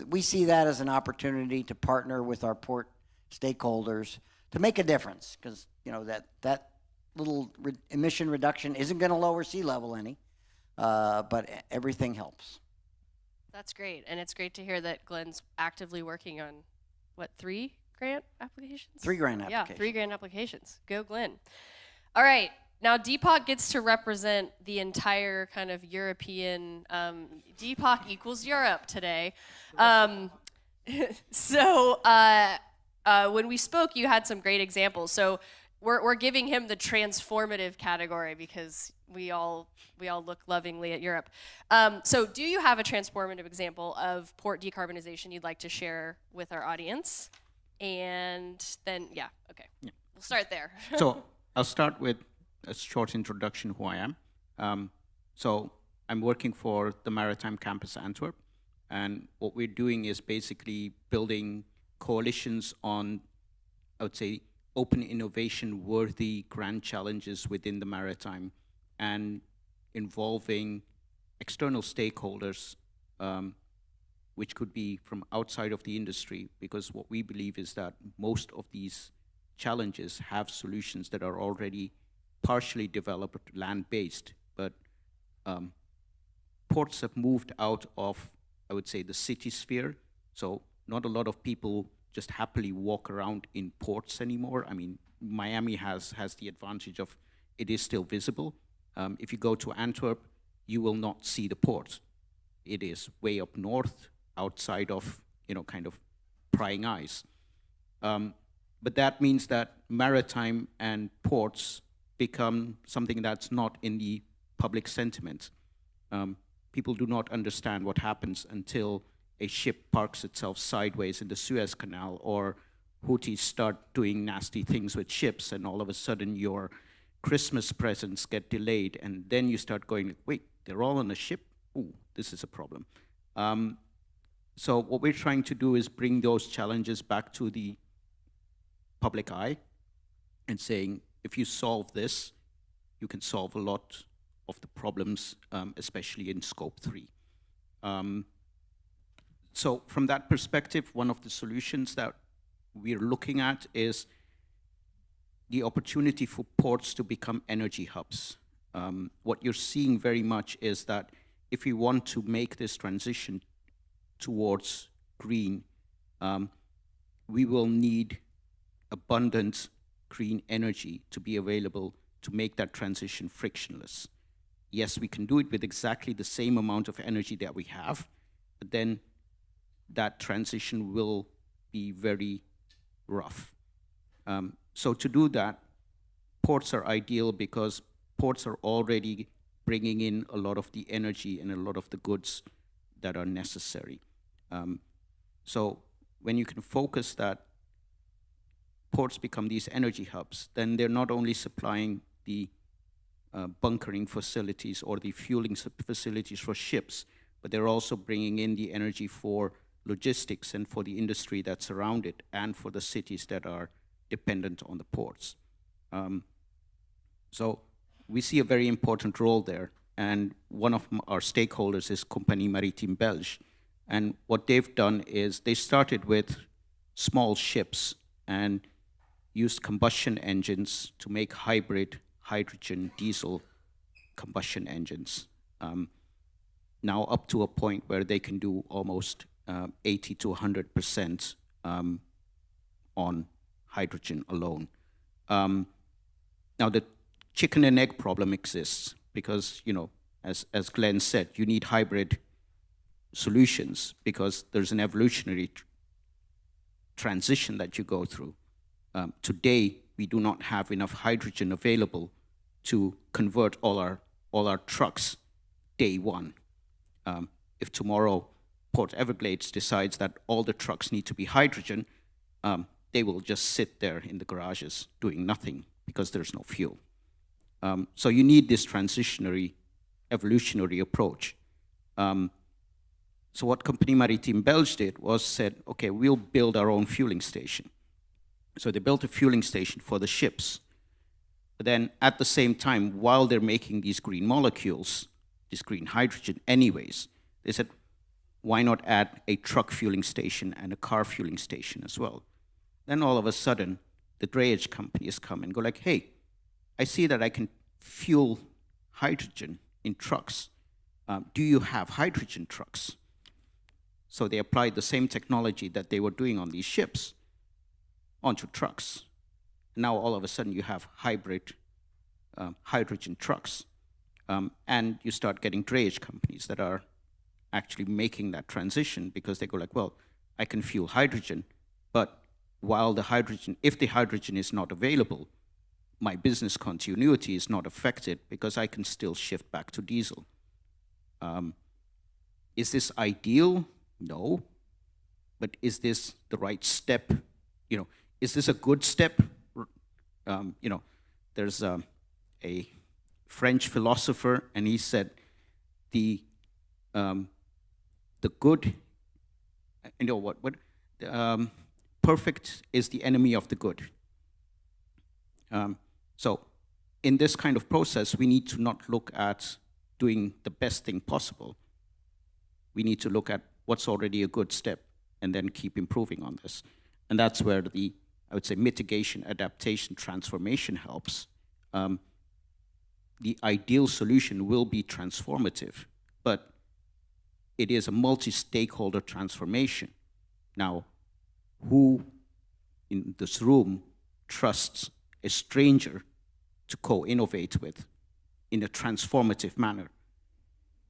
we see that as an opportunity to partner with our port stakeholders to make a difference, because, that little emission reduction isn't going to lower sea level any, but everything helps. That's great, and it's great to hear that Glenn's actively working on, 3 grant applications? 3 grant applications. Yeah, 3 grant applications. Go Glenn. All right, Now, Deepak gets to represent the entire kind of European, Deepak equals Europe today. When we spoke, you had some great examples. So we're giving him the transformative category because we all look lovingly at Europe. So do you have a transformative example of port decarbonization you'd like to share with our audience? And then, okay. Yeah. We'll start there. So I'll start with a short introduction who I am. So I'm working for the Maritime Campus Antwerp, and what we're doing is basically building coalitions on, I would say, open innovation worthy grand challenges within the maritime, and involving external stakeholders, which could be from outside of the industry, because what we believe is that most of these challenges have solutions that are already partially developed land-based, but ports have moved out of, I would say, the city sphere. So not a lot of people just happily walk around in ports anymore. I mean, Miami has the advantage of it is still visible. If you go to Antwerp, you will not see the port. It is way up north, outside of, kind of prying eyes. But that means that maritime and ports become something that's not in the public sentiment. People do not understand what happens until a ship parks itself sideways in the Suez Canal, or Houthis start doing nasty things with ships, and all of a sudden your Christmas presents get delayed, and then you start going, wait, they're all on a ship? Ooh, this is a problem. So what we're trying to do is bring those challenges back to the public eye and saying, if you solve this, you can solve a lot of the problems, especially in scope 3. So from that perspective, one of the solutions that we're looking at is the opportunity for ports to become energy hubs. What you're seeing very much is that if we want to make this transition towards green, we will need abundant green energy to be available to make that transition frictionless. Yes, we can do it with exactly the same amount of energy that we have, but then that transition will be very rough. So to do that, ports are ideal because ports are already bringing in a lot of the energy and a lot of the goods that are necessary. So when you can focus that ports become these energy hubs, then they're not only supplying the bunkering facilities or the fueling facilities for ships, but they're also bringing in the energy for logistics and for the industry that's around it, and for the cities that are dependent on the ports. So we see a very important role there, and one of our stakeholders is Compagnie Maritime Belge. And what they've done is they started with small ships and used combustion engines to make hybrid hydrogen diesel combustion engines. Now up to a point where they can do almost 80 to 100% on hydrogen alone. Now the chicken and egg problem exists because, as Glenn said, you need hybrid solutions because there's an evolutionary transition that you go through. Today, we do not have enough hydrogen available to convert all our trucks day one. If tomorrow Port Everglades decides that all the trucks need to be hydrogen, they will just sit there in the garages doing nothing because there's no fuel. So you need this transitionary, evolutionary approach. So what Compagnie Maritime Belge did was said, okay, we'll build our own fueling station. So they built a fueling station for the ships. But then at the same time, while they're making these green molecules, this green hydrogen anyways, they said, why not add a truck fueling station and a car fueling station as well? Then all of a sudden, the drayage companies come and go like, hey, I see that I can fuel hydrogen in trucks. Do you have hydrogen trucks? So they applied the same technology that they were doing on these ships onto trucks. Now all of a sudden you have hybrid hydrogen trucks. And you start getting drayage companies that are actually making that transition because they go like, well, I can fuel hydrogen, but while if the hydrogen is not available, my business continuity is not affected because I can still shift back to diesel. Is this ideal? No. But is this the right step? Is this a good step? There's a French philosopher, and he said the good, perfect is the enemy of the good. So in this kind of process, we need to not look at doing the best thing possible. We need to look at what's already a good step and then keep improving on this. And that's where I would say, mitigation, adaptation, transformation helps. The ideal solution will be transformative, but it is a multi-stakeholder transformation. Now, who in this room trusts a stranger to co-innovate with in a transformative manner?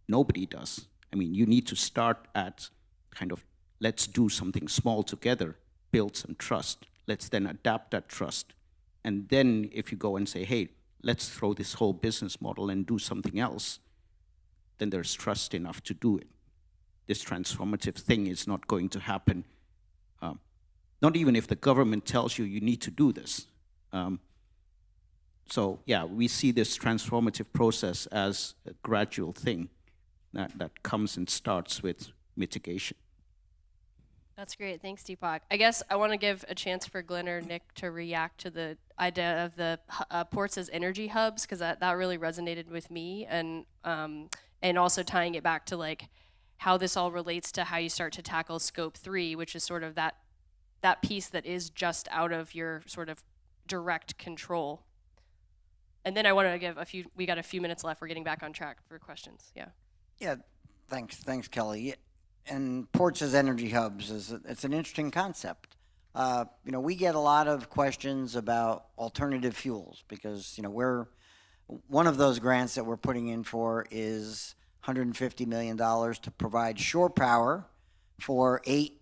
Nobody does. I mean, you need to start at kind of, let's do something small together, build some trust. Let's then adapt that trust. And then if you go and say, hey, let's throw this whole business model and do something else, then there's trust enough to do it. This transformative thing is not going to happen, not even if the government tells you you need to do this. So yeah, we see this transformative process as a gradual thing that comes and starts with mitigation. That's great. Thanks, Deepak. I guess I want to give a chance for Glenn or Nick to react to the idea of the ports as energy hubs, because that really resonated with me, and also tying it back to like how this all relates to how you start to tackle scope 3, which is sort of that piece that is just out of your sort of direct control. And then I want to give we got a few minutes left. We're getting back on track for questions. Yeah. Yeah, thanks, Kelly. And ports as energy hubs it's an interesting concept. We get a lot of questions about alternative fuels because we're one of those grants that we're putting in for is $150 million to provide shore power for 8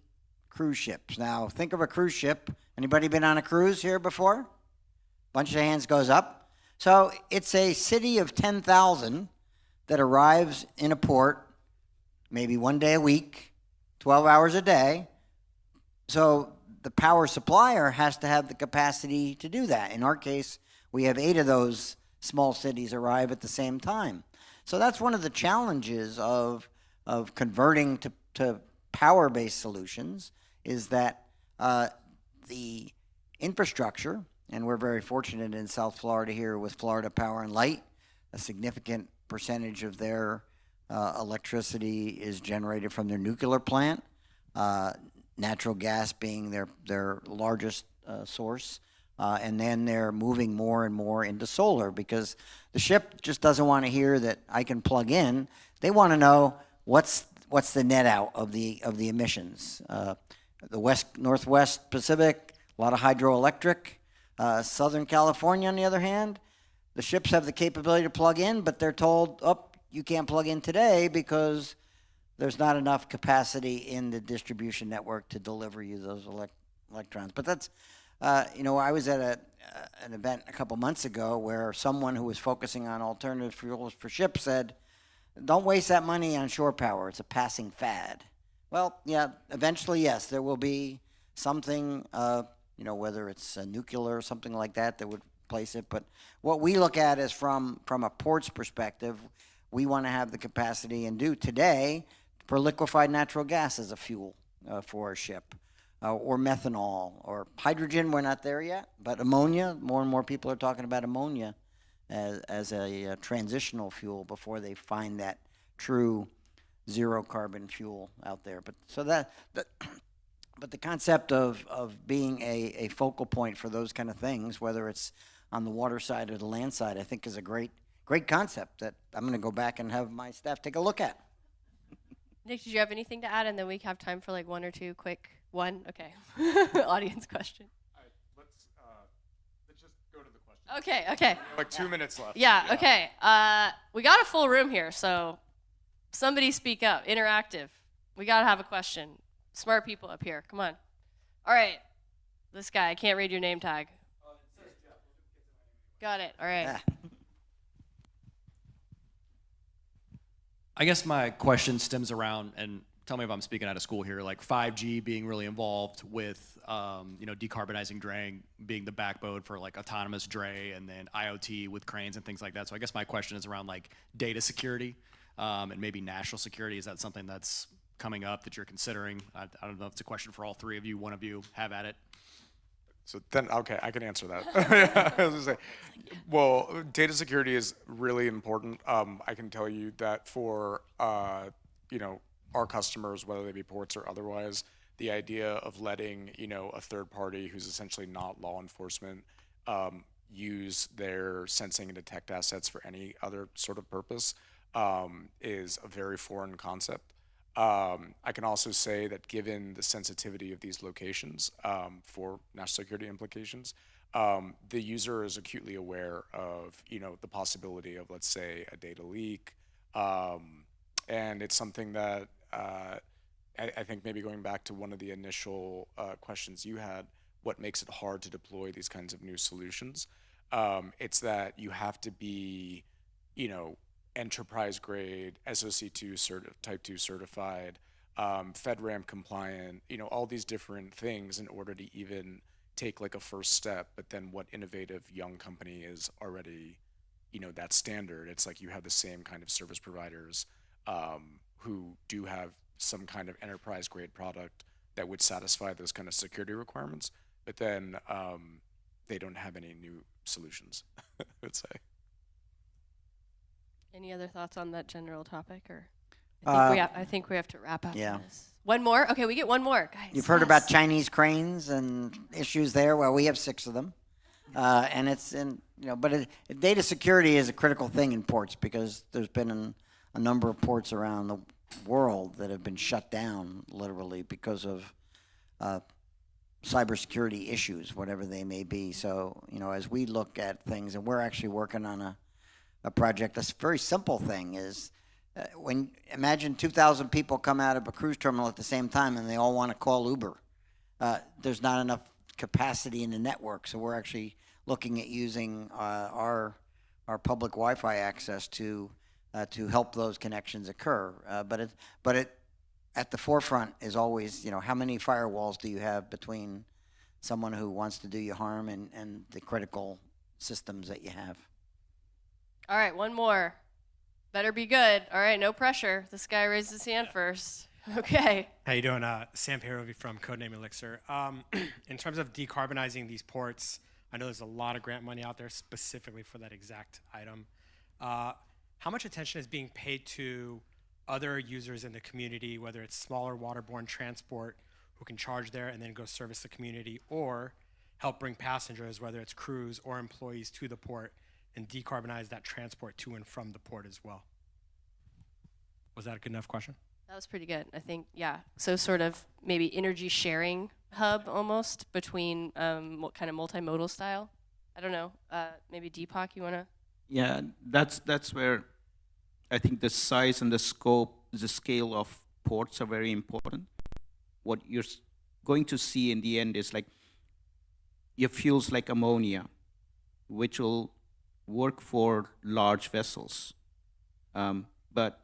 cruise ships. Now think of a cruise ship. Anybody been on a cruise here before? Bunch of hands goes up. So it's a city of 10,000 that arrives in a port maybe one day a week, 12 hours a day. So the power supplier has to have the capacity to do that. In our case, we have 8 of those small cities arrive at the same time. So that's one of the challenges of converting to power-based solutions is that the infrastructure, and we're very fortunate in South Florida here with Florida Power and Light, a significant percentage of their electricity is generated from their nuclear plant, natural gas being their largest source, and then they're moving more and more into solar because the ship just doesn't want to hear that I can plug in. They want to know what's the net out of the emissions. The Northwest Pacific, a lot of hydroelectric. Southern California, on the other hand, the ships have the capability to plug in, but they're told, you can't plug in today because there's not enough capacity in the distribution network to deliver you those electrons. But that's, I was at an event a couple months ago where someone who was focusing on alternative fuels for ships said, don't waste that money on shore power. It's a passing fad. Well, yeah, eventually, yes, there will be something, whether it's nuclear or something like that would replace it. But what we look at is from a port's perspective, we want to have the capacity and do today for liquefied natural gas as a fuel for a ship, or methanol, or hydrogen. We're not there yet, but ammonia. More and more people are talking about ammonia as a transitional fuel before they find that true zero carbon fuel out there. But so but the concept of being a focal point for those kind of things, whether it's on the water side or the land side, I think is a great concept that I'm going to go back and have my staff take a look at. Nick, did you have anything to add? And then we have time for like one or two quick audience question. All right, let's just go to the questions. Okay, okay. Like 2 minutes left. Yeah, okay. We got a full room here, so somebody speak up. Interactive. We gotta have a question. Smart people up here. Come on. All right. This guy, I can't read your name tag. Got it. All right. I guess my question stems around, and tell me if I'm speaking out of school here, like 5G being really involved with, decarbonizing draying being the backbone for like autonomous dray, and then IoT with cranes and things like that. So I guess my question is around like data security and maybe national security. Is that something that's coming up that you're considering? I don't know if it's a question for all three of you. One of you have at it. So then, okay, I can answer that. I was gonna say, well, data security is really important. I can tell you that for our customers, whether they be ports or otherwise, the idea of letting a third party who's essentially not law enforcement use their sensing and detect assets for any other sort of purpose is a very foreign concept. I can also say that given the sensitivity of these locations for national security implications, the user is acutely aware of the possibility of, let's say, a data leak, and it's something that I think maybe going back to one of the initial questions you had, what makes it hard to deploy these kinds of new solutions? It's that you have to be, enterprise grade, SOC2 type 2 certified, FedRAMP compliant, all these different things in order to even take like a first step. But then what innovative young company is already, that standard? It's like you have the same kind of service providers who do have some kind of enterprise grade product that would satisfy those kind of security requirements, but then they don't have any new solutions, I would say. Any other thoughts on that general topic, or I think we have to wrap up. Yeah. This. One more. Okay, we get one more, guys. You've heard about Chinese cranes and issues there. Well, we have 6 of them, and it's in But data security is a critical thing in ports because there's been a number of ports around the world that have been shut down literally because of cybersecurity issues, whatever they may be. So as we look at things, and we're actually working on a project. A very simple thing is when imagine 2,000 people come out of a cruise terminal at the same time and they all want to call Uber. There's not enough capacity in the network, so we're actually looking at using our public Wi-Fi access to help those connections occur. But at the forefront is always how many firewalls do you have between someone who wants to do you harm and the critical systems that you have. All right, one more. Better be good. All right, no pressure. This guy raised his hand first. Okay. How you doing? Sam Perovi from Codename Elixir. In terms of decarbonizing these ports, I know there's a lot of grant money out there specifically for that exact item. How much attention is being paid to other users in the community, whether it's smaller waterborne transport who can charge there and then go service the community, or help bring passengers, whether it's crews or employees, to the port and decarbonize that transport to and from the port as well? Was that a good enough question? That was pretty good, I think, yeah. So sort of maybe energy sharing hub almost between what kind of multimodal style? I don't know. Maybe Deepak, you want to? Yeah, that's where I think the size and the scope, the scale of ports are very important. What you're going to see in the end is like your fuels like ammonia, which will work for large vessels, but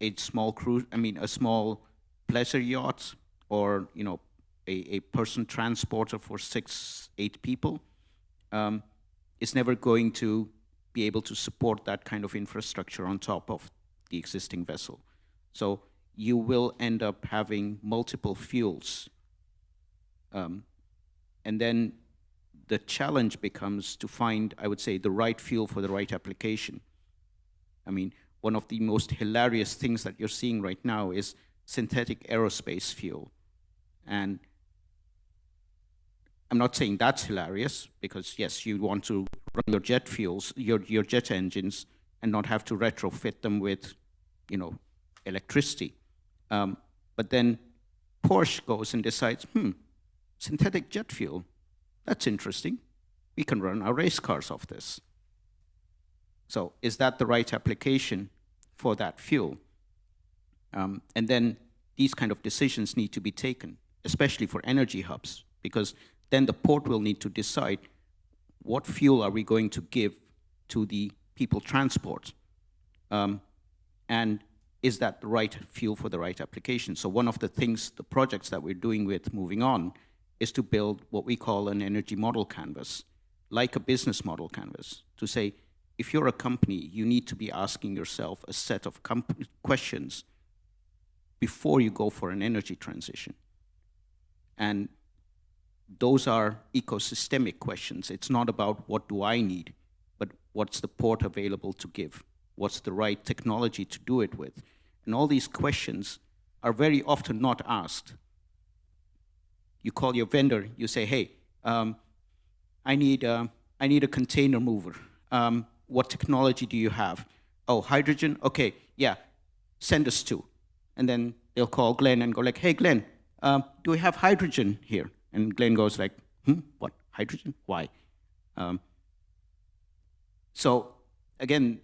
a small cruise, a small pleasure yacht, or a person transporter for 6-8 people, is never going to be able to support that kind of infrastructure on top of the existing vessel. So you will end up having multiple fuels, and then the challenge becomes to find, I would say, the right fuel for the right application. One of the most hilarious things that you're seeing right now is synthetic aerospace fuel. And I'm not saying that's hilarious, because yes, you want to run your jet fuels, your jet engines, and not have to retrofit them with, electricity. But then Porsche goes and decides, synthetic jet fuel, that's interesting. we can run our race cars off this. So is that the right application for that fuel? And then these kind of decisions need to be taken, especially for energy hubs, because then the port will need to decide what fuel are we going to give to the people transport, and is that the right fuel for the right application? So one of the things, the projects that we're doing with Moving On, is to build what we call an energy model canvas, like a business model canvas, to say, if you're a company, you need to be asking yourself a set of questions before you go for an energy transition. And those are ecosystemic questions. It's not about what do I need, but what's the port available to give? What's the right technology to do it with? And all these questions are very often not asked. You call your vendor, you say, hey, I need a container mover. What technology do you have? Oh, hydrogen? Okay, yeah, send us two. And then they'll call Glenn and go like, hey, Glenn, do we have hydrogen here? And Glenn goes like, what, hydrogen? Why? So again,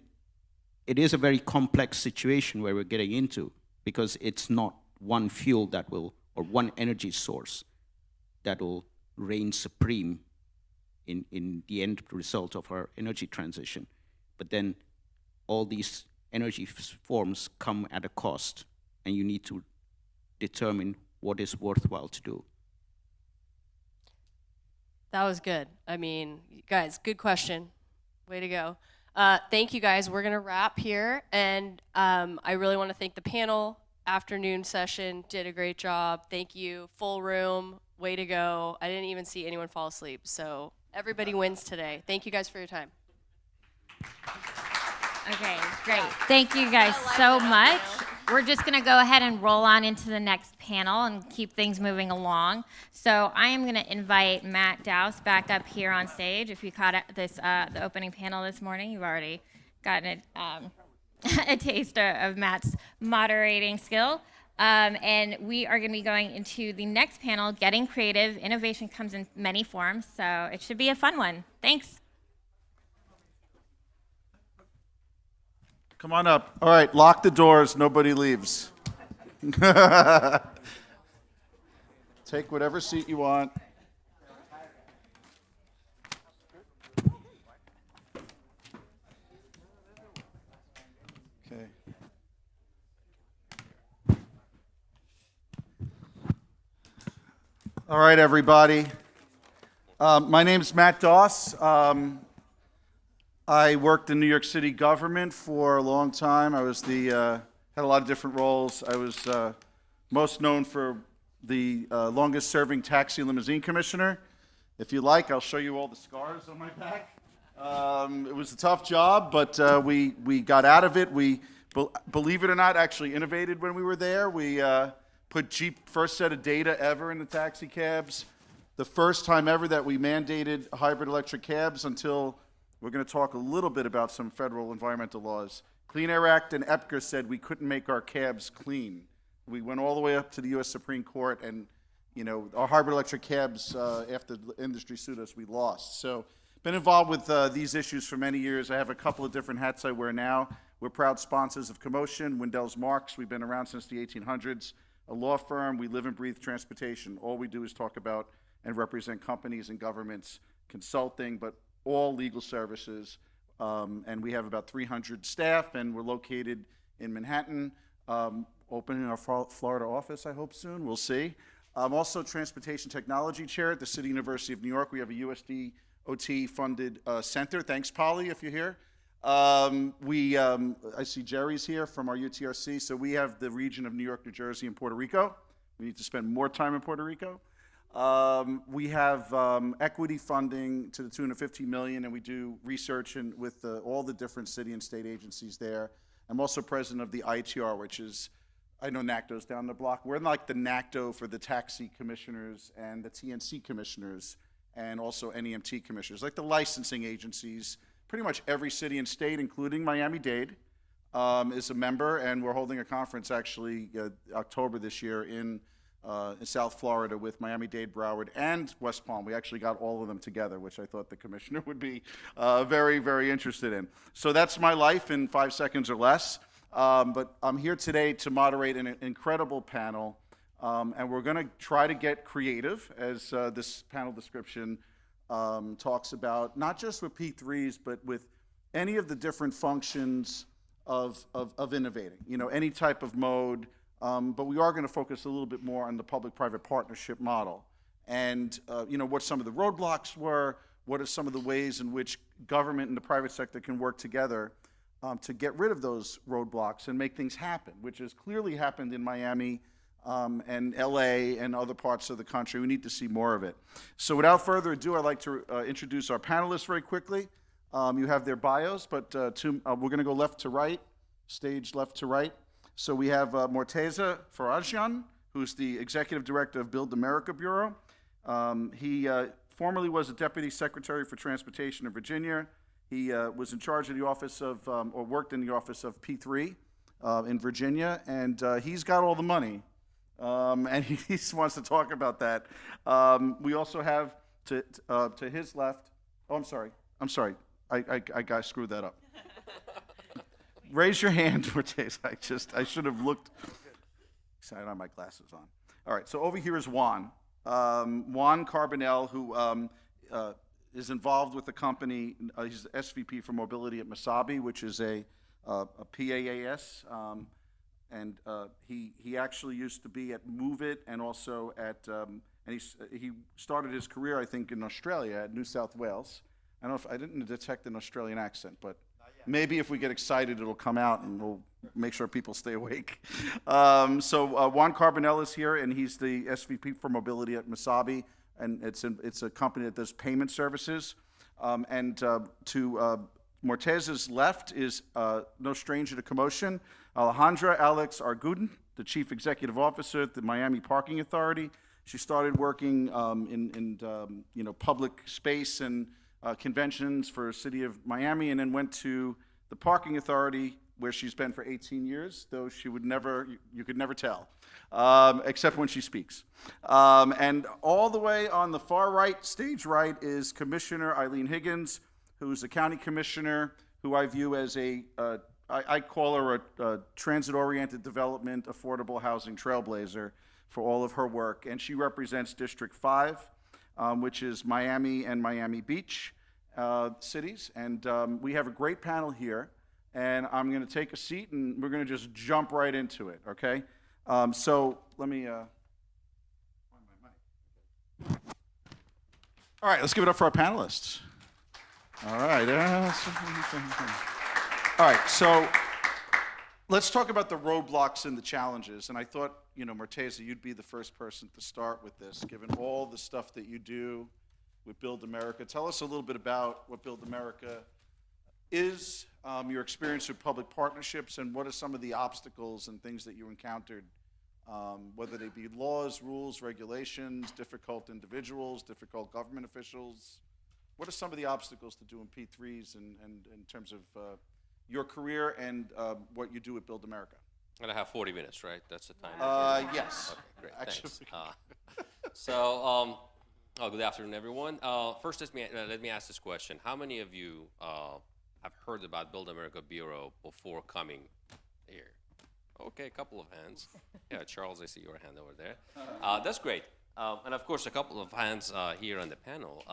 it is a very complex situation where we're getting into, because it's not one fuel that will, or one energy source that will reign supreme in the end result of our energy transition. But then all these energy forms come at a cost, and you need to determine what is worthwhile to do. That was good. I mean, guys, good question. Way to go. Thank you, guys. We're going to wrap here. And I really want to thank the panel. Afternoon session, did a great job. Thank you. Full room. Way to go. I didn't even see anyone fall asleep. So everybody wins today. Thank you guys for your time. Okay, great. Thank you guys so much. We're just going to go ahead and roll on into the next panel and keep things moving along. So I am going to invite Matt Dowse back up here on stage. If you caught this, the opening panel this morning, you've already gotten a taste of Matt's moderating skill. And we are going to be going into the next panel, Getting Creative. Innovation comes in many forms, so it should be a fun one. Thanks. Come on up. All right, lock the doors. Nobody leaves. Take whatever seat you want. Okay. All right, everybody. My name's Matt Dowse. I worked in New York City government for a long time. I was had a lot of different roles. I was most known for the longest serving taxi limousine commissioner. If you like, I'll show you all the scars on my back. It was a tough job, but we got out of it. We, believe it or not, actually innovated when we were there. We put first set of data ever in the taxi cabs. The first time ever that we mandated hybrid electric cabs until we're going to talk a little bit about some federal environmental laws. Clean Air Act and EPCA said we couldn't make our cabs clean. We went all the way up to the U.S. Supreme Court, and our hybrid electric cabs, after the industry sued us, we lost. So, been involved with these issues for many years. I have a couple of different hats I wear now. We're proud sponsors of CoMotion, Wendell's Marks. We've been around since the 1800s. A law firm. We live and breathe transportation. All we do is talk about and represent companies and governments, consulting, but all legal services, and we have about 300 staff, and we're located in Manhattan, opening our Florida office, I hope soon, we'll see. I'm also Transportation Technology Chair at the City University of New York. We have a USDOT funded center. Thanks, Polly, if you're here. I see Jerry's here from our UTRC, so we have the region of New York, New Jersey, and Puerto Rico. We need to spend more time in Puerto Rico. We have equity funding to the tune of $15 million, and we do research with all the different city and state agencies there. I'm also president of the ITR, which is, I know NACDO's down the block. We're like the NACDO for the taxi commissioners and the TNC commissioners, and also NEMT commissioners, like the licensing agencies. Pretty much every city and state, including Miami-Dade, is a member, and we're holding a conference actually October this year in in South Florida with Miami-Dade, Broward, and West Palm. We actually got all of them together, which I thought the commissioner would be very, very interested in. So that's my life in 5 seconds or less. But I'm here today to moderate an incredible panel, and we're going to try to get creative, as this panel description talks about, not just with P3s, but with any of the different functions of innovating, you know, any type of mode. But we are going to focus a little bit more on the public-private partnership model, and you know, what some of the roadblocks were, what are some of the ways in which government and the private sector can work together to get rid of those roadblocks and make things happen, which has clearly happened in Miami and LA and other parts of the country. We need to see more of it. So without further ado, I'd like to introduce our panelists very quickly. You have their bios, but we're going to go left to right, stage left to right. So we have Morteza Farajian, who's the Executive Director of Build America Bureau. He formerly was a Deputy Secretary for Transportation in Virginia. He was in charge of the office of, or worked in the office of P3 in Virginia, and he's got all the money, and he wants to talk about that. We also have to his left, oh, I'm sorry, I screwed that up. Raise your hand, Morteza. I should have looked. I don't have my glasses on. All right, so over here is Juan. Juan Carbonell, who is involved with the company. He's the SVP for Mobility at Masabi, which is a PAAS. And he actually used to be at Move It and also at, and he started his career, I think, in Australia at New South Wales. I don't know if I didn't detect an Australian accent, but maybe if we get excited, it'll come out and we'll make sure people stay awake. So Juan Carbonell is here, and he's the SVP for Mobility at Masabi, and it's a company that does payment services. And to Morteza's left is no stranger to CoMotion, Alejandra Alex Arguden, the Chief Executive Officer at the Miami Parking Authority. She started working in you know, public space and conventions for the city of Miami, and then went to the Parking Authority, where she's been for 18 years, though she would never, you could never tell, except when she speaks. And all the way on the far right, stage right, is Commissioner Eileen Higgins, who's a county commissioner, who I view as I call her a transit-oriented development, affordable housing trailblazer for all of her work. And she represents District 5, which is Miami and Miami Beach cities. And we have a great panel here, and I'm going to take a seat, and we're going to just jump right into it, okay? So let me, all right, let's give it up for our panelists. All right. All right, so let's talk about the roadblocks and the challenges. And I thought, you know, Morteza, you'd be the first person to start with this, given all the stuff that you do with Build America. Tell us a little bit about what Build America is, your experience with public partnerships, and what are some of the obstacles and things that you encountered, whether they be laws, rules, regulations, difficult individuals, difficult government officials. What are some of the obstacles to doing P3s and in terms of your career and what you do at Build America? And I have 40 minutes, right? That's the time. Yes. Okay, great. Actually. Thanks. Good afternoon, everyone. First, let me ask this question. How many of you have heard about Build America Bureau before coming here? Okay, a couple of hands. Yeah, Charles, I see your hand over there. That's great. And of course, a couple of hands here on the panel.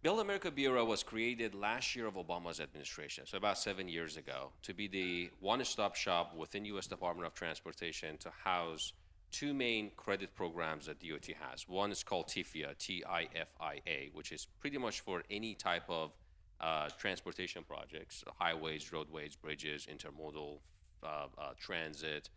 Build America Bureau was created last year of Obama's administration, so about 7 years ago, to be the one-stop shop within U.S. Department of Transportation to house two main credit programs that DOT has. One is called TIFIA, T-I-F-I-A, which is pretty much for any type of transportation projects, highways, roadways, bridges, intermodal, transit,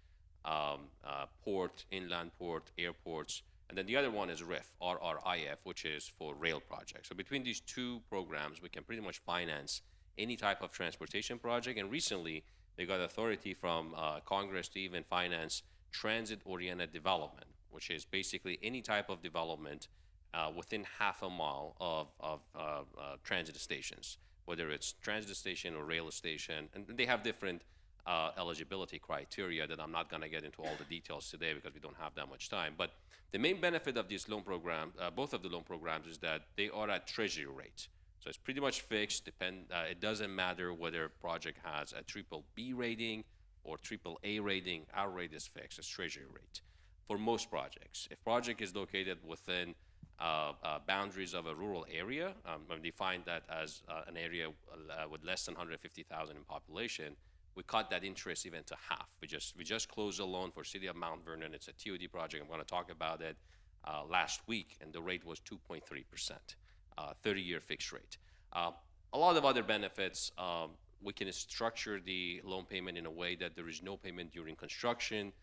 port, inland port, airports. And then the other one is RIF, R-R-I-F, which is for rail projects. So between these two programs, we can pretty much finance any type of transportation project. And recently, they got authority from Congress to even finance transit-oriented development, which is basically any type of development within half a mile of transit stations, whether it's transit station or rail station. And they have different eligibility criteria that I'm not going to get into all the details today because we don't have that much time. But the main benefit of these loan programs, both of the loan programs, is that they are at treasury rate. So it's pretty much fixed. It doesn't matter whether a project has a triple B rating or triple A rating. Our rate is fixed. It's treasury rate for most projects. If project is located within boundaries of a rural area, we define that as an area with less than 150,000 in population, we cut that interest even to half. We just closed a loan for City of Mount Vernon. It's a TOD project. I'm going to talk about it last week, and the rate was 2.3%, 30-year fixed rate. A lot of other benefits. We can structure the loan payment in a way that there is no payment during construction.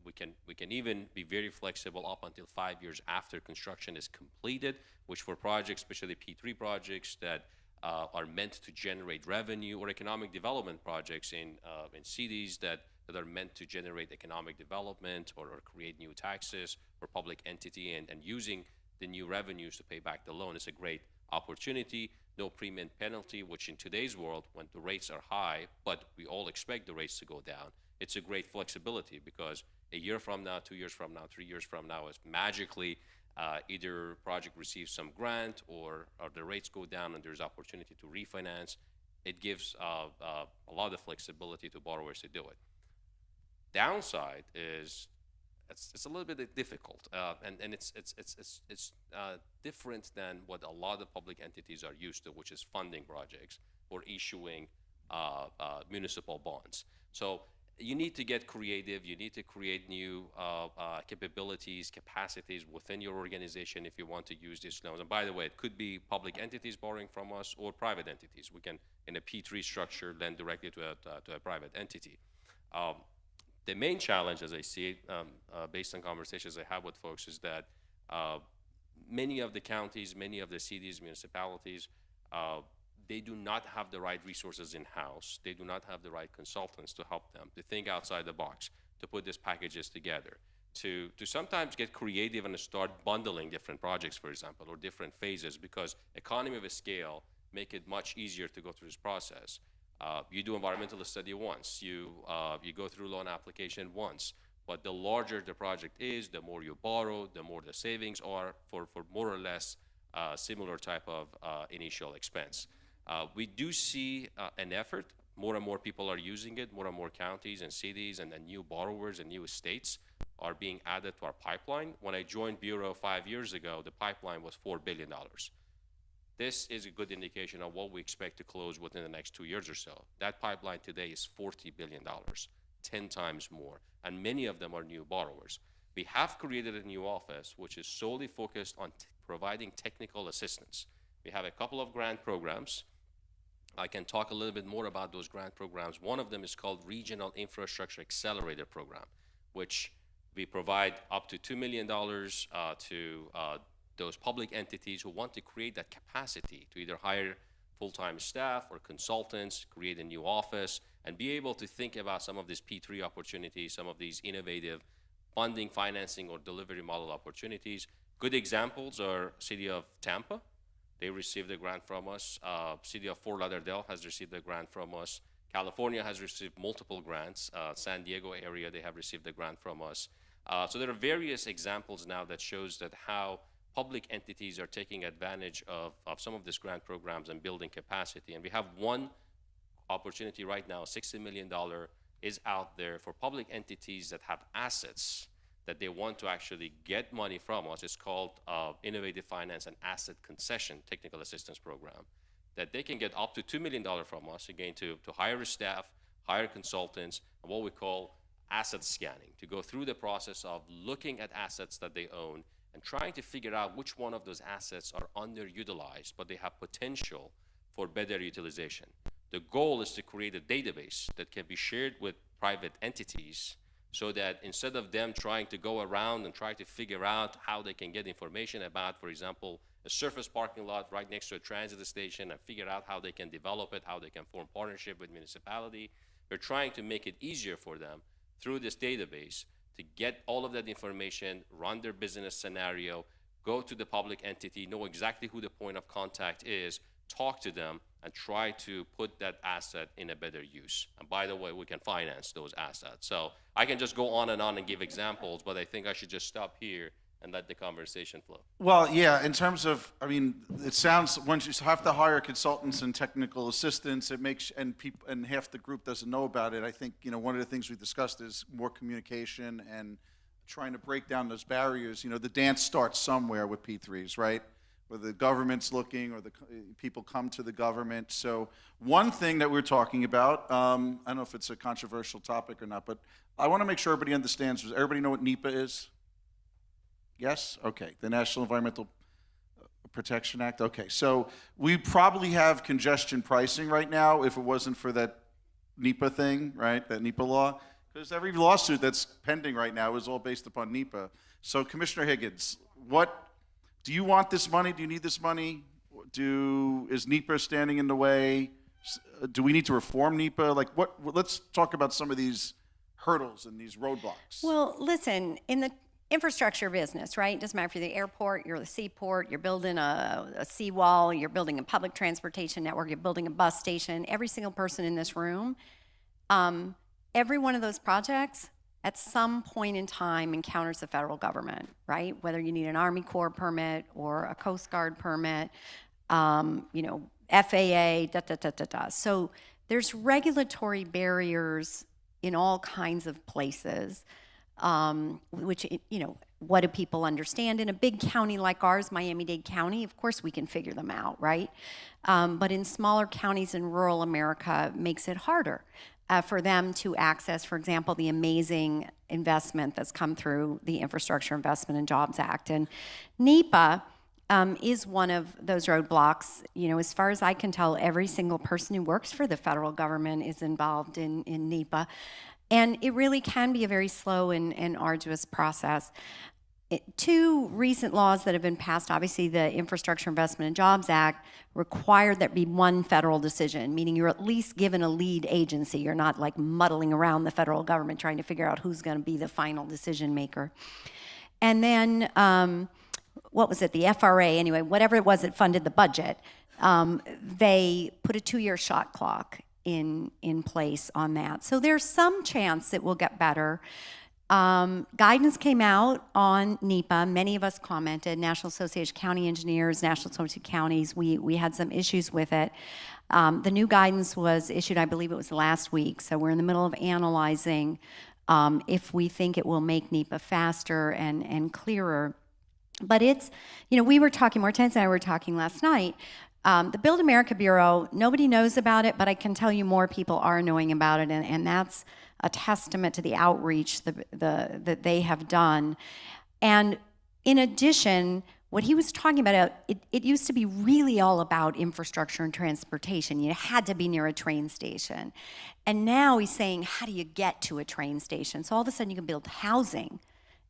We can even be very flexible up until 5 years after construction is completed, which for projects, especially P3 projects that are meant to generate revenue, or economic development projects in cities that are meant to generate economic development or create new taxes for public entity and using the new revenues to pay back the loan is a great opportunity. No premium penalty, which in today's world, when the rates are high, but we all expect the rates to go down, it's a great flexibility because a year from now, 2 years from now, 3 years from now, is magically either project receives some grant or the rates go down and there's opportunity to refinance. It gives a lot of flexibility to borrowers to do it. Downside is it's a little bit difficult, and it's different than what a lot of public entities are used to, which is funding projects or issuing municipal bonds. So you need to get creative. You need to create new capabilities, capacities within your organization if you want to use these loans. And by the way, it could be public entities borrowing from us or private entities. We can, in a P3 structure, lend directly to a private entity. The main challenge, as I see it, based on conversations I have with folks, is that many of the counties, many of the cities, municipalities, they do not have the right resources in-house. They do not have the right consultants to help them, to think outside the box, to put these packages together, to sometimes get creative and to start bundling different projects, for example, or different phases, because economy of a scale make it much easier to go through this process. You do environmental study once, you go through loan application once, but the larger the project is, the more you borrow, the more the savings are for more or less similar type of initial expense. We do see an effort. More and more people are using it. More and more counties and cities and new borrowers and new states are being added to our pipeline. When I joined Bureau 5 years ago, the pipeline was $4 billion. This is a good indication of what we expect to close within the next 2 years or so. That pipeline today is $40 billion, 10 times more, and many of them are new borrowers. We have created a new office which is solely focused on providing technical assistance. We have a couple of grant programs. I can talk a little bit more about those grant programs. One of them is called Regional Infrastructure Accelerator Program, which we provide up to $2 million to those public entities who want to create that capacity to either hire full-time staff or consultants, create a new office, and be able to think about some of these P3 opportunities, some of these innovative funding, financing, or delivery model opportunities. Good examples are City of Tampa. They received a grant from us. City of Fort Lauderdale has received a grant from us. California has received multiple grants. San Diego area, they have received a grant from us. So there are various examples now that shows that how public entities are taking advantage of some of these grant programs and building capacity. And we have one opportunity right now, $60 million is out there for public entities that have assets that they want to actually get money from us. It's called Innovative Finance and Asset Concession Technical Assistance Program, that they can get up to $2 million from us, again, to hire a staff, hire consultants, and what we call asset scanning, to go through the process of looking at assets that they own and trying to figure out which one of those assets are underutilized, but they have potential for better utilization. The goal is to create a database that can be shared with private entities so that instead of them trying to go around and try to figure out how they can get information about, for example, a surface parking lot right next to a transit station and figure out how they can develop it, how they can form partnership with municipality, we're trying to make it easier for them through this database to get all of that information, run their business scenario, go to the public entity, know exactly who the point of contact is, talk to them, and try to put that asset in a better use. And by the way, we can finance those assets. So I can just go on and give examples, but I think I should just stop here and let the conversation flow. Well, yeah, in terms of, I mean, it sounds, once you have to hire consultants and technical assistants, it makes, and people, and half the group doesn't know about it. I think, you know, one of the things we discussed is more communication and trying to break down those barriers. You know, the dance starts somewhere with P3s, right? Where the government's looking, or the people come to the government. So one thing that we're talking about, I don't know if it's a controversial topic or not, but I want to make sure everybody understands. Does everybody know what NEPA is? Yes? Okay. The National Environmental Protection Act? Okay. So we probably have congestion pricing right now if it wasn't for that NEPA thing, right? That NEPA law. Because every lawsuit that's pending right now is all based upon NEPA. So Commissioner Higgins, do you want this money? Do you need this money? Is NEPA standing in the way? Do we need to reform NEPA? Like let's talk about some of these hurdles and these roadblocks. Well, listen, in the infrastructure business, right? It doesn't matter if you're the airport, you're the seaport, you're building a seawall, you're building a public transportation network, you're building a bus station. Every single person in this room, every one of those projects at some point in time encounters the federal government, right? Whether you need an Army Corps permit or a Coast Guard permit, you know, FAA, So there's regulatory barriers in all kinds of places. Which, you know, what do people understand? In a big county like ours, Miami-Dade County, of course we can figure them out, right? But in smaller counties in rural America, it makes it harder for them to access, for example, the amazing investment that's come through the Infrastructure Investment and Jobs Act. And NEPA is one of those roadblocks. You know, as far as I can tell, every single person who works for the federal government is involved in NEPA. And it really can be a very slow and arduous process. Two recent laws that have been passed, obviously the Infrastructure Investment and Jobs Act required there be one federal decision, meaning you're at least given a lead agency. You're not like muddling around the federal government trying to figure out who's going to be the final decision maker. And then, what was it, the FRA, anyway, whatever it was that funded the budget, they put a 2-year shot clock in place on that. So there's some chance it will get better. Guidance came out on NEPA. Many of us commented, National Association of County Engineers, National Association of Counties, we had some issues with it. The new guidance was issued, I believe it was last week, so we're in the middle of analyzing if we think it will make NEPA faster and clearer. But it's, you know, we were talking, Hortense and I were talking last night, the Build America Bureau, nobody knows about it, but I can tell you more people are knowing about it, and that's a testament to the outreach that they have done. And in addition, what he was talking about, it used to be really all about infrastructure and transportation. You had to be near a train station. And now he's saying, how do you get to a train station? So all of a sudden you can build housing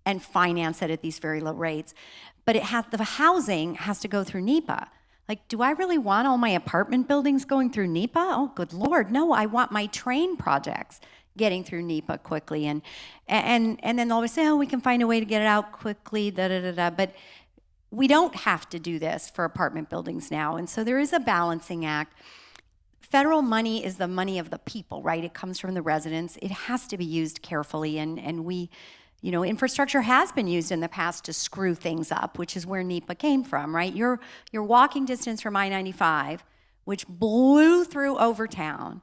and finance it at these very low rates. But the housing has to go through NEPA. Like, do I really want all my apartment buildings going through NEPA? Oh, good Lord, no, I want my train projects getting through NEPA quickly. And then they'll always say, oh, we can find a way to get it out quickly, But we don't have to do this for apartment buildings now. And so there is a balancing act. Federal money is the money of the people, right? It comes from the residents. It has to be used carefully. And we, you know, infrastructure has been used in the past to screw things up, which is where NEPA came from, right? You're walking distance from I-95, which blew through Overtown,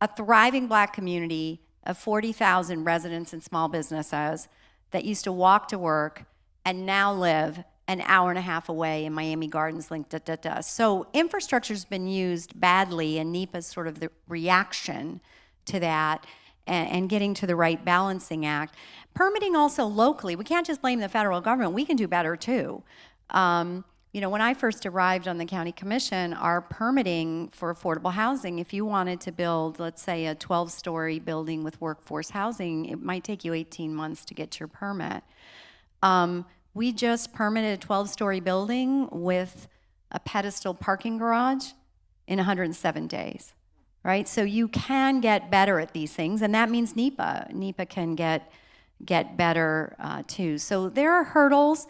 a thriving Black community of 40,000 residents and small businesses that used to walk to work and now live an hour and a half away in Miami Gardens Link, So infrastructure's been used badly, and NEPA's sort of the reaction to that and getting to the right balancing act. Permitting also locally, we can't just blame the federal government, we can do better too. You know, when I first arrived on the county commission, our permitting for affordable housing, if you wanted to build, let's say, a 12-story building with workforce housing, it might take you 18 months to get your permit. We just permitted a 12-story building with a pedestal parking garage in 107 days, right? So you can get better at these things, and that means NEPA can get better too. So there are hurdles.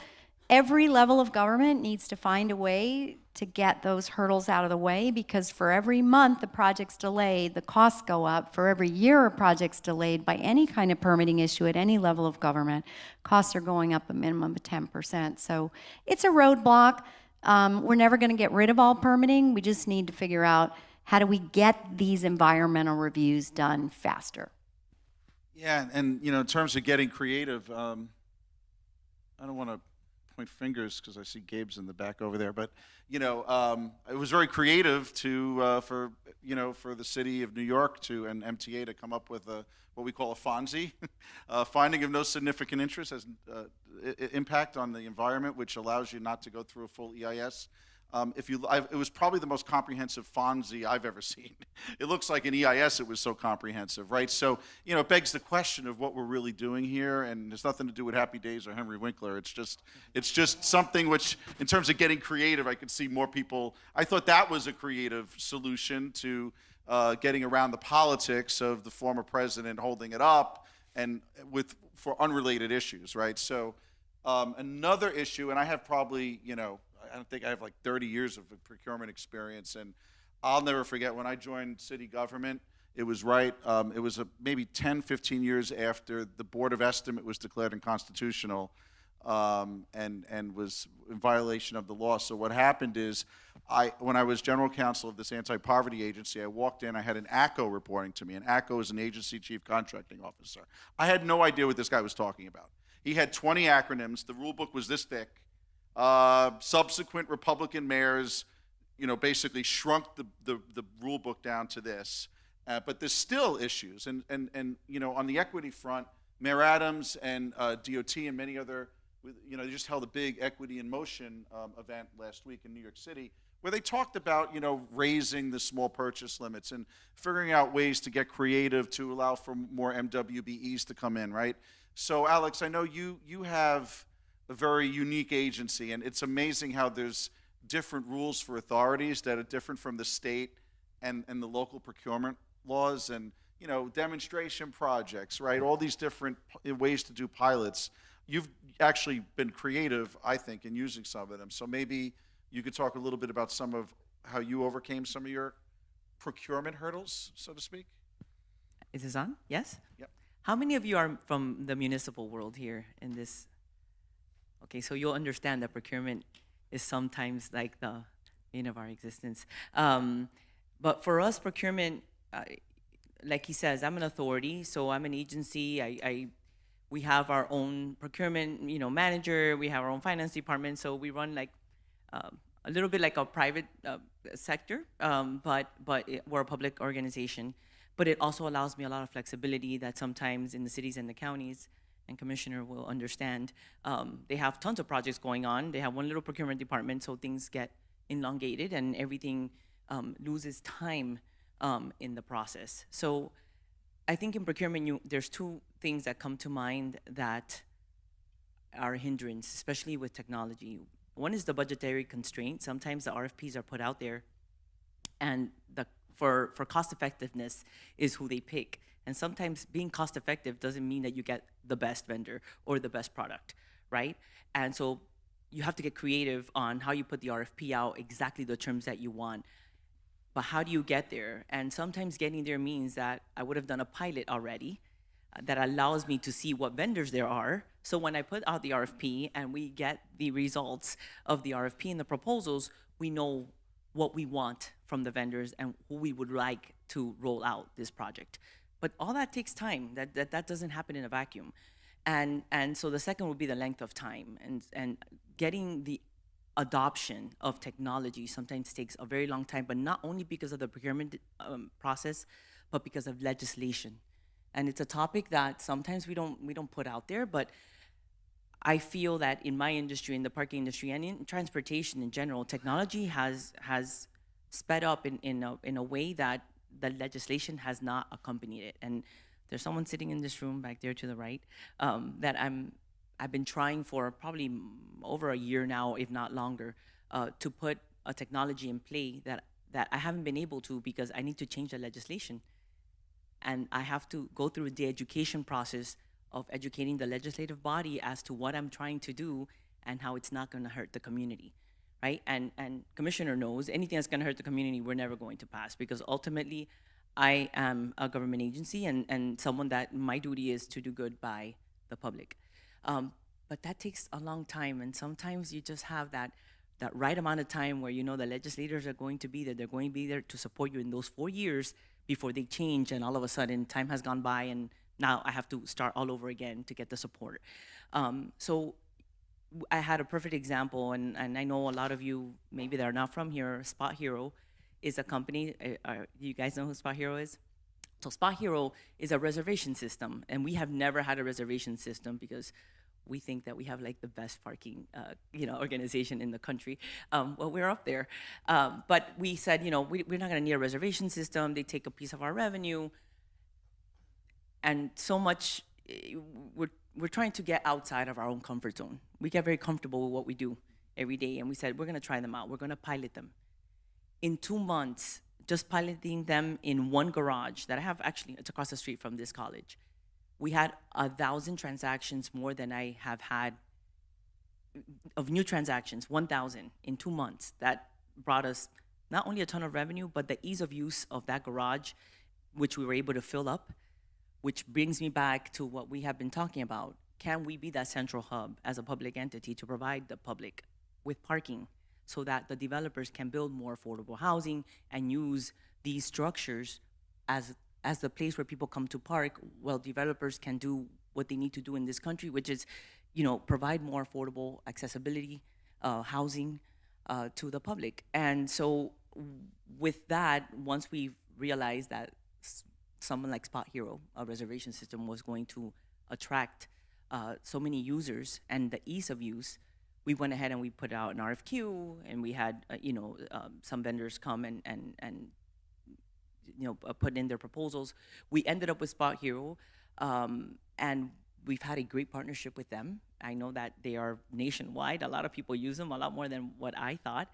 Every level of government needs to find a way to get those hurdles out of the way, because for every month the project's delayed, the costs go up. For every year a project's delayed by any kind of permitting issue at any level of government, costs are going up a minimum of 10%. So it's a roadblock. We're never going to get rid of all permitting. We just need to figure out how do we get these environmental reviews done faster. Yeah, and you know, in terms of getting creative, I don't want to point fingers because I see Gabe's in the back over there, but you know, it was very creative to for the city of New York and MTA to come up with what we call a FONSI, finding of no significant interest has impact on the environment, which allows you not to go through a full EIS. It was probably the most comprehensive FONSI I've ever seen. It looks like an EIS, it was so comprehensive, right? So, you know, it begs the question of what we're really doing here, and it's nothing to do with Happy Days or Henry Winkler. It's just something which, in terms of getting creative, I could see more people. I thought that was a creative solution to getting around the politics of the former president holding it up, and for unrelated issues, right? So another issue, and I have probably, you know, I don't think I have like 30 years of procurement experience, and I'll never forget when I joined city government. It was it was maybe 10, 15 years after the Board of Estimate was declared unconstitutional and was in violation of the law. So what happened is, when I was general counsel of this anti-poverty agency, I walked in, I had an ACO reporting to me, and ACO is an agency chief contracting officer. I had no idea what this guy was talking about. He had 20 acronyms. The rule book was this thick. Subsequent Republican mayors, you know, basically shrunk the rule book down to this. But there's still issues. And you know, on the equity front, Mayor Adams and DOT and many other, you know, they just held a big Equity in Motion event last week in New York City, where they talked about, you know, raising the small purchase limits and figuring out ways to get creative to allow for more MWBEs to come in, right? So, Alex, I know you have a very unique agency, and it's amazing how there's different rules for authorities that are different from the state and the local procurement laws, and you know, demonstration projects, right? All these different ways to do pilots. You've actually been creative, I think, in using some of them. So maybe you could talk a little bit about some of how you overcame some of your procurement hurdles, so to speak. Is this on? Yes? Yep. How many of you are from the municipal world here in this? Okay, so you'll understand that procurement is sometimes like the bane of our existence. But for us, procurement, like he says, I'm an authority, so I'm an agency. We have our own procurement, you know, manager. We have our own finance department, so we run like a little bit like a private sector, but we're a public organization. But it also allows me a lot of flexibility that sometimes in the cities and the counties, and Commissioner will understand, they have tons of projects going on. They have one little procurement department, so things get elongated and everything loses time in the process. So I think in procurement, there's two things that come to mind that are a hindrance, especially with technology. One is the budgetary constraint. Sometimes the RFPs are put out there, and for cost effectiveness is who they pick. And sometimes being cost effective doesn't mean that you get the best vendor or the best product, right? And so you have to get creative on how you put the RFP out, exactly the terms that you want. But how do you get there? And sometimes getting there means that I would have done a pilot already that allows me to see what vendors there are. So when I put out the RFP and we get the results of the RFP and the proposals, we know what we want from the vendors and who we would like to roll out this project. But all that takes time. That doesn't happen in a vacuum. And so the second would be the length of time. And getting the adoption of technology sometimes takes a very long time, but not only because of the procurement process, but because of legislation. And it's a topic that sometimes we don't put out there, but I feel that in my industry, in the parking industry, and in transportation in general, technology has sped up in a way that the legislation has not accompanied it. And there's someone sitting in this room back there to the right that I've been trying for probably over a year now, if not longer, to put a technology in play that I haven't been able to because I need to change the legislation. And I have to go through the education process of educating the legislative body as to what I'm trying to do and how it's not going to hurt the community, right? And Commissioner knows anything that's going to hurt the community, we're never going to pass, because ultimately, I am a government agency and someone that my duty is to do good by the public. But that takes a long time, and sometimes you just have that right amount of time where you know the legislators are going to be there. They're going to be there to support you in those 4 years before they change, and all of a sudden time has gone by, and now I have to start all over again to get the support. So I had a perfect example, and I know a lot of you maybe that are not from here. Spot Hero is a company. You guys know who Spot Hero is? So Spot Hero is a reservation system, and we have never had a reservation system because we think that we have like the best parking, organization in the country. Well, we're up there, but we said, we're not going to need a reservation system. They take a piece of our revenue, and so much. We're trying to get outside of our own comfort zone. We get very comfortable with what we do every day, and we said we're going to try them out. We're going to pilot them. In 2 months, just piloting them in one garage that I have, actually, it's across the street from this college. We had 1,000 transactions more than I have had of new transactions, 1,000 in 2 months. That brought us not only a ton of revenue, but the ease of use of that garage, which we were able to fill up, which brings me back to what we have been talking about. Can we be that central hub as a public entity to provide the public with parking so that the developers can build more affordable housing and use these structures as the place where people come to park? Well, developers can do what they need to do in this country, which is, provide more affordable accessibility, housing to the public. And so with that, once we realized that someone like Spot Hero, a reservation system, was going to attract so many users and the ease of use, we went ahead and we put out an RFQ, and we had some vendors come and put in their proposals. We ended up with Spot Hero, and we've had a great partnership with them. I know that they are nationwide. A lot of people use them, a lot more than what I thought.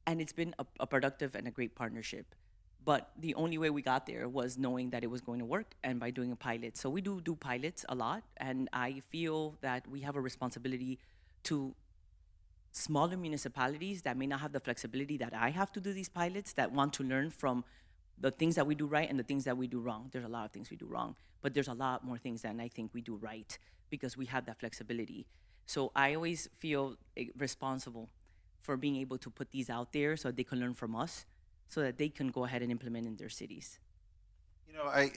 And it's been a productive and a great partnership. But the only way we got there was knowing that it was going to work and by doing a pilot. So we do pilots a lot, and I feel that we have a responsibility to smaller municipalities that may not have the flexibility that I have to do these pilots, that want to learn from the things that we do right and the things that we do wrong. There's a lot of things we do wrong, but there's a lot more things that I think we do right because we have that flexibility. So I always feel responsible for being able to put these out there so they can learn from us, so that they can go ahead and implement in their cities.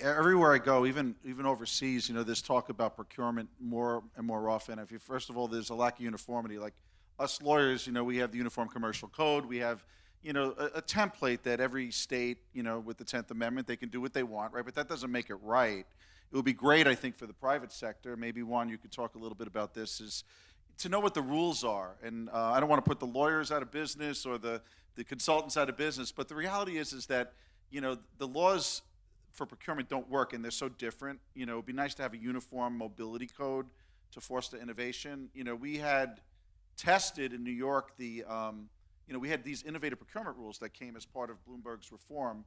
Everywhere I go, even overseas, there's talk about procurement more and more often. First of all, there's a lack of uniformity. Like us lawyers, we have the Uniform Commercial Code. We have, a template that every state, with the 10th Amendment, they can do what they want, right? But that doesn't make it right. It would be great, I think, for the private sector. Maybe, Juan, you could talk a little bit about this, is to know what the rules are. And I don't want to put the lawyers out of business or the consultants out of business, but the reality is that, the laws for procurement don't work, and they're so different. It would be nice to have a uniform mobility code to foster innovation. We had tested in New York we had these innovative procurement rules that came as part of Bloomberg's reform,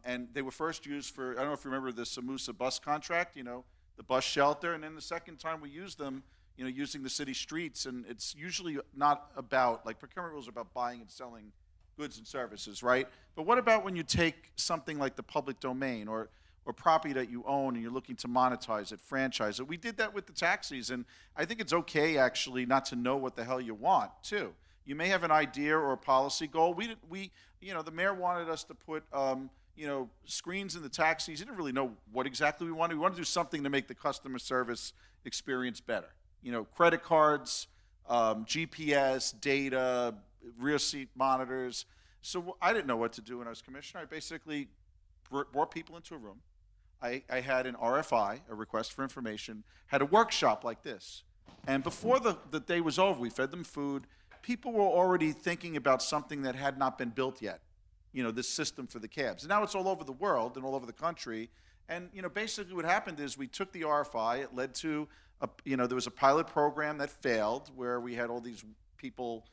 and they were first used for, I don't know if you remember the Samusa bus contract, the bus shelter, and then the second time we used them, using the city streets, and it's usually not about, like, procurement rules are about buying and selling goods and services, right? But what about when you take something like the public domain or property that you own and you're looking to monetize it, franchise it? We did that with the taxis, and I think it's okay, actually, not to know what the hell you want, too. You may have an idea or a policy goal. The mayor wanted us to put, screens in the taxis. He didn't really know what exactly we wanted. We wanted to do something to make the customer service experience better. Credit cards, GPS, data, rear seat monitors. So I didn't know what to do when I was commissioner. I basically brought people into a room. I had an RFI, a request for information, had a workshop like this. And before the day was over, we fed them food. People were already thinking about something that had not been built yet, this system for the cabs. And now it's all over the world and all over the country. And, basically what happened is we took the RFI. It led to, there was a pilot program that failed where we had all these people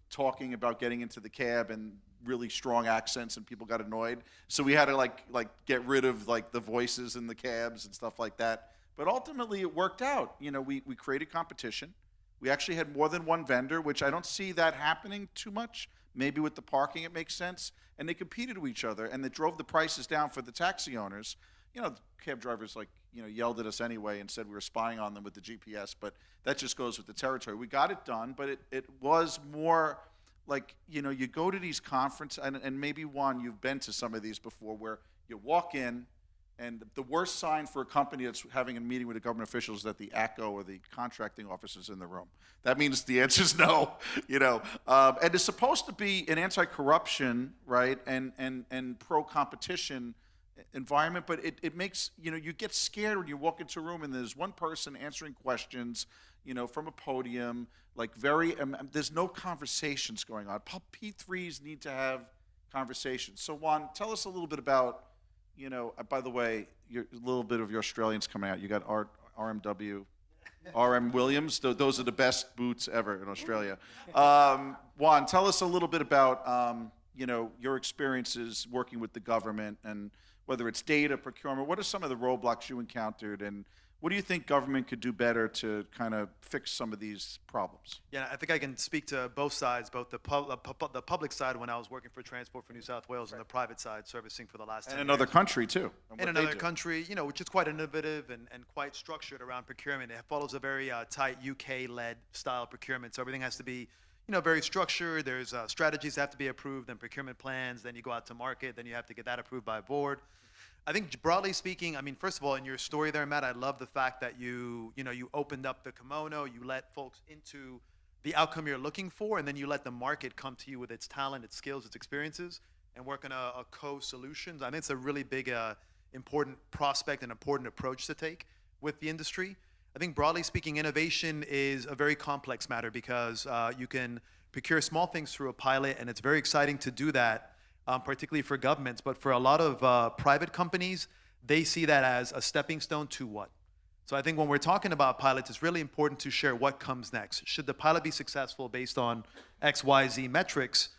talking about getting into the cab and really strong accents, and people got annoyed. So we had to like get rid of the voices in the cabs and stuff like that. But ultimately it worked out. We created competition. We actually had more than one vendor, which I don't see that happening too much. Maybe with the parking it makes sense. And they competed with each other, and they drove the prices down for the taxi owners. You know, the cab drivers yelled at us anyway and said we were spying on them with the GPS, but that just goes with the territory. We got it done, but it was more like, you know, you go to these conferences, and maybe, Juan, you've been to some of these before, where you walk in, and the worst sign for a company that's having a meeting with the government officials is that the ACO or the contracting officer is in the room. That means the answer is no, you know. And it's supposed to be an anti-corruption, right, and pro-competition environment, but it makes, you know, you get scared when you walk into a room and there's one person answering questions, you know, from a podium, like there's no conversations going on. P3s need to have conversations. So Juan, tell us a little bit about, you know, by the way, a little bit of your Australians coming out. You got RMW, RM Williams. Those are the best boots ever in Australia. Juan, tell us a little bit about, you know, your experiences working with the government, and whether it's data, procurement. What are some of the roadblocks you encountered, and what do you think government could do better to kind of fix some of these problems? Yeah, I think I can speak to both sides, both the public side when I was working for Transport for New South Wales, and the private side servicing for the last 10 years. And another country, too. In another country, you know, which is quite innovative and quite structured around procurement. It follows a very tight UK-led style procurement, so everything has to be, you know, very structured. There's strategies that have to be approved, then procurement plans, then you go out to market, then you have to get that approved by a board. I think broadly speaking, I mean, first of all, in your story there, Matt, I love the fact that you opened up the kimono, you let folks into the outcome you're looking for, and then you let the market come to you with its talent, its skills, its experiences, and work on a co-solution. I think it's a really big, important prospect and important approach to take with the industry. I think broadly speaking, innovation is a very complex matter because you can procure small things through a pilot, and it's very exciting to do that. Particularly for governments, but for a lot of private companies, they see that as a stepping stone to what? So I think when we're talking about pilots, it's really important to share what comes next. Should the pilot be successful based on X, Y, Z metrics,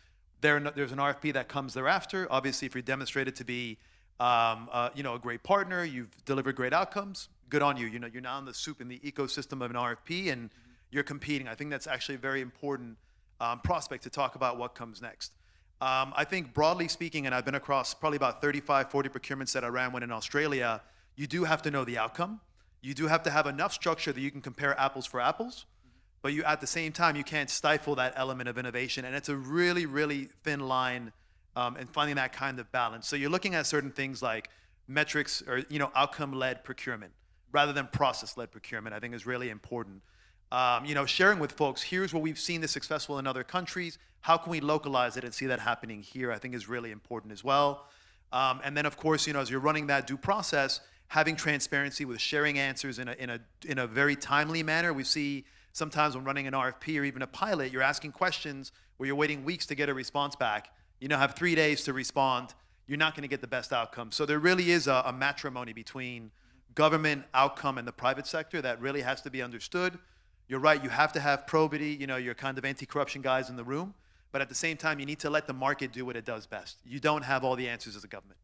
there's an RFP that comes thereafter. Obviously, if you're demonstrated to be you know, a great partner, you've delivered great outcomes, good on you. You know, you're now in the soup in the ecosystem of an RFP, and you're competing. I think that's actually a very important prospect to talk about what comes next. I think broadly speaking, and I've been across probably about 35, 40 procurements that I ran one in Australia, you do have to know the outcome. You do have to have enough structure that you can compare apples for apples, but you, at the same time, you can't stifle that element of innovation. And it's a really, really thin line in finding that kind of balance. So you're looking at certain things like metrics or, you know, outcome-led procurement rather than process-led procurement, I think is really important. You know, sharing with folks, here's where we've seen this successful in other countries. How can we localize it and see that happening here, I think is really important as well. And then, of course, you know, as you're running that due process, having transparency with sharing answers in a very timely manner. We see sometimes when running an RFP or even a pilot, you're asking questions where you're waiting weeks to get a response back. You now have 3 days to respond. You're not going to get the best outcome. So there really is a matrimony between government outcome and the private sector that really has to be understood. You're right, you have to have probity, you know, your kind of anti-corruption guys in the room, but at the same time, you need to let the market do what it does best. You don't have all the answers as a government.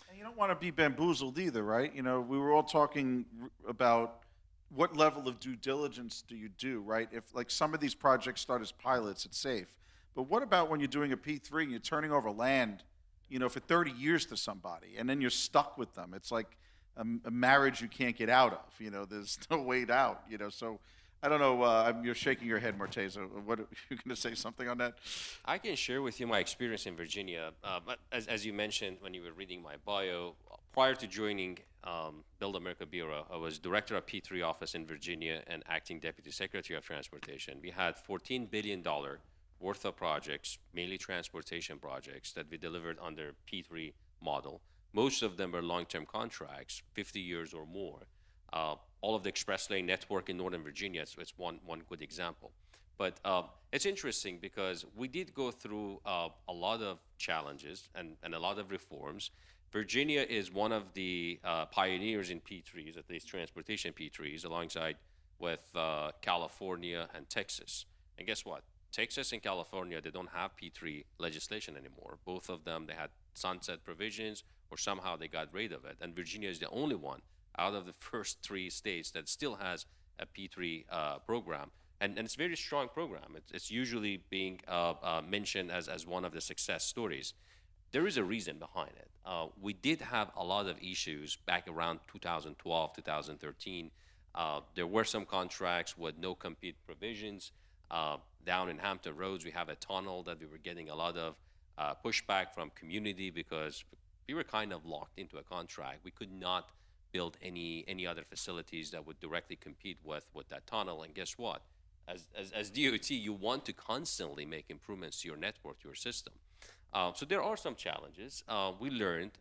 And you don't want to be bamboozled either, right? You know, we were all talking about what level of due diligence do you do, right? If, like, some of these projects start as pilots, it's safe. But what about when you're doing a P3 and you're turning over land, you know, for 30 years to somebody, and then you're stuck with them? It's like a marriage you can't get out of, you know, there's no way out, you know, so... I don't know, you're shaking your head, Marteza. What, you're going to say something on that? I can share with you my experience in Virginia. But as you mentioned when you were reading my bio, prior to joining Build America Bureau, I was director of P3 office in Virginia and acting deputy secretary of transportation. We had $14 billion worth of projects, mainly transportation projects, that we delivered under P3 model. Most of them were long-term contracts, 50 years or more. All of the express lane network in Northern Virginia, it's one good example. But it's interesting because we did go through a lot of challenges and a lot of reforms. Virginia is one of the pioneers in P3s, at least transportation P3s, alongside with California and Texas. And guess what? Texas and California, they don't have P3 legislation anymore. Both of them, they had sunset provisions, or somehow they got rid of it. And Virginia is the only one out of the first 3 states that still has a P3 program. And it's a very strong program. It's usually being mentioned as one of the success stories. There is a reason behind it. We did have a lot of issues back around 2012, 2013. There were some contracts with no compete provisions. Down in Hampton Roads, we have a tunnel that we were getting a lot of pushback from community because we were kind of locked into a contract. We could not build any other facilities that would directly compete with that tunnel. And guess what? As DOT, you want to constantly make improvements to your network, to your system. So there are some challenges. We learned,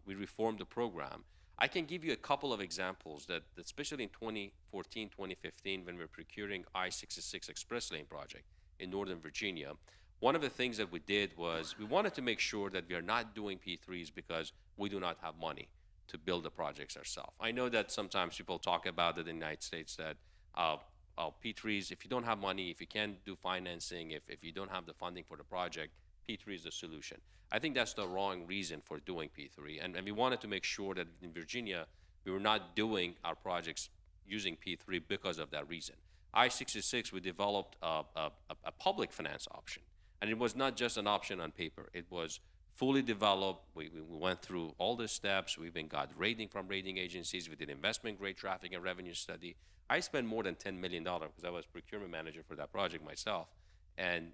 we reformed the program. I can give you a couple of examples that especially in 2014, 2015, when we were procuring I-66 Express Lane project in Northern Virginia, one of the things that we did was we wanted to make sure that we are not doing P3s because we do not have money to build the projects ourselves. I know that sometimes people talk about it in the United States that P3s, if you don't have money, if you can't do financing, if you don't have the funding for the project, P3 is the solution. I think that's the wrong reason for doing P3. And we wanted to make sure that in Virginia, we were not doing our projects using P3 because of that reason. I-66, we developed a public finance option. And it was not just an option on paper. It was fully developed. We went through all the steps. We even got rating from rating agencies. We did investment grade traffic and revenue study. I spent more than $10 million because I was procurement manager for that project myself. And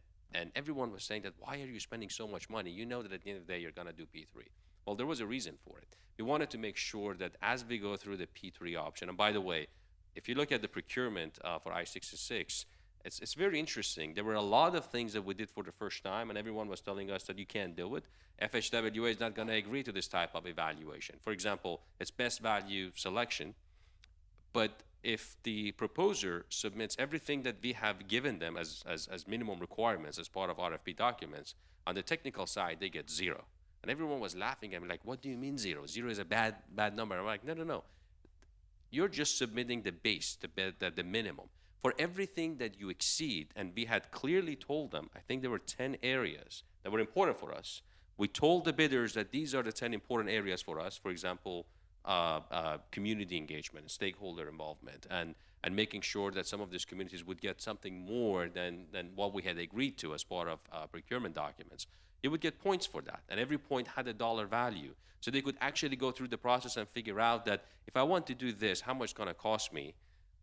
everyone was saying that, why are you spending so much money? You know that at the end of the day, you're going to do P3. Well, there was a reason for it. We wanted to make sure that as we go through the P3 option, and by the way, if you look at the procurement for I-66, it's very interesting. There were a lot of things that we did for the first time, and everyone was telling us that you can't do it. FHWA is not going to agree to this type of evaluation. For example, it's best value selection, but if the proposer submits everything that we have given them as minimum requirements as part of RFP documents, on the technical side, they get 0. And everyone was laughing at me like, what do you mean 0? 0 is a bad number. I'm like, no. You're just submitting the base, the minimum. For everything that you exceed, and we had clearly told them, I think there were 10 areas that were important for us. We told the bidders that these are the 10 important areas for us. For example, community engagement, stakeholder involvement, and making sure that some of these communities would get something more than what we had agreed to as part of procurement documents. You would get points for that, and every point had a dollar value. So they could actually go through the process and figure out that if I want to do this, how much it's going to cost me,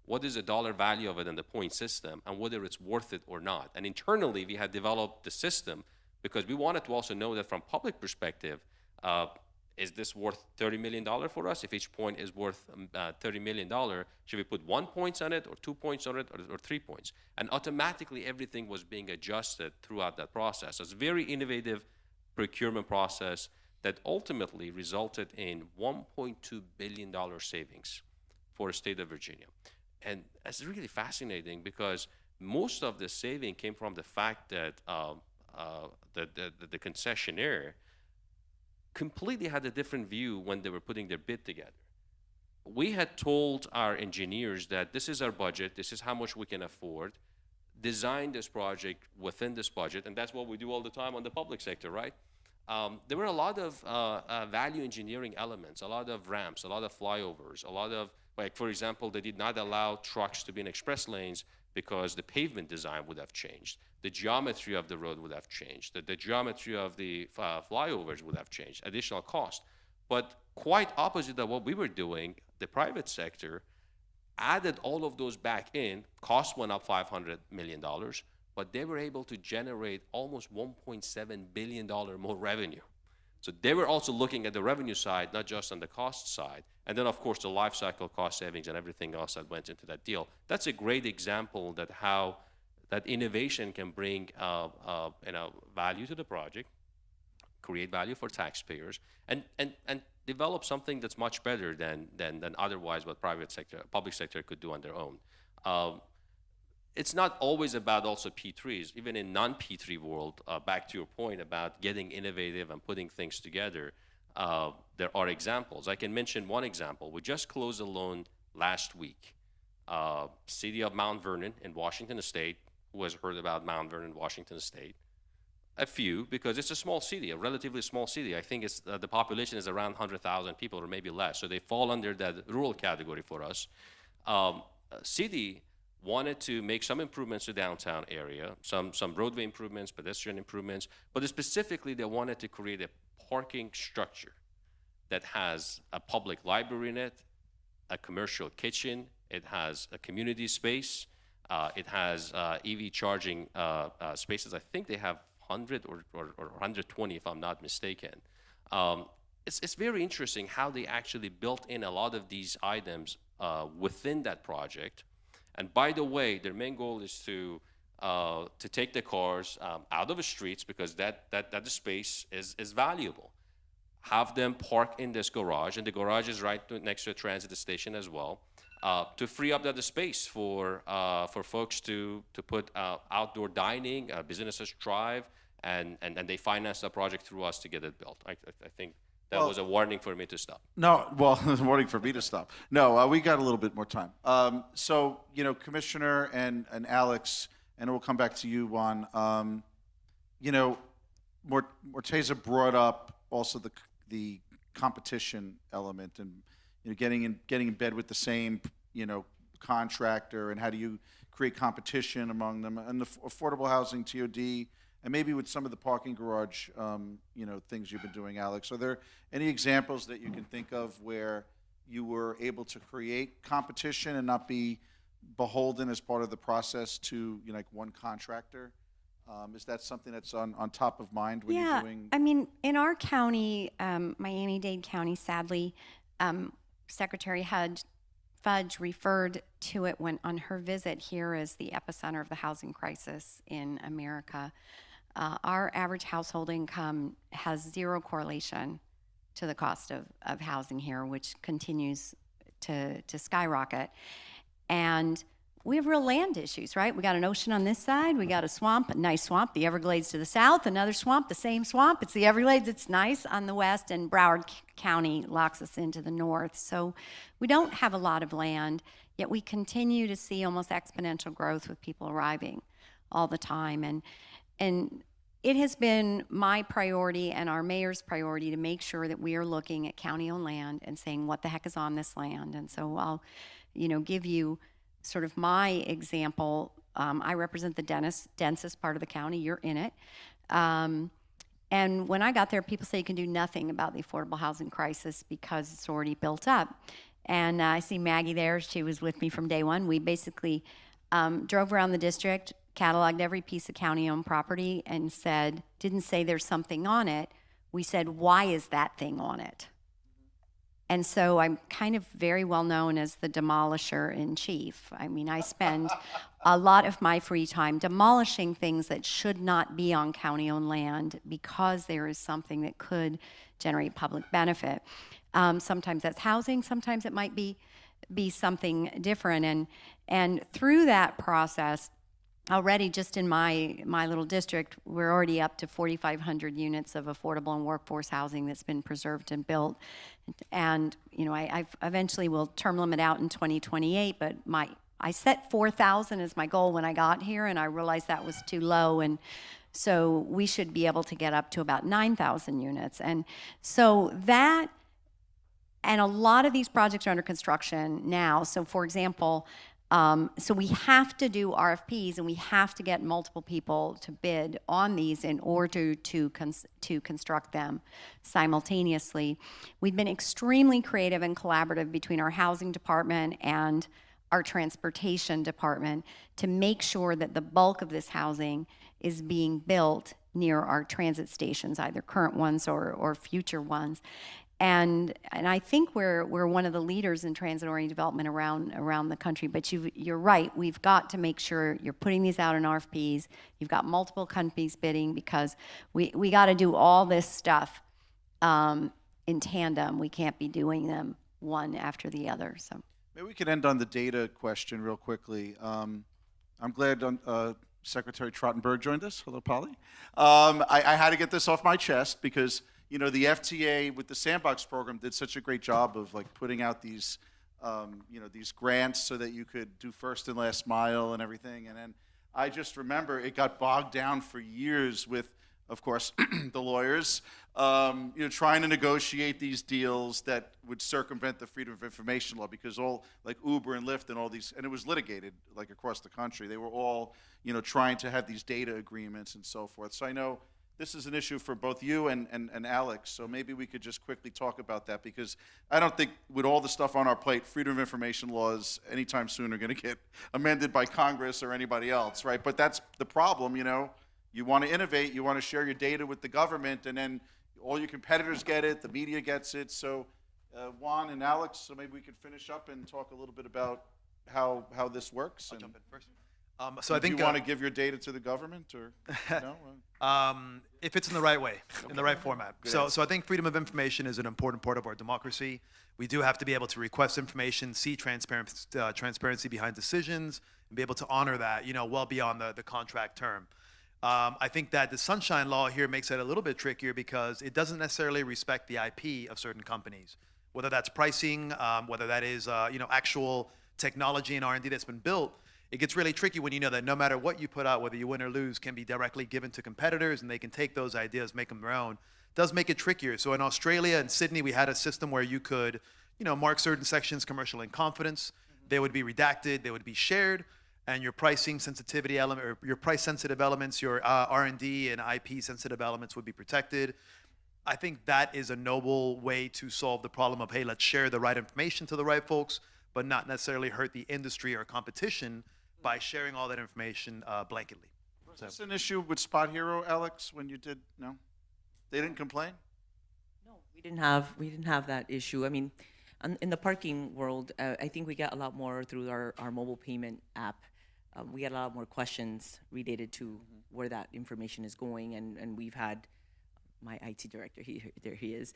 what is the dollar value of it in the point system, and whether it's worth it or not. And internally, we had developed the system because we wanted to also know that from public perspective, is this worth $30 million for us? If each point is worth $30 million, should we put 1 point on it, or 2 points on it, or 3 points? And automatically, everything was being adjusted throughout that process. So it's a very innovative procurement process that ultimately resulted in $1.2 billion savings for the state of Virginia. And it's really fascinating because most of the saving came from the fact that the concessionaire completely had a different view when they were putting their bid together. We had told our engineers that this is our budget, this is how much we can afford, design this project within this budget, and that's what we do all the time on the public sector, right? There were a lot of value engineering elements, a lot of ramps, a lot of flyovers, a lot of, like, for example, they did not allow trucks to be in express lanes because the pavement design would have changed. The geometry of the road would have changed. The geometry of the flyovers would have changed, additional cost. But quite opposite of what we were doing, the private sector added all of those back in. Cost went up $500 million, but they were able to generate almost $1.7 billion more revenue. So they were also looking at the revenue side, not just on the cost side. And then, of course, the life cycle cost savings and everything else that went into that deal. That's a great example that how that innovation can bring value to the project, create value for taxpayers, and develop something that's much better than otherwise what public sector could do on their own. It's not always about also P3s. Even in non-P3 world, back to your point about getting innovative and putting things together, there are examples. I can mention one example. We just closed a loan last week. City of Mount Vernon in Washington State. Who has heard about Mount Vernon, Washington State? A few, because it's a small city, a relatively small city. I think it's the population is around 100,000 people or maybe less. So they fall under that rural category for us. City wanted to make some improvements to downtown area, some roadway improvements, pedestrian improvements, but specifically they wanted to create a parking structure that has a public library in it, a commercial kitchen, it has a community space, it has EV charging spaces. I think they have 100 or 120 if I'm not mistaken. It's very interesting how they actually built in a lot of these items within that project. And by the way, their main goal is to take the cars out of the streets because that space is valuable. Have them park in this garage, and the garage is right next to a transit station as well, to free up that space for folks to put outdoor dining, businesses thrive, and they finance the project through us to get it built. I think that was a warning for me to stop. No, well, it was a warning for me to stop. No, we got a little bit more time. So, Commissioner and Alex, and we'll come back to you, Juan. Morteza brought up also the competition element and getting in bed with the same contractor, and how do you create competition among them, and the affordable housing TOD. And maybe with some of the parking garage, things you've been doing, Alex. Are there any examples that you can think of where you were able to create competition and not be beholden as part of the process to one contractor? Is that something that's on top of mind when you're doing? I mean, in our county, Miami-Dade County, sadly, Secretary Fudge referred to it on her visit here as the epicenter of the housing crisis in America. Our average household income has zero correlation to the cost of housing here, which continues to skyrocket. And we have real land issues, right? We got an ocean on this side, we got a swamp, a nice swamp, the Everglades to the south, another swamp, the same swamp, it's the Everglades, it's nice on the west, and Broward County locks us into the north. So we don't have a lot of land, yet we continue to see almost exponential growth with people arriving all the time. And it has been my priority and our mayor's priority to make sure that we are looking at county-owned land and saying, what the heck is on this land? And so I'll, give you sort of my example. I represent the densest part of the county. You're in it. And when I got there, people say you can do nothing about the affordable housing crisis because it's already built up. And I see Maggie there. She was with me from day one. We basically drove around the district, cataloged every piece of county-owned property, and didn't say there's something on it. We said, why is that thing on it? And so I'm kind of very well known as the demolisher in chief. I mean, I spend a lot of my free time demolishing things that should not be on county-owned land because there is something that could generate public benefit. Sometimes that's housing, sometimes it might be something different. And through that process, already just in my little district, we're already up to 4,500 units of affordable and workforce housing that's been preserved and built. And, I eventually will term limit out in 2028, but I set 4,000 as my goal when I got here, and I realized that was too low. And so we should be able to get up to about 9,000 units. And so that, and a lot of these projects are under construction now. So for example, so we have to do RFPs, and we have to get multiple people to bid on these in order to construct them simultaneously. We've been extremely creative and collaborative between our housing department and our transportation department to make sure that the bulk of this housing is being built near our transit stations, either current ones or future ones. And I think we're one of the leaders in transit-oriented development around the country. But you're right. We've got to make sure you're putting these out in RFPs. You've got multiple companies bidding because we got to do all this stuff in tandem. We can't be doing them one after the other. So maybe we could end on the data question real quickly. I'm glad Secretary Trottenberg joined us. Hello, Polly. I had to get this off my chest because the FTA with the Sandbox program did such a great job of putting out these, these grants so that you could do first and last mile and everything. And then I just remember it got bogged down for years with, of course, the lawyers trying to negotiate these deals that would circumvent the Freedom of Information Law, because all, like Uber and Lyft and all these, and it was litigated like across the country. They were all, trying to have these data agreements and so forth. So I know this is an issue for both you and Alex, so maybe we could just quickly talk about that, because I don't think with all the stuff on our plate, Freedom of Information laws anytime soon are going to get amended by Congress or anybody else, right? But that's the problem, You want to innovate, you want to share your data with the government, and then all your competitors get it, the media gets it. So Juan and Alex, so maybe we could finish up and talk a little bit about how this works. I'll jump in first. So I think do you want to give your data to the government, or no? If it's in the right way, in the right format. So I think freedom of information is an important part of our democracy. We do have to be able to request information, see transparency behind decisions, and be able to honor that, well beyond the contract term. I think that the Sunshine Law here makes it a little bit trickier because it doesn't necessarily respect the IP of certain companies, whether that's pricing, whether that is actual technology and R&D that's been built. It gets really tricky when you know that no matter what you put out, whether you win or lose, can be directly given to competitors, and they can take those ideas, make them their own. It does make it trickier. So in Australia and Sydney, we had a system where you could, mark certain sections commercial in confidence. They would be redacted, they would be shared, and your pricing sensitivity element, or your price sensitive elements, your R&D and IP sensitive elements would be protected. I think that is a noble way to solve the problem of, hey, let's share the right information to the right folks, but not necessarily hurt the industry or competition by sharing all that information blanketly. Was this an issue with Spot Hero, Alex, when you did? No, they didn't complain. No, we didn't have that issue. I mean, in the parking world, I think we got a lot more through our mobile payment app. We had a lot more questions related to where that information is going, and we've had my IT director. There he is.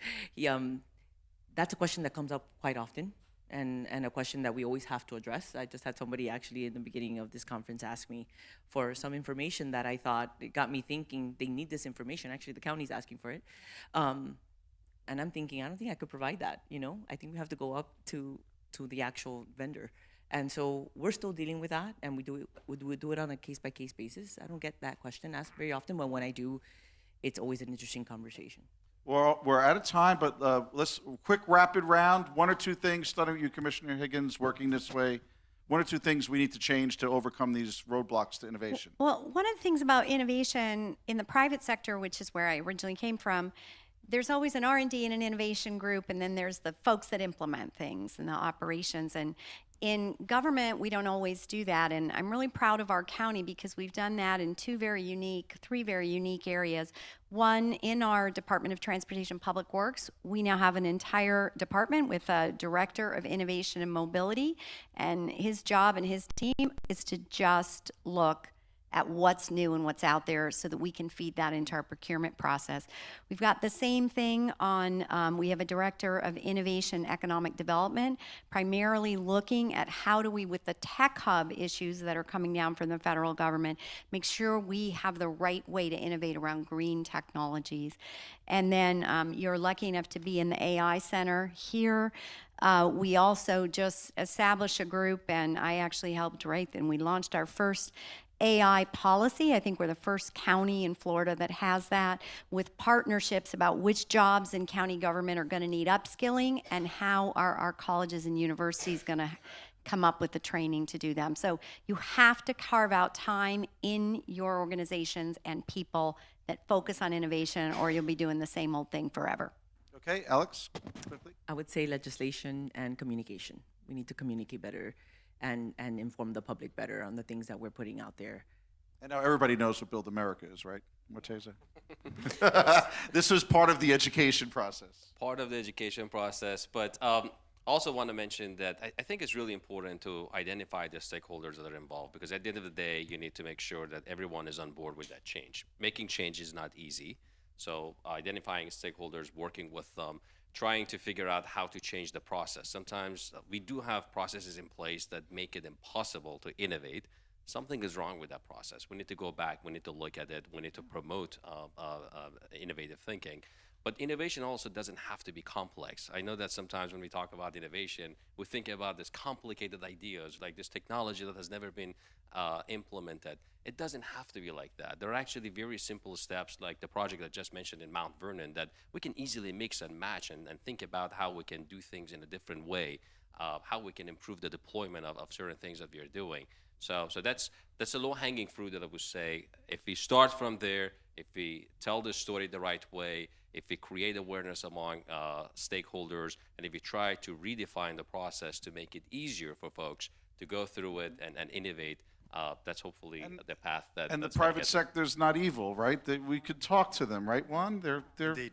That's a question that comes up quite often. And a question that we always have to address. I just had somebody actually in the beginning of this conference ask me for some information that I thought, it got me thinking they need this information. Actually, the county's asking for it. And I'm thinking, I don't think I could provide that, I think we have to go up to the actual vendor. And so we're still dealing with that, and we do it on a case-by-case basis. I don't get that question asked very often, but when I do, it's always an interesting conversation. Well, we're out of time, but let's quick rapid round. One or two things, starting with you, Commissioner Higgins, working this way. One or two things we need to change to overcome these roadblocks to innovation. Well, one of the things about innovation in the private sector, which is where I originally came from, there's always an R&D and an innovation group, and then there's the folks that implement things and the operations. And in government, we don't always do that, and I'm really proud of our county because we've done that in three very unique areas. One, in our Department of Transportation Public Works, we now have an entire department with a Director of Innovation and Mobility, and his job and his team is to just look at what's new and what's out there so that we can feed that into our procurement process. We've got the same thing on, we have a Director of Innovation Economic Development, primarily looking at how do we, with the tech hub issues that are coming down from the federal government, make sure we have the right way to innovate around green technologies. And then you're lucky enough to be in the AI Center here. We also just established a group, and I actually helped write, and we launched our first AI policy. I think we're the first county in Florida that has that, with partnerships about which jobs in county government are going to need upskilling and how are our colleges and universities going to come up with the training to do them. So you have to carve out time in your organizations and people that focus on innovation, or you'll be doing the same old thing forever. Okay, Alex, quickly. I would say legislation and communication. We need to communicate better and inform the public better on the things that we're putting out there. And now everybody knows what Build America is, right, Morteza? This was part of the education process. Part of the education process, but also want to mention that I think it's really important to identify the stakeholders that are involved, because at the end of the day, you need to make sure that everyone is on board with that change. Making change is not easy, so identifying stakeholders, working with them, trying to figure out how to change the process. Sometimes we do have processes in place that make it impossible to innovate. Something is wrong with that process. We need to go back, we need to look at it, we need to promote innovative thinking. But innovation also doesn't have to be complex. I know that sometimes when we talk about innovation, we think about this complicated ideas, like this technology that has never been implemented. It doesn't have to be like that. There are actually very simple steps, like the project I just mentioned in Mount Vernon, that we can easily mix and match and think about how we can do things in a different way, how we can improve the deployment of certain things that we are doing. So that's a low-hanging fruit that I would say. If we start from there, if we tell the story the right way, if we create awareness among stakeholders, and if we try to redefine the process to make it easier for folks to go through it and innovate, that's hopefully the path that. And the that's gonna private get there. sector's not evil, right? We could talk to them, right, Juan? They're Indeed.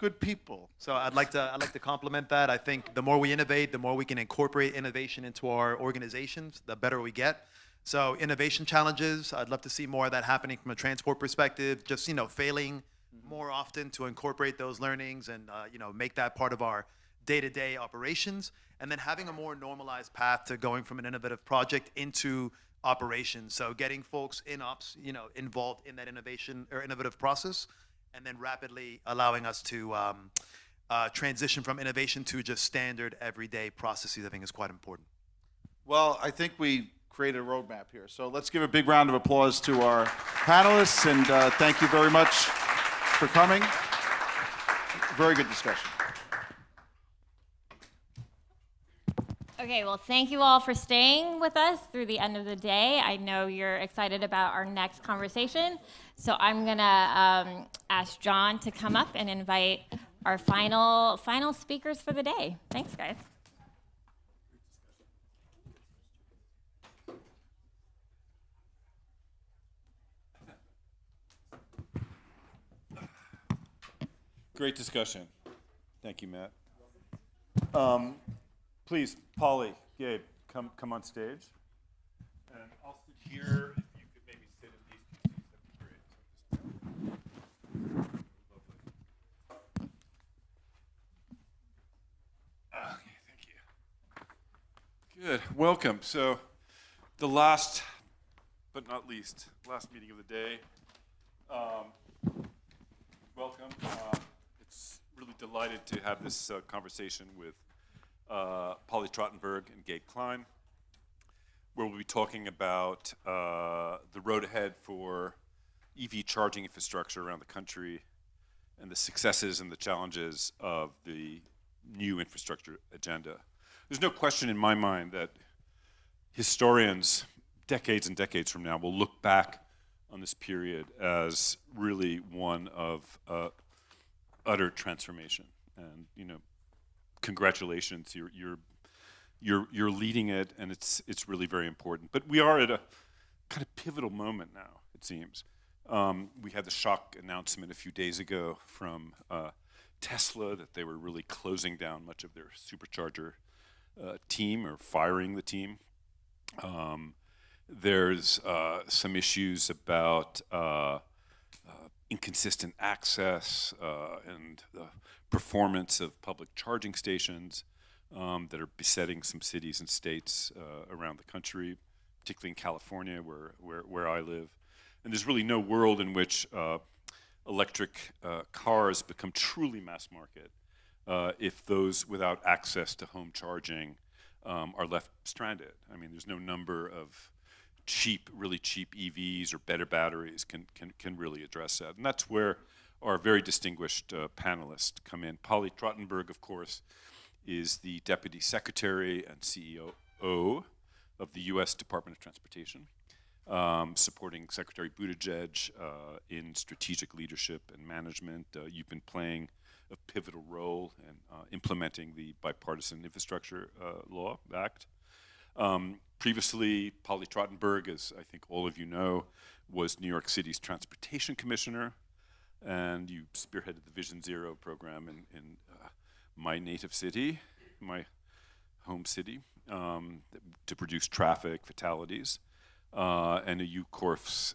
good people. So I'd like to compliment that. I think the more we innovate, the more we can incorporate innovation into our organizations, the better we get. So innovation challenges, I'd love to see more of that happening from a transport perspective, just, failing more often to incorporate those learnings and, make that part of our day-to-day operations. And then having a more normalized path to going from an innovative project into operations. So getting folks in ops, involved in that innovation or innovative process, and then rapidly allowing us to transition from innovation to just standard everyday processes, I think is quite important. Well, I think we created a roadmap here. So let's give a big round of applause to our panelists, and thank you very much for coming. Very good discussion. Okay, well, thank you all for staying with us through the end of the day. I know you're excited about our next conversation. So I'm gonna ask John to come up and invite our final speakers for the day. Thanks, guys. Great discussion. Thank you, Matt. Please, Polly, Gabe, come on stage. And I'll sit here. If you could maybe sit in these two seats, that'd be great. Okay, thank you. Good. Welcome. So, the last, but not least, last meeting of the day. Welcome. It's really delighted to have this conversation with Polly Trottenberg and Gabe Klein, where we'll be talking about the road ahead for EV charging infrastructure around the country and the successes and the challenges of the new infrastructure agenda. There's no question in my mind that historians, decades and decades from now, will look back on this period as really one of utter transformation. And congratulations, you're leading it, and it's really very important. But we are at a kind of pivotal moment now, it seems. We had the shock announcement a few days ago from Tesla that they were really closing down much of their supercharger team, or firing the team. There's some issues about inconsistent access and the performance of public charging stations that are besetting some cities and states around the country, particularly in California, where I live. And there's really no world in which electric cars become truly mass market if those without access to home charging are left stranded. I mean, there's no number of really cheap EVs or better batteries can really address that. And that's where our very distinguished panelists come in. Polly Trottenberg, of course, is the Deputy Secretary and CEO of the U.S. Department of Transportation, supporting Secretary Buttigieg in strategic leadership and management. You've been playing a pivotal role in implementing the Bipartisan Infrastructure Law Act. Previously, Polly Trottenberg, as I think all of you know, was New York City's Transportation Commissioner, and you spearheaded the Vision Zero program in my native city, my home city, to reduce traffic fatalities. And you, of course,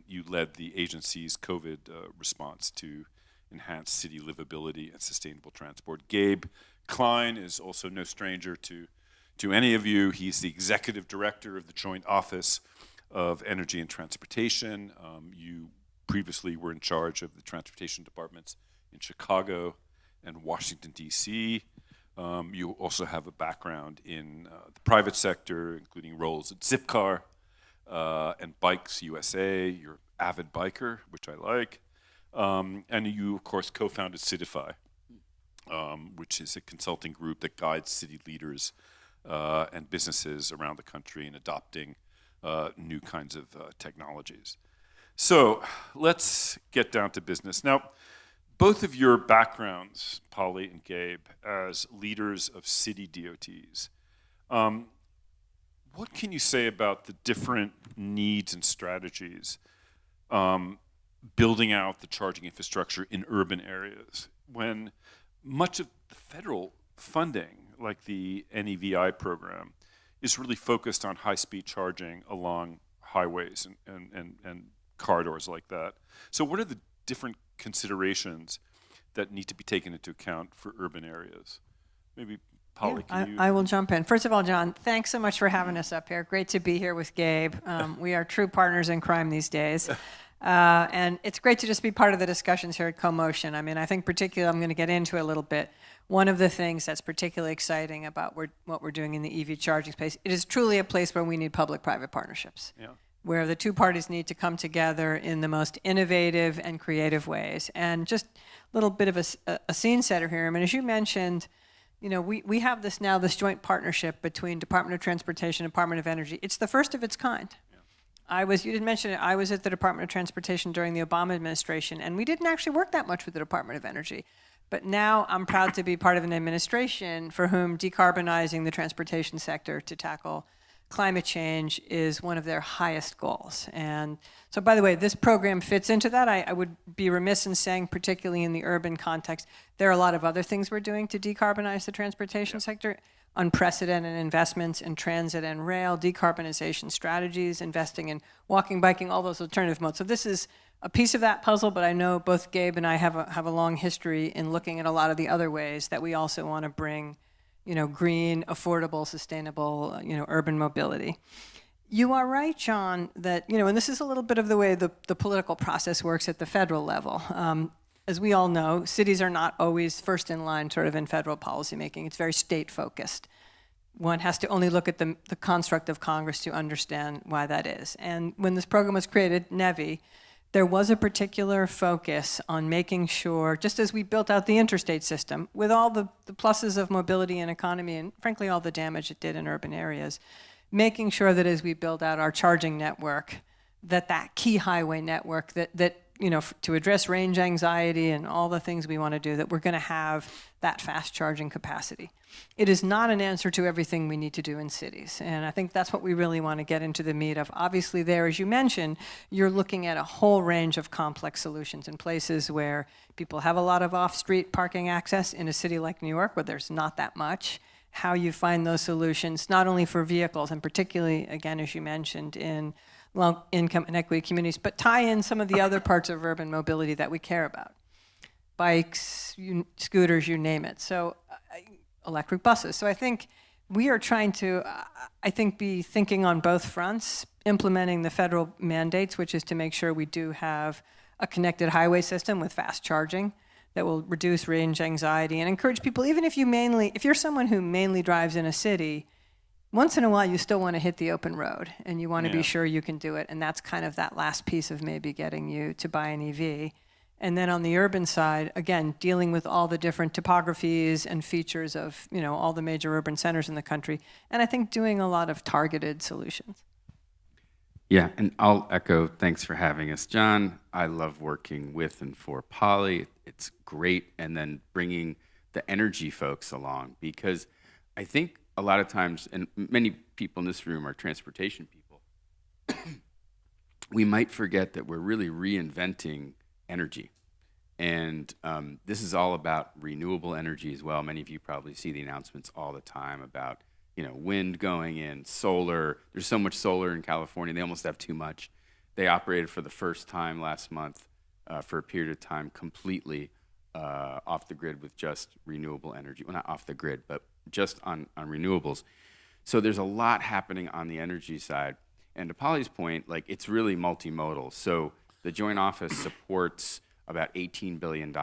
you led the agency's COVID response to enhance city livability and sustainable transport. Gabe Klein is also no stranger to any of you. He's the executive director of the Joint Office of Energy and Transportation. You previously were in charge of the Transportation Department's in Chicago and Washington, D.C. You also have a background in the private sector, including roles at Zipcar and Bikes USA. You're an avid biker, which I like. And you, of course, co-founded Citify, which is a consulting group that guides city leaders and businesses around the country in adopting new kinds of technologies. So let's get down to business. Now, both of your backgrounds, Polly and Gabe, as leaders of city DOTs, what can you say about the different needs and strategies building out the charging infrastructure in urban areas when much of the federal funding, like the NEVI program, is really focused on high-speed charging along highways and corridors like that? So what are the different considerations that need to be taken into account for urban areas? Maybe Polly, can you? I will jump in. First of all, John, thanks so much for having us up here. Great to be here with Gabe. We are true partners in crime these days. And it's great to just be part of the discussions here at CoMotion. I mean, I think particularly, I'm going to get into it a little bit. One of the things that's particularly exciting about what we're doing in the EV charging space, it is truly a place where we need public-private partnerships. Yeah. Where the two parties need to come together in the most innovative and creative ways. And just a little bit of a scene setter here. I mean, as you mentioned, you know, we have this joint partnership between Department of Transportation and Department of Energy. It's the first of its kind. You didn't mention it, I was at the Department of Transportation during the Obama administration, and we didn't actually work that much with the Department of Energy. But now I'm proud to be part of an administration for whom decarbonizing the transportation sector to tackle climate change is one of their highest goals. And so, by the way, this program fits into that. I would be remiss in saying, particularly in the urban context, there are a lot of other things we're doing to decarbonize the transportation sector. Unprecedented investments in transit and rail, decarbonization strategies, investing in walking, biking, all those alternative modes. So this is a piece of that puzzle, but I know both Gabe and I have a long history in looking at a lot of the other ways that we also want to bring, you know, green, affordable, sustainable, you know, urban mobility. You are right, John, that, you know, and this is a little bit of the way the political process works at the federal level. As we all know, cities are not always first in line sort of in federal policymaking. It's very state-focused. One has to only look at the construct of Congress to understand why that is. And when this program was created, NEVI, there was a particular focus on making sure, just as we built out the interstate system, with all the pluses of mobility and economy, and frankly all the damage it did in urban areas, making sure that as we build out our charging network, that key highway network, that you know, to address range anxiety and all the things we want to do, that we're going to have that fast charging capacity. It is not an answer to everything we need to do in cities. And I think that's what we really want to get into the meat of. Obviously there, as you mentioned, you're looking at a whole range of complex solutions in places where people have a lot of off-street parking access in a city like New York, where there's not that much. How you find those solutions, not only for vehicles, and particularly, again, as you mentioned, in low-income and equity communities, but tie in some of the other parts of urban mobility that we care about. Bikes, scooters, you name it. So electric buses. So I think we are trying to, be thinking on both fronts, implementing the federal mandates, which is to make sure we do have a connected highway system with fast charging that will reduce range anxiety and encourage people, even if you're someone who mainly drives in a city, once in a while you still want to hit the open road and you want to be sure you can do it. And that's kind of that last piece of maybe getting you to buy an EV. And then on the urban side, again, dealing with all the different topographies and features of, you know, all the major urban centers in the country. And I think doing a lot of targeted solutions. Yeah, and I'll echo thanks for having us, John. I love working with and for Polly. It's great. And then bringing the energy folks along, because I think a lot of times, and many people in this room are transportation people, we might forget that we're really reinventing energy. And this is all about renewable energy as well. Many of you probably see the announcements all the time about, you know, wind going in, solar. There's so much solar in California, they almost have too much. They operated for the first time last month for a period of time completely off the grid with just renewable energy. Well, not off the grid, but just on renewables. So there's a lot happening on the energy side. And to Polly's point, like, it's really multimodal. So the Joint Office supports about $18 billion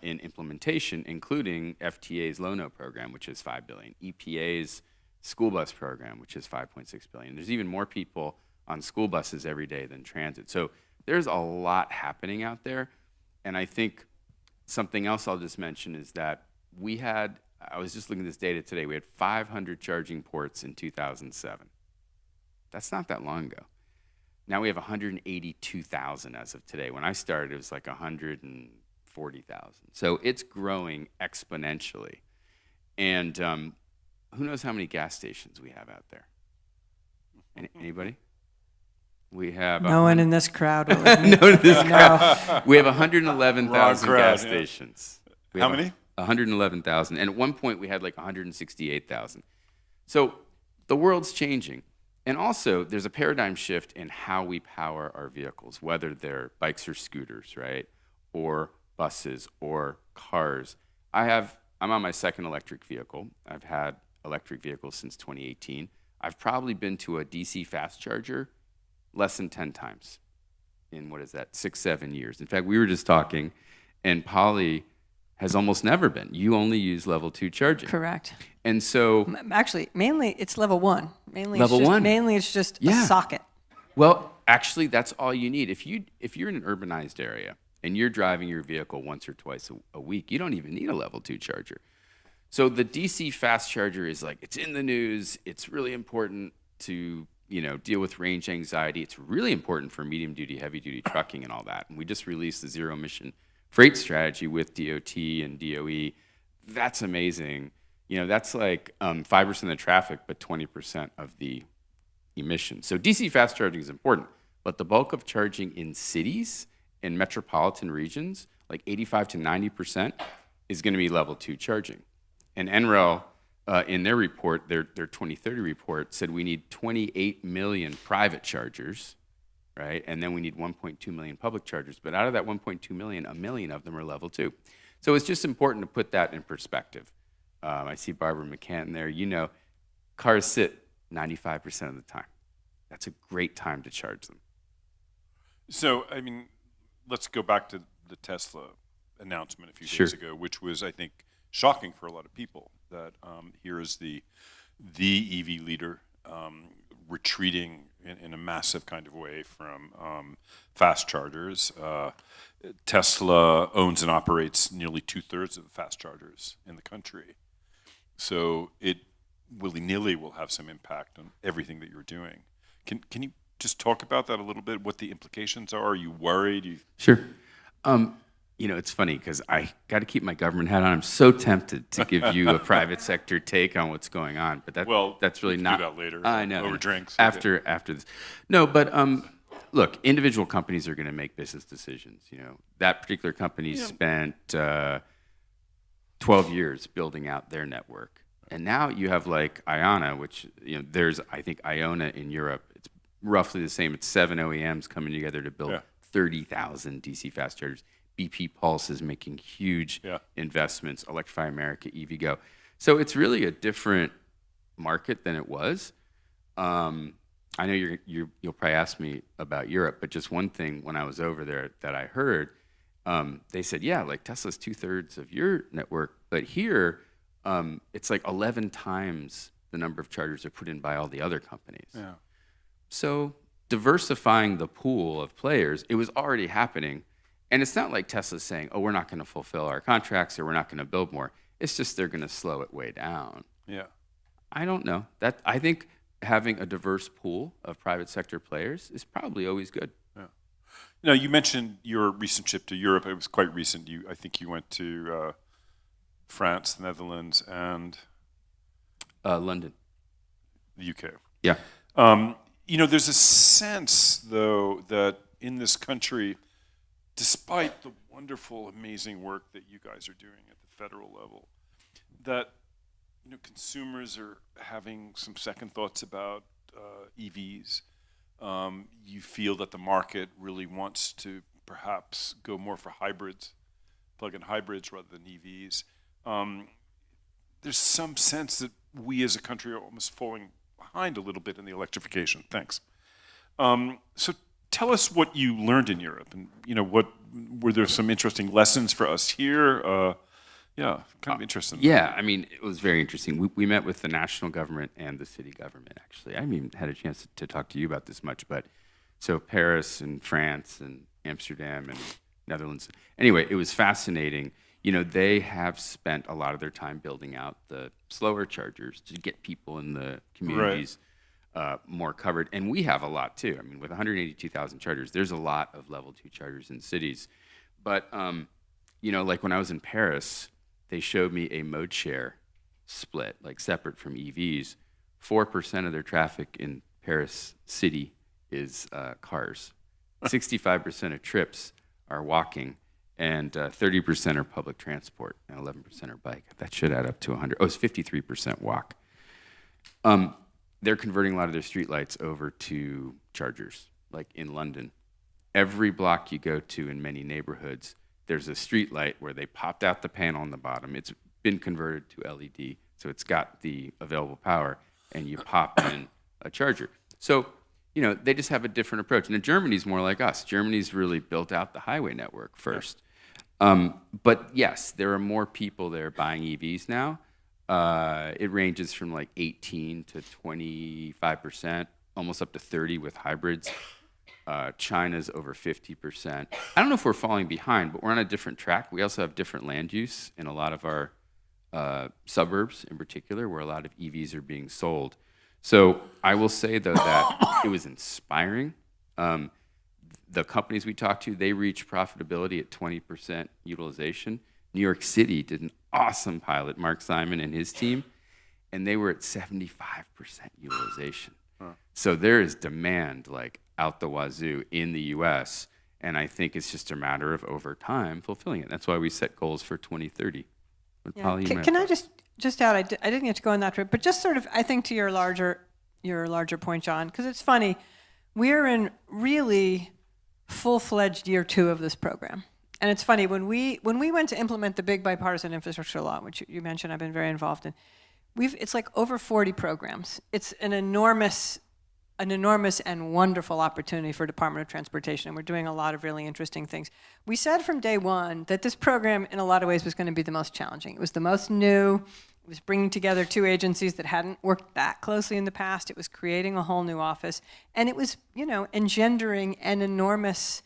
in implementation, including FTA's Low-No program, which is $5 billion, EPA's school bus program, which is $5.6 billion. There's even more people on school buses every day than transit. So there's a lot happening out there. And I think something else I'll just mention is that I was just looking at this data today, we had 500 charging ports in 2007. That's not that long ago. Now we have 182,000 as of today. When I started, it was like 140,000. So it's growing exponentially. And who knows how many gas stations we have out there? Anybody? We have no one in this crowd. No one in this crowd. We have 111,000 gas yeah. stations. How many? 111,000. And at one point, we had like 168,000. So the world's changing. And also, there's a paradigm shift in how we power our vehicles, whether they're bikes or scooters, right? Or buses or cars. I'm on my second electric vehicle. I've had electric vehicles since 2018. I've probably been to a DC fast charger less than 10 times in, 6-7 years. In fact, we were just talking, and Polly has almost never been. You only use level 2 charging. Correct. And so... Actually, mainly it's level 1. Mainly it's just a socket. Well, actually, that's all you need. If you're in an urbanized area and you're driving your vehicle once or twice a week, you don't even need a level 2 charger. So the DC fast charger is like, it's in the news. It's really important to deal with range anxiety. It's really important for medium duty, heavy duty trucking and all that. And we just released the zero emission freight strategy with DOT and DOE. That's amazing. That's like 5% of the traffic, but 20% of the emissions. So DC fast charging is important, but the bulk of charging in cities and metropolitan regions, like 85 to 90%, is going to be level 2 charging. And NREL, in their report, their 2030 report, said we need 28 million private chargers, right? And then we need 1.2 million public chargers. But out of that 1.2 million, 1 million of them are level 2. So it's just important to put that in perspective. I see Barbara McCann there. Cars sit 95% of the time. That's a great time to charge them. So, let's go back to the Tesla announcement a few days ago, which was, I think, shocking for a lot of people. That here is the EV leader retreating in a massive kind of way from fast chargers. Tesla owns and operates nearly 2/3 of the fast chargers in the country. So it willy-nilly will have some impact on everything that you're doing. Can you just talk about that a little bit, what the implications are? Are you worried? Sure. It's funny because I got to keep my government hat on. I'm so tempted to give you a private sector take on what's going on, but that's really not. Do that later. I know. Over drinks. After this. No, but look, individual companies are going to make business decisions. That particular company spent 12 years building out their network, and now you have like Iona, which there's I think Iona in Europe. It's roughly the same. It's 7 OEMs coming together to build 30,000 DC fast chargers. BP Pulse is making huge investments, Electrify America, EVgo. So it's really a different market than it was. I know you'll probably ask me about Europe, but just one thing when I was over there that I heard, they said, like Tesla's 2/3 of your network, but here it's like 11 times the number of chargers are put in by all the other companies. Yeah. So diversifying the pool of players, it was already happening. And it's not like Tesla's saying, we're not going to fulfill our contracts or we're not going to build more. It's just they're going to slow it way down. Yeah. I don't know. I think having a diverse pool of private sector players is probably always good. Yeah. Now, you mentioned your recent trip to Europe. It was quite recent. I think you went to France, the Netherlands, and London. The UK. Yeah. There's a sense, though, that in this country, despite the wonderful, amazing work that you guys are doing at the federal level, that consumers are having some second thoughts about EVs. You feel that the market really wants to perhaps go more for hybrids, plug-in hybrids rather than EVs. There's some sense that we as a country are almost falling behind a little bit in the electrification. Thanks. So tell us what you learned in Europe, and were there some interesting lessons for us here? Yeah, kind of interesting. Yeah, I mean, it was very interesting. We met with the national government and the city government, actually. I haven't even had a chance to talk to you about this much, but so Paris and France and Amsterdam and Netherlands. Anyway, it was fascinating. You know, they have spent a lot of their time building out the slower chargers to get people in the communities more covered. And we have a lot too. I mean, with 182,000 chargers, there's a lot of level 2 chargers in cities. But, you know, like when I was in Paris, they showed me a mode share split, like separate from EVs. 4% of their traffic in Paris city is cars. 65% of trips are walking, and 30% are public transport, and 11% are bike. That should add up to 100. Oh, it's 53% walk. They're converting a lot of their streetlights over to chargers, like in London. Every block you go to in many neighborhoods, there's a streetlight where they popped out the panel on the bottom. It's been converted to LED, so it's got the available power, and you pop in a charger. So, you know, they just have a different approach. And Germany's more like us. Germany's really built out the highway network first. But yes, there are more people there buying EVs now. It ranges from like 18 to 25%, almost up to 30 with hybrids. China's over 50%. I don't know if we're falling behind, but we're on a different track. We also have different land use in a lot of our suburbs in particular, where a lot of EVs are being sold. So I will say, though, that it was inspiring. The companies we talked to, they reached profitability at 20% utilization. New York City did an awesome pilot, Mark Simon and his team, and they were at 75% utilization. So there is demand like out the wazoo in the US, and I think it's just a matter of over time fulfilling it. That's why we set goals for 2030. But Yeah. Polly, you might- Can I just add, I didn't get to go on that route, but just sort of, I think to your larger point, John, because it's funny, we're in really full-fledged year 2 of this program. And it's funny, when we went to implement the big bipartisan infrastructure law, which you mentioned I've been very involved in, it's like over 40 programs. It's an enormous and wonderful opportunity for Department of Transportation, and we're doing a lot of really interesting things. We said from day one that this program, in a lot of ways, was going to be the most challenging. It was the most new. It was bringing together 2 agencies that hadn't worked that closely in the past. It was creating a whole new office, and it was, you know, engendering an enormous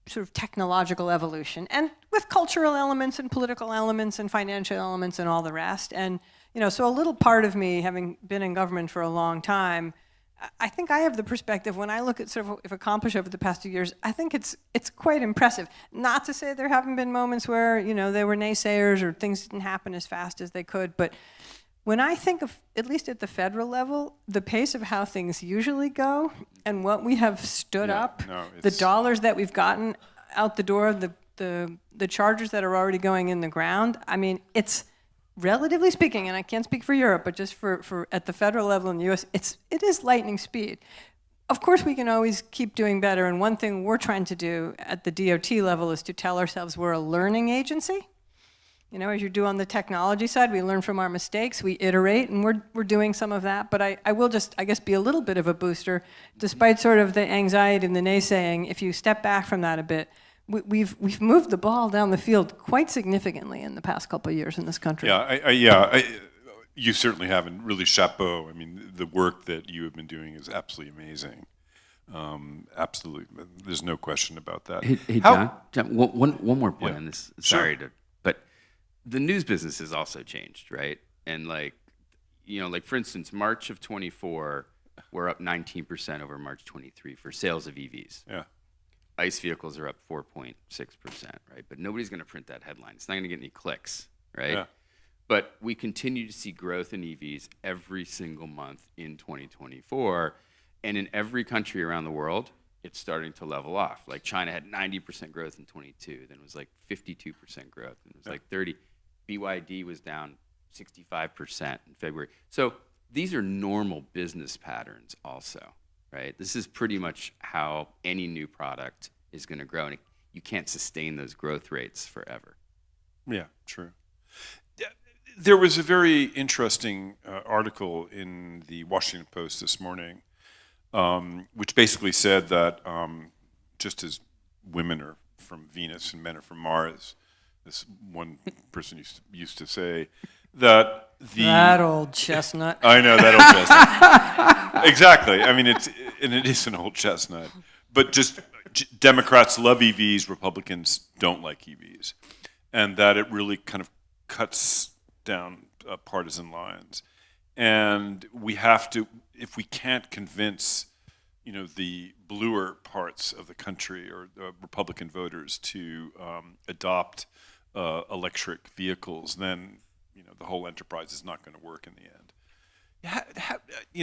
sort of technological evolution, and with cultural elements and political elements and financial elements and all the rest. And, you know, so a little part of me, having been in government for a long time, I think I have the perspective, when I look at sort of what we've accomplished over the past 2 years, I think it's quite impressive. Not to say there haven't been moments where, you know, there were naysayers or things didn't happen as fast as they could, but when I think of, at least at the federal level, the pace of how things usually go and what we have stood up, the dollars that we've gotten out the door, the chargers that are already going in the ground, I mean, it's, relatively speaking, and I can't speak for Europe, but just for at the federal level in the US, it is lightning speed. Of course, we can always keep doing better, and one thing we're trying to do at the DOT level is to tell ourselves we're a learning agency. You know, as you do on the technology side, we learn from our mistakes, we iterate, and we're doing some of that. But I will just, I guess, be a little bit of a booster, despite sort of the anxiety and the naysaying. If you step back from that a bit, we've moved the ball down the field quite significantly in the past couple of years in this country. You certainly have, and really chapeau. I mean, the work that you have been doing is absolutely amazing. Absolutely, there's no question about that. Hey John, one more point on this. Sure. Sorry but the news business has also changed, right? And like, you know, like for instance, March of 24, we're up 19% over March 23 for sales of EVs. Yeah. ICE vehicles are up 4.6%, right? But nobody's going to print that headline. It's not going to get any clicks, right? Yeah. But we continue to see growth in EVs every single month in 2024. And in every country around the world, it's starting to level off. Like China had 90% growth in 22, then it was like 52% growth, and it was like 30. BYD was down 65% in February. So these are normal business patterns also, right? This is pretty much how any new product is going to grow, and you can't sustain those growth rates forever. Yeah, true. There was a very interesting article in the Washington Post this morning, which basically said that just as women are from Venus and men are from Mars. This one person used to say that that old chestnut. I know, that old chestnut. Exactly. I mean, it is an old chestnut. But just Democrats love EVs, Republicans don't like EVs. And that it really kind of cuts down partisan lines. And we have to, if we can't convince, the bluer parts of the country or Republican voters to adopt electric vehicles, then the whole enterprise is not going to work in the end.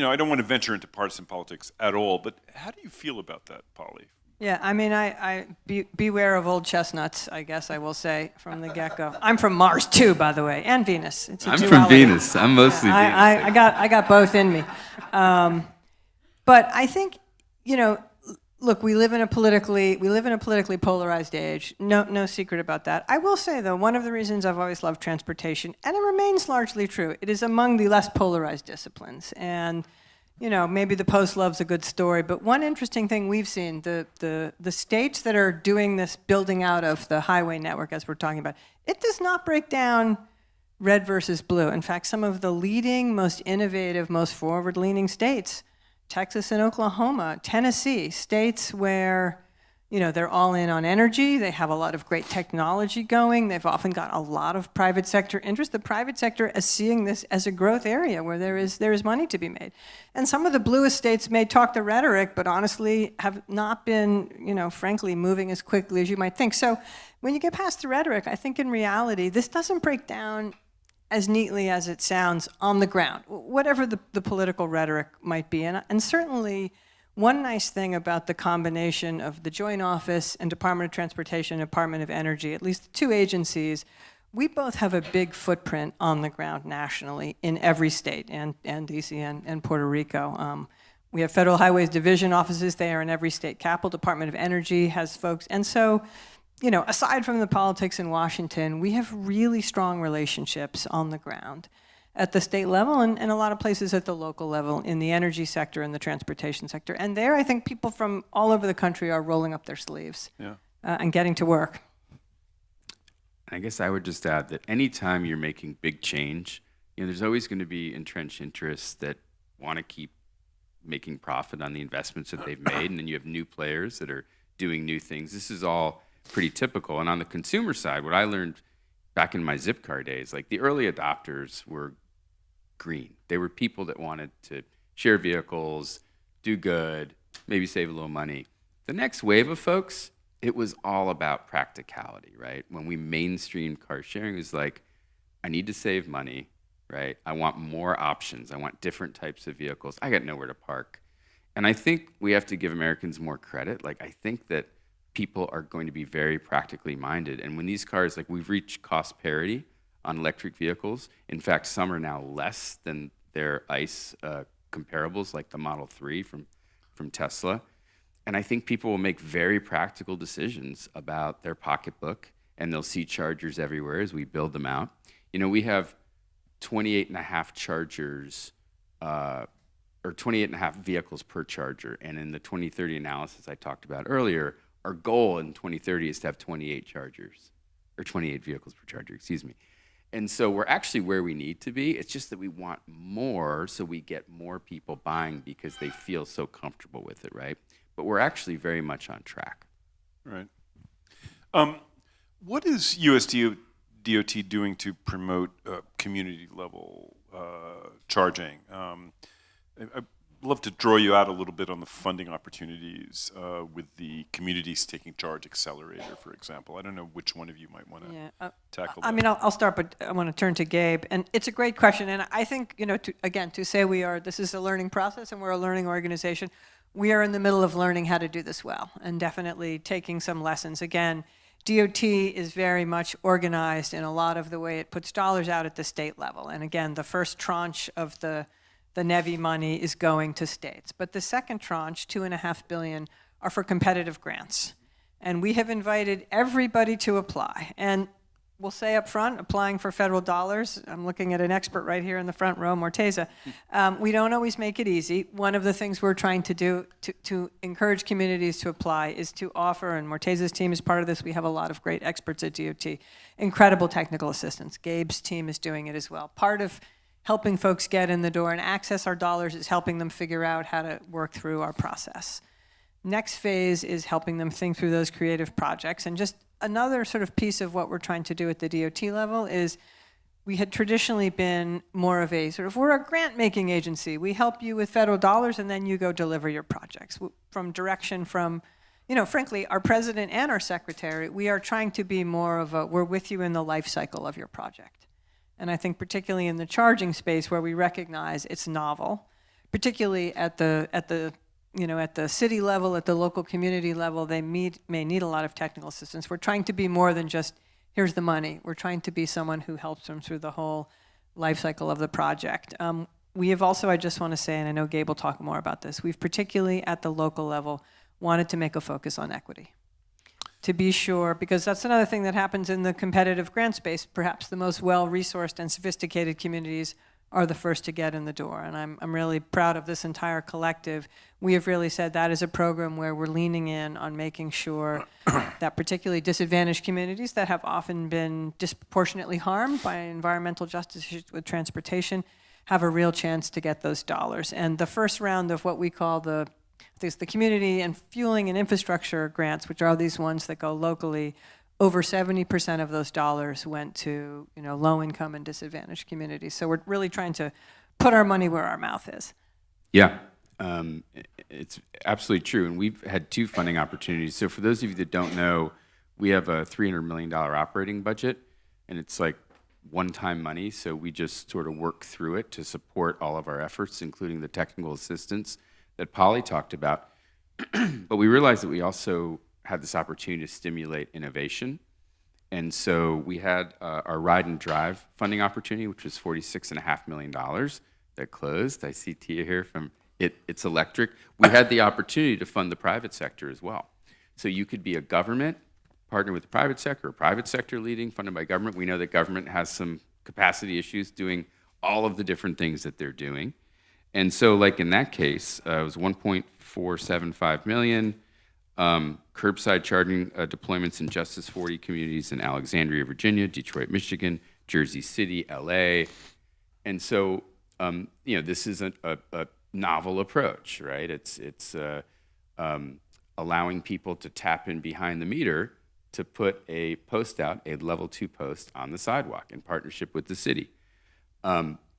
I don't want to venture into partisan politics at all, but how do you feel about that, Polly? Yeah, I mean, beware of old chestnuts, I guess I will say from the get-go. I'm from Mars too, by the way, and Venus. It's a I'm duality. from Venus. I'm mostly Venus. I got both in me. But I think, look, we live in a politically polarized age. No secret about that. I will say though, one of the reasons I've always loved transportation, and it remains largely true, it is among the less polarized disciplines. And maybe the Post loves a good story, but one interesting thing we've seen, the states that are doing this building out of the highway network, as we're talking about, it does not break down red versus blue. In fact, some of the leading, most innovative, most forward-leaning states, Texas and Oklahoma, Tennessee, states where they're all in on energy. They have a lot of great technology going. They've often got a lot of private sector interest. The private sector is seeing this as a growth area where there is money to be made. And some of the bluest states may talk the rhetoric, but honestly have not been, frankly, moving as quickly as you might think. So when you get past the rhetoric, I think in reality, this doesn't break down as neatly as it sounds on the ground, whatever the political rhetoric might be. And certainly, one nice thing about the combination of the Joint Office and Department of Transportation and Department of Energy, at least the two agencies, we both have a big footprint on the ground nationally in every state, and DC and Puerto Rico. We have Federal Highways Division offices there in every state capital. Department of Energy has folks. And so, aside from the politics in Washington, we have really strong relationships on the ground at the state level and a lot of places at the local level in the energy sector and the transportation sector. And there, I think people from all over the country are rolling up their sleeves and getting to work. I guess I would just add that anytime you're making big change, there's always going to be entrenched interests that want to keep making profit on the investments that they've made, and then you have new players that are doing new things. This is all pretty typical. And on the consumer side, what I learned back in my Zipcar days, like the early adopters were green. They were people that wanted to share vehicles, do good, maybe save a little money. The next wave of folks, it was all about practicality, right? When we mainstreamed car sharing, it was like, I need to save money, right? I want more options. I want different types of vehicles. I got nowhere to park. And I think we have to give Americans more credit. Like, I think that people are going to be very practically minded. And when these cars, like we've reached cost parity on electric vehicles. In fact, some are now less than their ICE comparables, like the Model 3 from Tesla. And I think people will make very practical decisions about their pocketbook, and they'll see chargers everywhere as we build them out. We have 28.5 chargers, or 28.5 vehicles per charger. And in the 2030 analysis I talked about earlier, our goal in 2030 is to have 28 chargers, or 28 vehicles per charger, excuse me. And so we're actually where we need to be. It's just that we want more so we get more people buying because they feel so comfortable with it, right? But we're actually very much on track. Right. What is USDOT doing to promote community-level charging? I'd love to draw you out a little bit on the funding opportunities with the Communities Taking Charge Accelerator, for example. I don't know which one of you might want to tackle that. I mean, I'll start, but I want to turn to Gabe. And it's a great question. And I think, to say this is a learning process and we're a learning organization, we are in the middle of learning how to do this well and definitely taking some lessons. Again, DOT is very much organized in a lot of the way it puts dollars out at the state level. And again, the first tranche of the NEVI money is going to states. But the second tranche, $2.5 billion, are for competitive grants. And we have invited everybody to apply. And we'll say up front, applying for federal dollars, I'm looking at an expert right here in the front row, Morteza, we don't always make it easy. One of the things we're trying to do to encourage communities to apply is to offer, and Morteza's team is part of this, we have a lot of great experts at DOT, incredible technical assistance. Gabe's team is doing it as well. Part of helping folks get in the door and access our dollars is helping them figure out how to work through our process. Next phase is helping them think through those creative projects. And just another sort of piece of what we're trying to do at the DOT level is we had traditionally been more of a sort of, we're a grant-making agency. We help you with federal dollars and then you go deliver your projects. From direction from, you know, frankly, our president and our secretary, we are trying to be more of a, we're with you in the life cycle of your project. And I think particularly in the charging space where we recognize it's novel, particularly at the city level, at the local community level, they may need a lot of technical assistance. We're trying to be more than just, here's the money. We're trying to be someone who helps them through the whole life cycle of the project. We have also, I just want to say, and I know Gabe will talk more about this, we've particularly at the local level wanted to make a focus on equity. To be sure, because that's another thing that happens in the competitive grant space, perhaps the most well-resourced and sophisticated communities are the first to get in the door. And I'm really proud of this entire collective. We have really said that is a program where we're leaning in on making sure that particularly disadvantaged communities that have often been disproportionately harmed by environmental justice issues with transportation have a real chance to get those dollars. And the first round of what we call the community and fueling and infrastructure grants, which are these ones that go locally, over 70% of those dollars went to, you know, low-income and disadvantaged communities. So we're really trying to put our money where our mouth is. Yeah, it's absolutely true. And we've had two funding opportunities. So for those of you that don't know, we have a $300 million operating budget, and it's like one-time money. So we just sort of work through it to support all of our efforts, including the technical assistance that Polly talked about. But we realized that we also had this opportunity to stimulate innovation. And so we had our Ride and Drive funding opportunity, which was $46.5 million that closed. I see Tia here from It's Electric. We had the opportunity to fund the private sector as well. So you could be a government, partner with the private sector, or private sector leading, funded by government. We know that government has some capacity issues doing all of the different things that they're doing. And so like in that case, it was $1.475 million. Curbside charging deployments in Justice 40 communities in Alexandria, Virginia, Detroit, Michigan, Jersey City, LA. And so, this is a novel approach, right? It's allowing people to tap in behind the meter to put a post out, a level 2 post on the sidewalk in partnership with the city.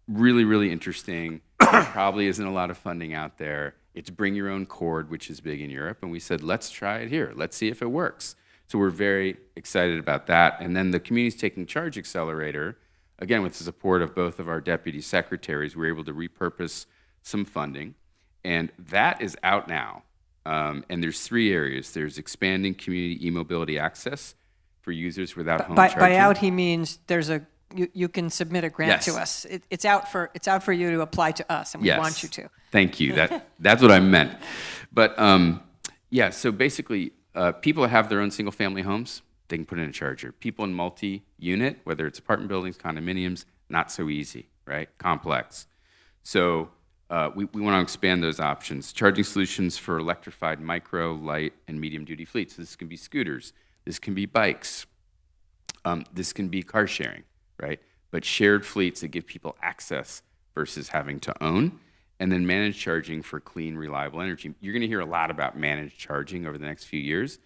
Really, really interesting. There probably isn't a lot of funding out there. It's bring your own cord, which is big in Europe. And we said, let's try it here. Let's see if it works. So we're very excited about that. And then the Communities Taking Charge Accelerator, again, with the support of both of our deputy secretaries, we were able to repurpose some funding. And that is out now. And there's 3 areas. There's expanding community e-mobility access for users without home charging. By out, he means there's you can submit a grant to us. It's out for you to apply to us, and we want you to. Thank you. That's what I meant. But so basically, people that have their own single-family homes, they can put in a charger. People in multi-unit, whether it's apartment buildings, condominiums, not so easy, right? Complex. So we want to expand those options. Charging solutions for electrified micro, light, and medium-duty fleets. This can be scooters. This can be bikes. This can be car sharing, right? But shared fleets that give people access versus having to own. And then managed charging for clean, reliable energy. You're going to hear a lot about managed charging over the next few years.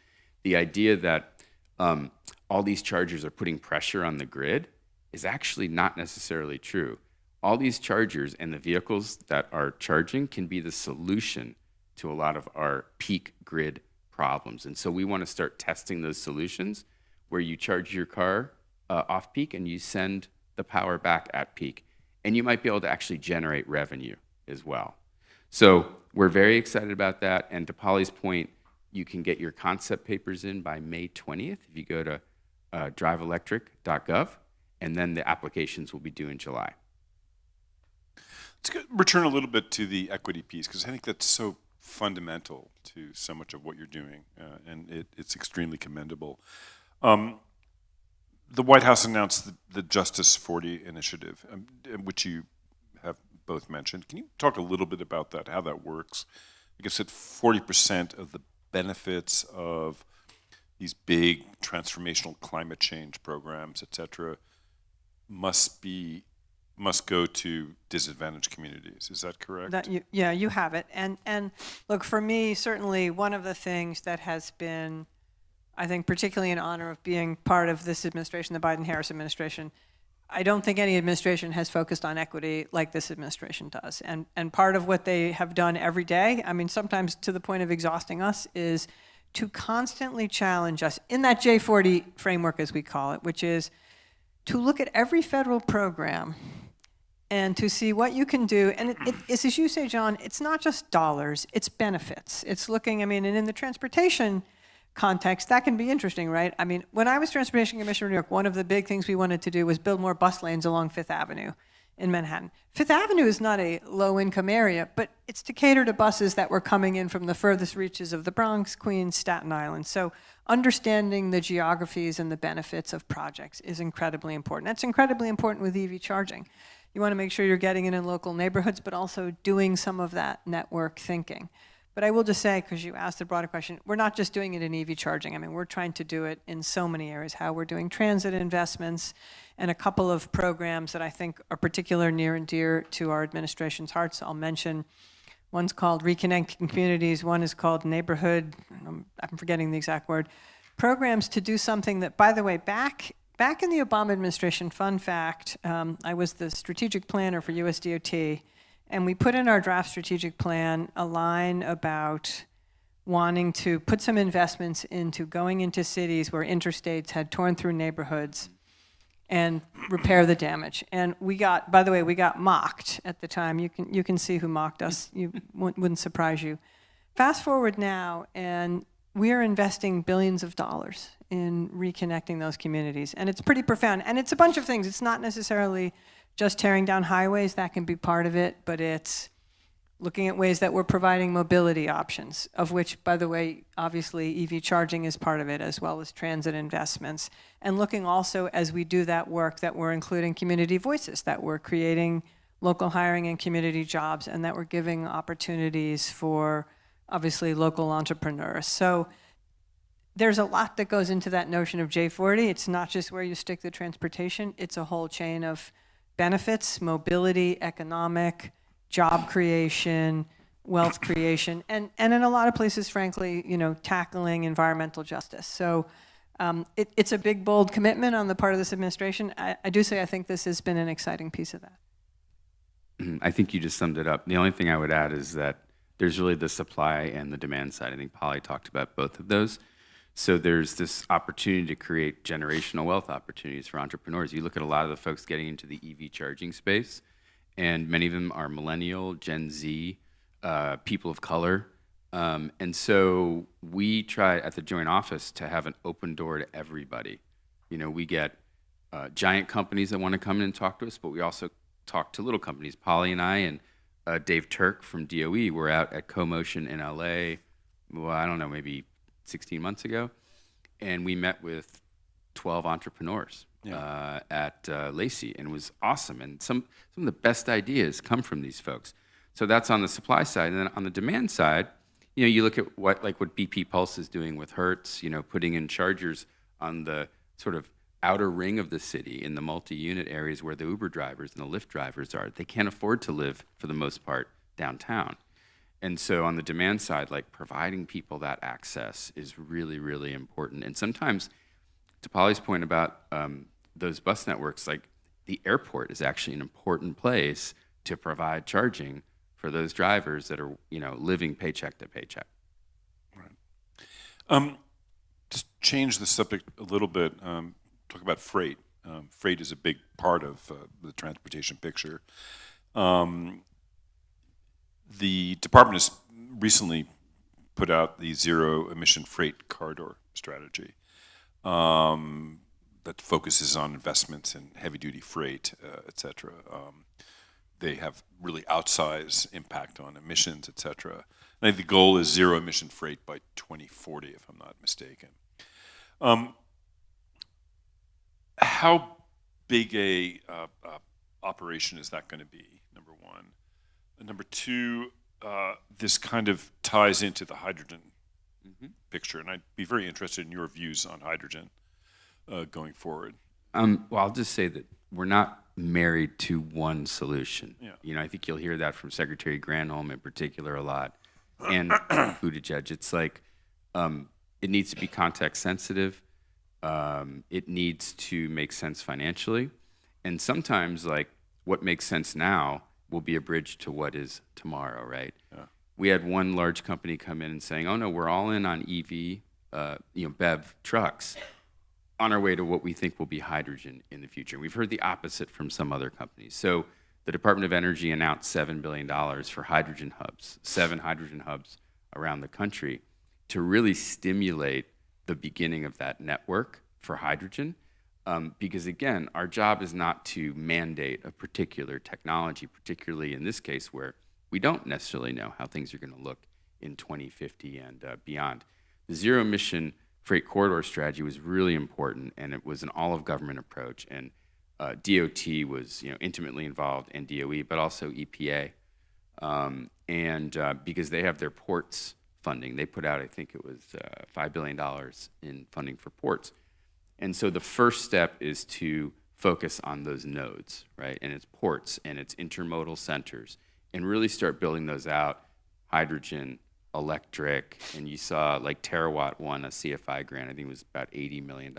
The idea that all these chargers are putting pressure on the grid is actually not necessarily true. All these chargers and the vehicles that are charging can be the solution to a lot of our peak grid problems. And so we want to start testing those solutions where you charge your car off peak and you send the power back at peak. And you might be able to actually generate revenue as well. So we're very excited about that. And to Polly's point, you can get your concept papers in by May 20th if you go to driveelectric.gov, and then the applications will be due in July. Let's return a little bit to the equity piece, because I think that's so fundamental to so much of what you're doing, and it's extremely commendable. the White House announced the Justice 40 initiative, which you have both mentioned. Can you talk a little bit about that, how that works? I guess that 40% of the benefits of these big transformational climate change programs, et cetera, must go to disadvantaged communities. Is that correct? Yeah, you have it. And look, for me, certainly one of the things that has been, I think, particularly in honor of being part of this administration, the Biden-Harris administration, I don't think any administration has focused on equity like this administration does. And part of what they have done every day, I mean, sometimes to the point of exhausting us, is to constantly challenge us in that J40 framework, as we call it, which is to look at every federal program and to see what you can do. And it's, as you say, John, it's not just dollars, it's benefits. It's looking, I mean, and in the transportation context, that can be interesting, right? I mean, when I was Transportation Commissioner of New York, one of the big things we wanted to do was build more bus lanes along Fifth Avenue in Manhattan. Fifth Avenue is not a low-income area, but it's to cater to buses that were coming in from the furthest reaches of the Bronx, Queens, Staten Island. So understanding the geographies and the benefits of projects is incredibly important. That's incredibly important with EV charging. You want to make sure you're getting it in local neighborhoods, but also doing some of that network thinking. But I will just say, because you asked the broader question, we're not just doing it in EV charging. I mean, we're trying to do it in so many areas, how we're doing transit investments and a couple of programs that I think are particularly near and dear to our administration's hearts. I'll mention one's called Reconnecting Communities, one is called Neighborhood, I'm forgetting the exact word, programs to do something that, by the way, back in the Obama administration, fun fact, I was the strategic planner for USDOT, and we put in our draft strategic plan a line about wanting to put some investments into going into cities where interstates had torn through neighborhoods and repair the damage. And we got, by the way, we got mocked at the time. You can see who mocked us. You wouldn't surprise you. Fast forward now, and we are investing billions of dollars in reconnecting those communities. And it's pretty profound. And it's a bunch of things. It's not necessarily just tearing down highways, that can be part of it, but it's looking at ways that we're providing mobility options, of which, by the way, obviously EV charging is part of it, as well as transit investments. And looking also, as we do that work, that we're including community voices, that we're creating local hiring and community jobs, and that we're giving opportunities for, obviously, local entrepreneurs. So there's a lot that goes into that notion of J40. It's not just where you stick the transportation, it's a whole chain of benefits, mobility, economic, job creation, wealth creation, and in a lot of places, frankly, you know, tackling environmental justice. So it's a big, bold commitment on the part of this administration. I do say I think this has been an exciting piece of that. I think you just summed it up. The only thing I would add is that there's really the supply and the demand side. I think Polly talked about both of those. So there's this opportunity to create generational wealth opportunities for entrepreneurs. You look at a lot of the folks getting into the EV charging space, and many of them are millennial, Gen Z, people of color. And so we try at the Joint Office to have an open door to everybody. You know, we get giant companies that want to come in and talk to us, but we also talk to little companies. Polly and I and Dave Turk from DOE were out at CoMotion in LA, well, I don't know, maybe 16 months ago, and we met with 12 entrepreneurs at Lacey, and it was awesome. And some of the best ideas come from these folks. So that's on the supply side. And then on the demand side, you know, you look at what BP Pulse is doing with Hertz, you know, putting in chargers on the sort of outer ring of the city in the multi-unit areas where the Uber drivers and the Lyft drivers are. They can't afford to live, for the most part, downtown. And so on the demand side, like providing people that access is really, really important. And sometimes, to Polly's point about those bus networks, like the airport is actually an important place to provide charging for those drivers that are, you know, living paycheck to paycheck. Right. Just change the subject a little bit. Talk about freight. Freight is a big part of the transportation picture. The department has recently put out the zero-emission freight corridor strategy that focuses on investments in heavy-duty freight, et cetera. They have really outsized impact on emissions, et cetera. I think the goal is zero-emission freight by 2040, if I'm not mistaken. how big a operation is that going to be, number one? And number two, this kind of ties into the hydrogen picture, and I'd be very interested in your views on hydrogen going forward. Well, I'll just say that we're not married to one solution. Yeah. You know, I think you'll hear that from Secretary Granholm in particular a lot, and Buttigieg. It's like it needs to be context sensitive. It needs to make sense financially, and sometimes like what makes sense now will be a bridge to what is tomorrow, right? Yeah. We had one large company come in and saying, "Oh no, we're all in on EV, BEV trucks, on our way to what we think will be hydrogen in the future." We've heard the opposite from some other companies. So the Department of Energy announced $7 billion for hydrogen hubs, 7 hydrogen hubs around the country, to really stimulate the beginning of that network for hydrogen. Because again, our job is not to mandate a particular technology, particularly in this case where we don't necessarily know how things are going to look in 2050 and beyond. The zero emission freight corridor strategy was really important, and it was an all-of-government approach. And DOT was, intimately involved, and DOE, but also EPA, because they have their ports funding. They put out, I think it was $5 billion in funding for ports. And so the first step is to focus on those nodes, right? And it's ports and it's intermodal centers, and really start building those out, hydrogen, electric, and you saw like Terawatt won a CFI grant, I think it was about $80 million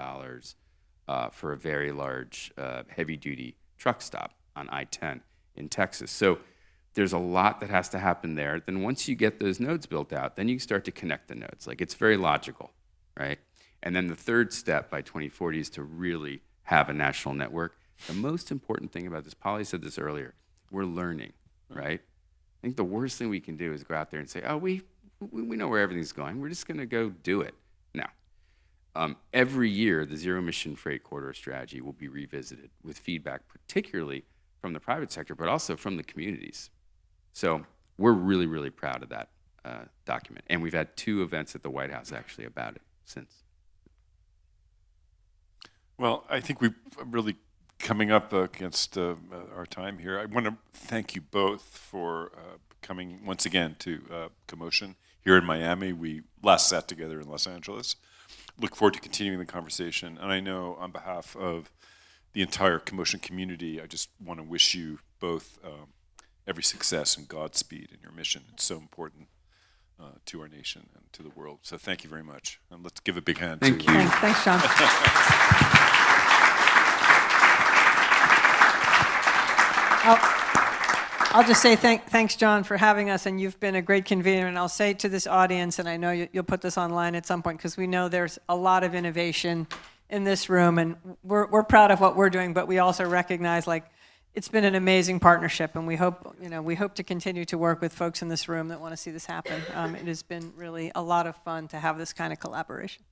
for a very large heavy-duty truck stop on I-10 in Texas. So there's a lot that has to happen there. Then once you get those nodes built out, then you start to connect the nodes. Like, it's very logical, right? And then the third step by 2040 is to really have a national network. The most important thing about this, Polly said this earlier, we're learning, right? I think the worst thing we can do is go out there and say, oh, we know where everything's going. We're just going to go do it. No. Every year, the zero emission freight corridor strategy will be revisited with feedback, particularly from the private sector, but also from the communities. So we're really, really proud of that document. And we've had 2 events at the White House actually about it since. Well, I think we're really coming up against our time here. I want to thank you both for coming once again to CoMotion here in Miami. We last sat together in Los Angeles. Look forward to continuing the conversation. And I know on behalf of the entire CoMotion community, I just want to wish you both every success and Godspeed in your mission. It's so important to our nation and to the world. So thank you very much. And let's give a big hand to you. Thanks, John. I'll just say thanks, John, for having us, and you've been a great convener. And I'll say to this audience, and I know you'll put this online at some point, because we know there's a lot of innovation in this room, and we're proud of what we're doing, but we also recognize, like, it's been an amazing partnership, and we hope to continue to work with folks in this room that want to see this happen. It has been really a lot of fun to have this kind of collaboration.